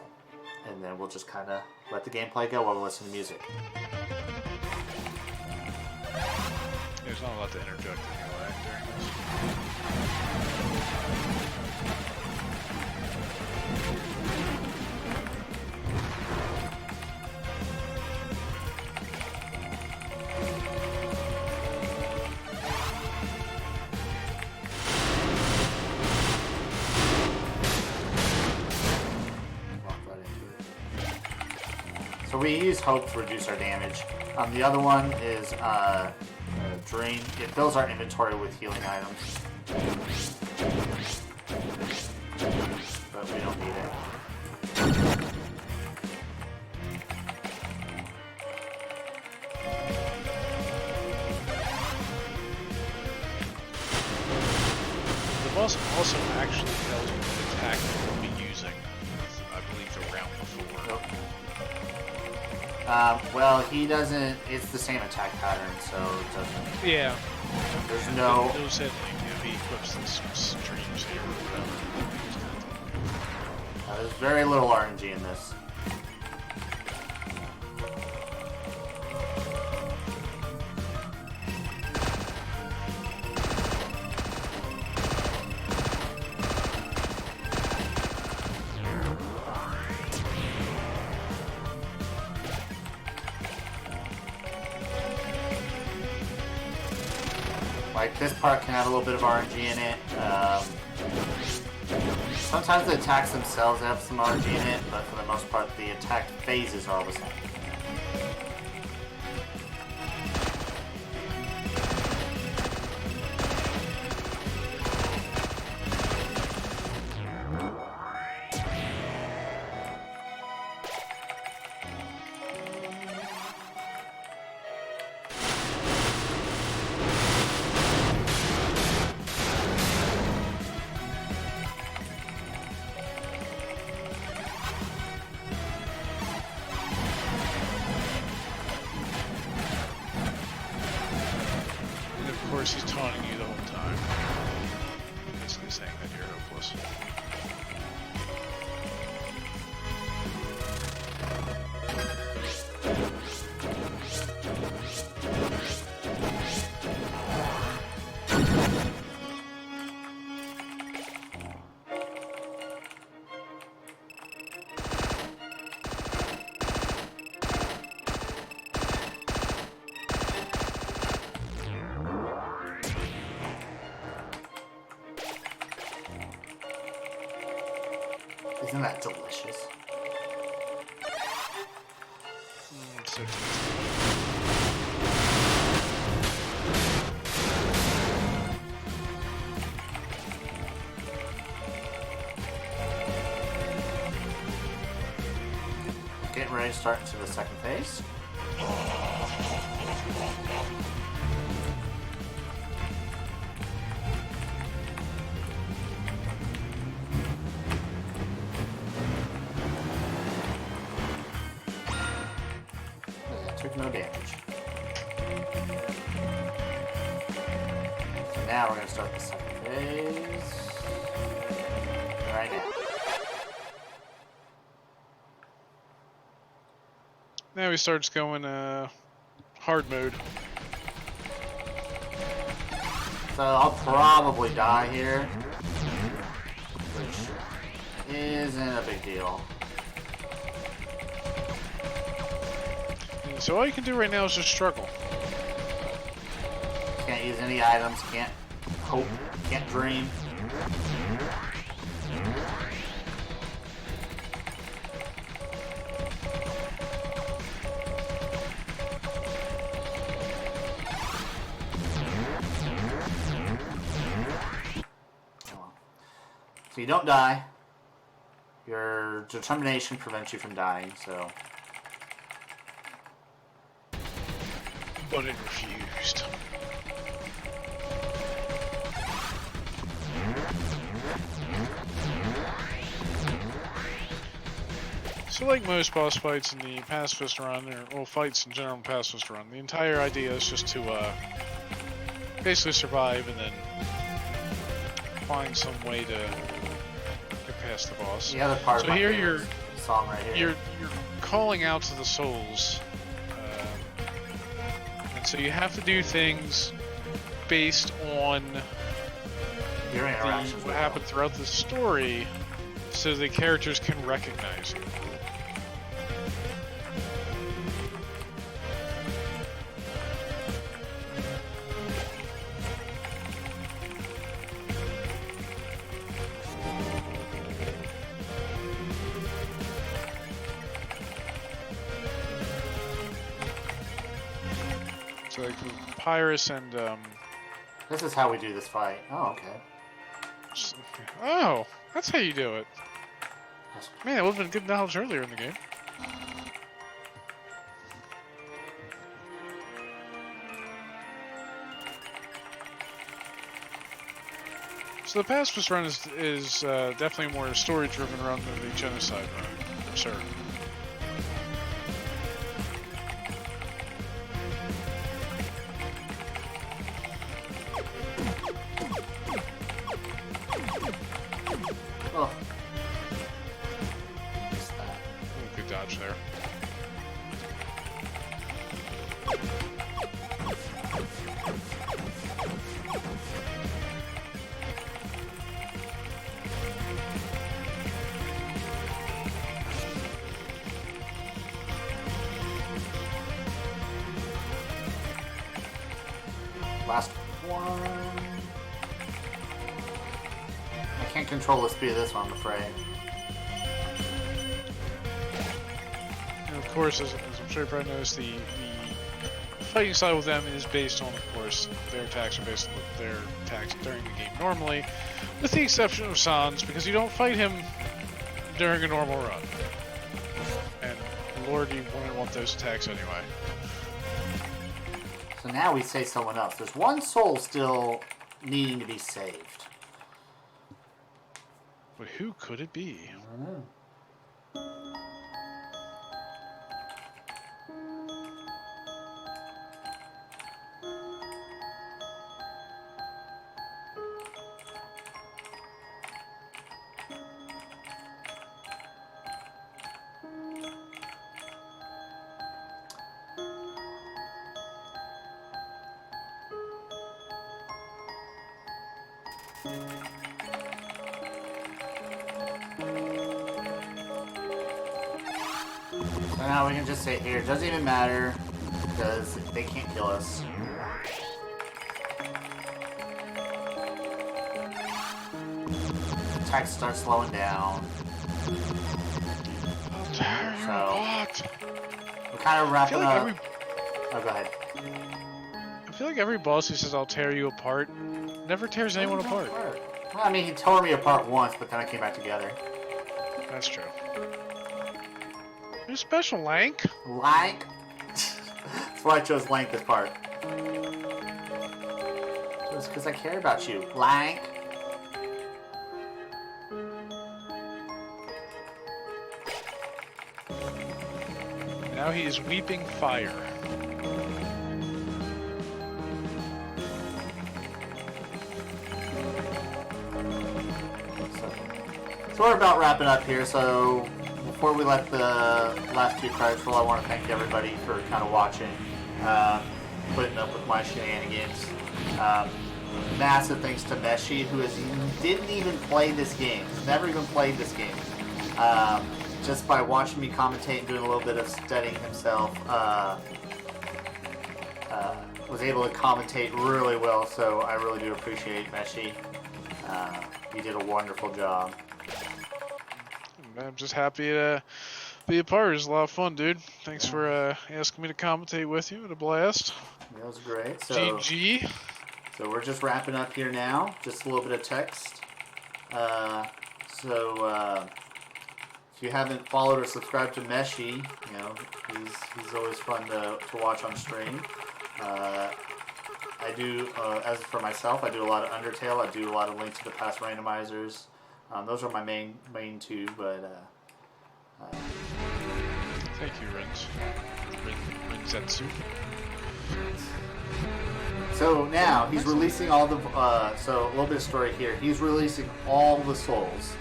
Speaker 1: And then we'll just kind of let the gameplay go while we listen to music.
Speaker 2: There's not a lot to interject anyway during this.
Speaker 1: So we use Hope to reduce our damage. The other one is Drain. It fills our inventory with healing items. But we don't need it.
Speaker 2: The boss also actually tells you what attack you'll be using. I believe the round before.
Speaker 1: Nope. Well, he doesn't. It's the same attack pattern, so it doesn't.
Speaker 2: Yeah.
Speaker 1: There's no.
Speaker 2: Those said he equips this streams here or whatever.
Speaker 1: There's very little RNG in this. Like, this part can have a little bit of RNG in it. Sometimes the attacks themselves have some RNG in it, but for the most part, the attack phases are all the same.
Speaker 2: And of course he's taunting you the whole time. Basically saying that you're hopeless.
Speaker 1: Isn't that delicious? Getting ready to start into the second phase. Took no damage. So now we're going to start the second phase. Right now.
Speaker 2: Now he starts going hard mode.
Speaker 1: So I'll probably die here, which isn't a big deal.
Speaker 2: So all you can do right now is just struggle.
Speaker 1: Can't use any items, can't hope, can't dream. So you don't die. Your determination prevents you from dying, so...
Speaker 2: But it refused. So like most boss fights in the Pacifist run, or well, fights in general in Pacifist run, the entire idea is just to basically survive and then find some way to get past the boss.
Speaker 1: The other part
Speaker 2: so here you're
Speaker 1: song right here.
Speaker 2: You're calling out to the souls. So you have to do things based on
Speaker 1: Your interactions
Speaker 2: what
Speaker 1: with
Speaker 2: happened throughout the story, so the characters can recognize you. So like Pyrus and
Speaker 1: This is how we do this fight. Oh, okay.
Speaker 2: oh, that's how you do it. Man, that would have been good knowledge earlier in the game. So the Pacifist run is definitely a more story-driven run than the Genocide run, for certain.
Speaker 1: Oh. Missed that.
Speaker 2: Ooh, good dodge there.
Speaker 1: Last one. I can't control the speed of this one, I'm afraid.
Speaker 2: And of course, as I'm sure you probably noticed, the fighting style with them is based on, of course, their attacks are based on their attacks during the game normally, with the exception of Sans, because you don't fight him during a normal run. And Lord, you wouldn't want those attacks anyway.
Speaker 1: So now we save someone else. There's one soul still needing to be saved.
Speaker 2: But who could it be?
Speaker 1: I don't know. So now we can just sit here. It doesn't even matter because they can't kill us. Attacks start slowing down.
Speaker 2: I'll tear your
Speaker 1: So-
Speaker 2: apart.
Speaker 1: We're kind of wrapping
Speaker 2: like
Speaker 1: up. Oh, go ahead.
Speaker 2: I feel like every boss who says I'll tear you apart never tears anyone apart.
Speaker 1: Well, I mean, he tore me apart once, but then I came back together.
Speaker 2: That's true. You're special, Lank.
Speaker 1: Lank? That's why I chose Lank this part. It's because I care about you. Lank.
Speaker 2: Now he is weeping fire.
Speaker 1: So we're about wrapping up here, so before we let the last two credits roll, I want to thank everybody for kind of watching, putting up with my shenanigans. Massive thanks to Meshi, who didn't even play this game. He's never even played this game. Just by watching me commentate and doing a little bit of studying himself, was able to commentate really well, so I really do appreciate Meshi. You did a wonderful job.
Speaker 2: I'm just happy to be a part. It was a lot of fun, dude. Thanks for asking me to commentate with you. It was a blast.
Speaker 1: That was great. So,
Speaker 2: GG.
Speaker 1: So we're just wrapping up here now. Just a little bit of text. If you haven't followed or subscribed to Meshi, you know, he's always fun to watch on stream. I do, as for myself, I do a lot of Undertale. I do a lot of Link to the Past randomizers. Those are my main two, but
Speaker 2: Thank you, Rinzetsu.
Speaker 1: so now he's releasing all the. So a little bit of story here. He's releasing all the souls,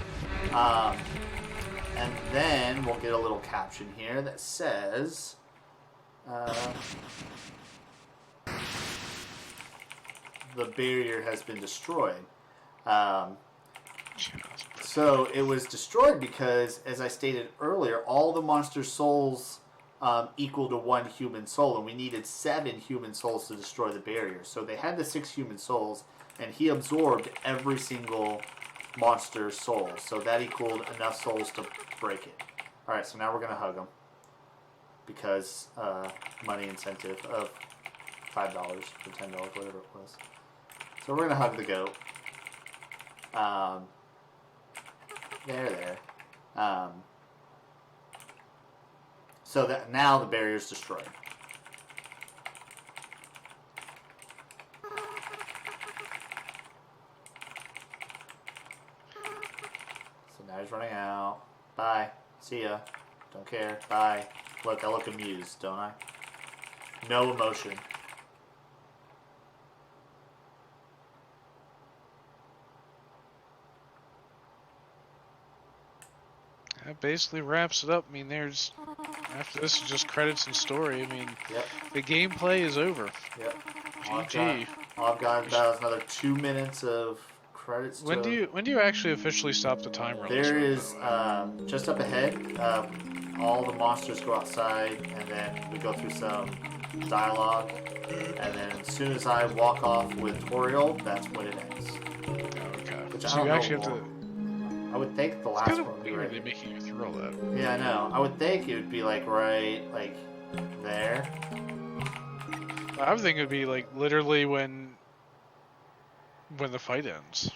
Speaker 1: and then we'll get a little caption here that says. The barrier has been destroyed. So it was destroyed because, as I stated earlier, all the monster souls equal to one human soul, and we needed 7 human souls to destroy the barrier. So they had the 6 human souls, and he absorbed every single monster soul. So that equaled enough souls to break it. All right, so now we're gonna hug him because money incentive of $5 or $10, whatever it was. So we're gonna hug the goat. There. So that now the barrier's destroyed. So now he's running out. Bye. See ya. Don't care. Bye. Look, I look amused, don't I? No emotion.
Speaker 2: That basically wraps it up. I mean, after this is just credits and story. I mean, The gameplay is over.
Speaker 1: Yep.
Speaker 2: GG.
Speaker 1: All I've got about is another 2 minutes of credits.
Speaker 2: When do you actually officially stop the timer?
Speaker 1: There is just up ahead. All the monsters go outside, and then we go through some dialogue, and then as soon as I walk off with Toriel, that's when it ends.
Speaker 2: Okay.
Speaker 1: Which
Speaker 2: So
Speaker 1: I don't
Speaker 2: you
Speaker 1: know
Speaker 2: actually have to.
Speaker 1: I would think the last
Speaker 2: It's
Speaker 1: one would be
Speaker 2: weird
Speaker 1: right.
Speaker 2: they making you through all that.
Speaker 1: Yeah, I know. I would think it would be right there.
Speaker 2: I would think it'd be literally when the fight ends.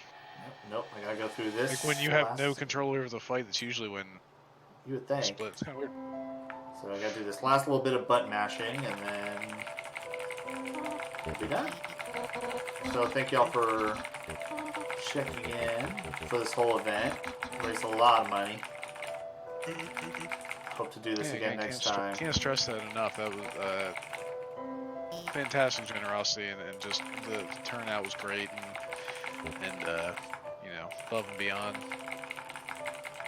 Speaker 1: Nope, I gotta go through this.
Speaker 2: Like when you have no control over the fight. That's usually when
Speaker 1: You would think.
Speaker 2: split. It's kind of weird.
Speaker 1: So I gotta do this last little bit of button mashing, and then we'll be done. So thank y'all for checking in for this whole event. Raised a lot of money. Hope to do this again next time.
Speaker 2: Can't stress that enough. That was fantastic generosity, and just the turnout was great, and above and beyond.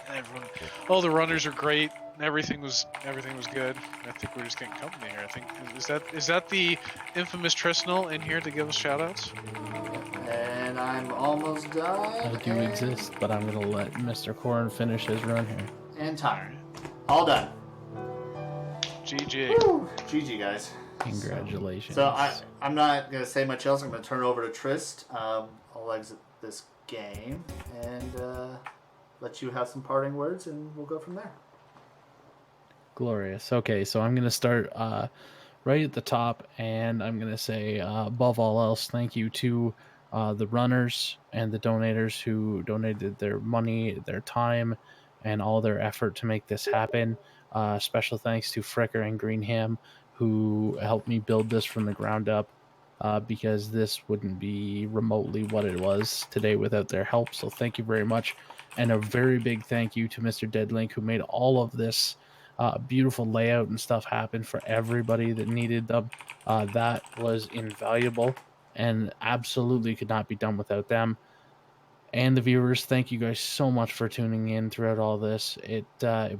Speaker 2: And everyone, all the runners are great. Everything was good. I think we're just getting company here. I think is that the infamous Trisnell in here to give us shoutouts?
Speaker 1: And I'm almost done.
Speaker 4: I do exist, but I'm gonna let Mr. Koreyn finish his run here.
Speaker 1: And time. All done.
Speaker 2: GG.
Speaker 1: Woo. GG, guys.
Speaker 4: Congratulations.
Speaker 1: So I'm not gonna say much else. I'm gonna turn it over to Trist. I'll exit this game and let you have some parting words, and we'll go from there.
Speaker 4: Glorious. Okay, so I'm going to start right at the top, and I'm going to say, above all else, thank you to the runners and the donators who donated their money, their time, and all their effort to make this happen. Special thanks to Fricker and Greenham, who helped me build this from the ground up, because this wouldn't be remotely what it was today without their help. So thank you very much. And a very big thank you to Mr. Deadlink, who made all of this beautiful layout and stuff happen for everybody that needed them. That was invaluable and absolutely could not be done without them. And the viewers, thank you guys so much for tuning in throughout all this. It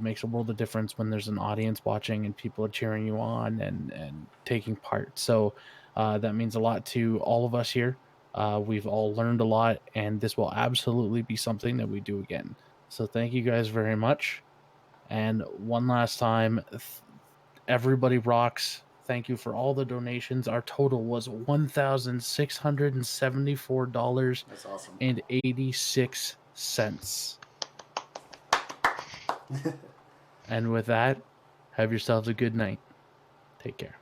Speaker 4: makes a world of difference when there's an audience watching and people are cheering you on and taking part. So that means a lot to all of us here. We've all learned a lot, and this will absolutely be something that we do again. So thank you guys very much. And one last time, everybody rocks. Thank you for all the donations. Our total was $1,674
Speaker 1: That's awesome.
Speaker 4: and 86 cents. And with that, have yourselves a good night. Take care.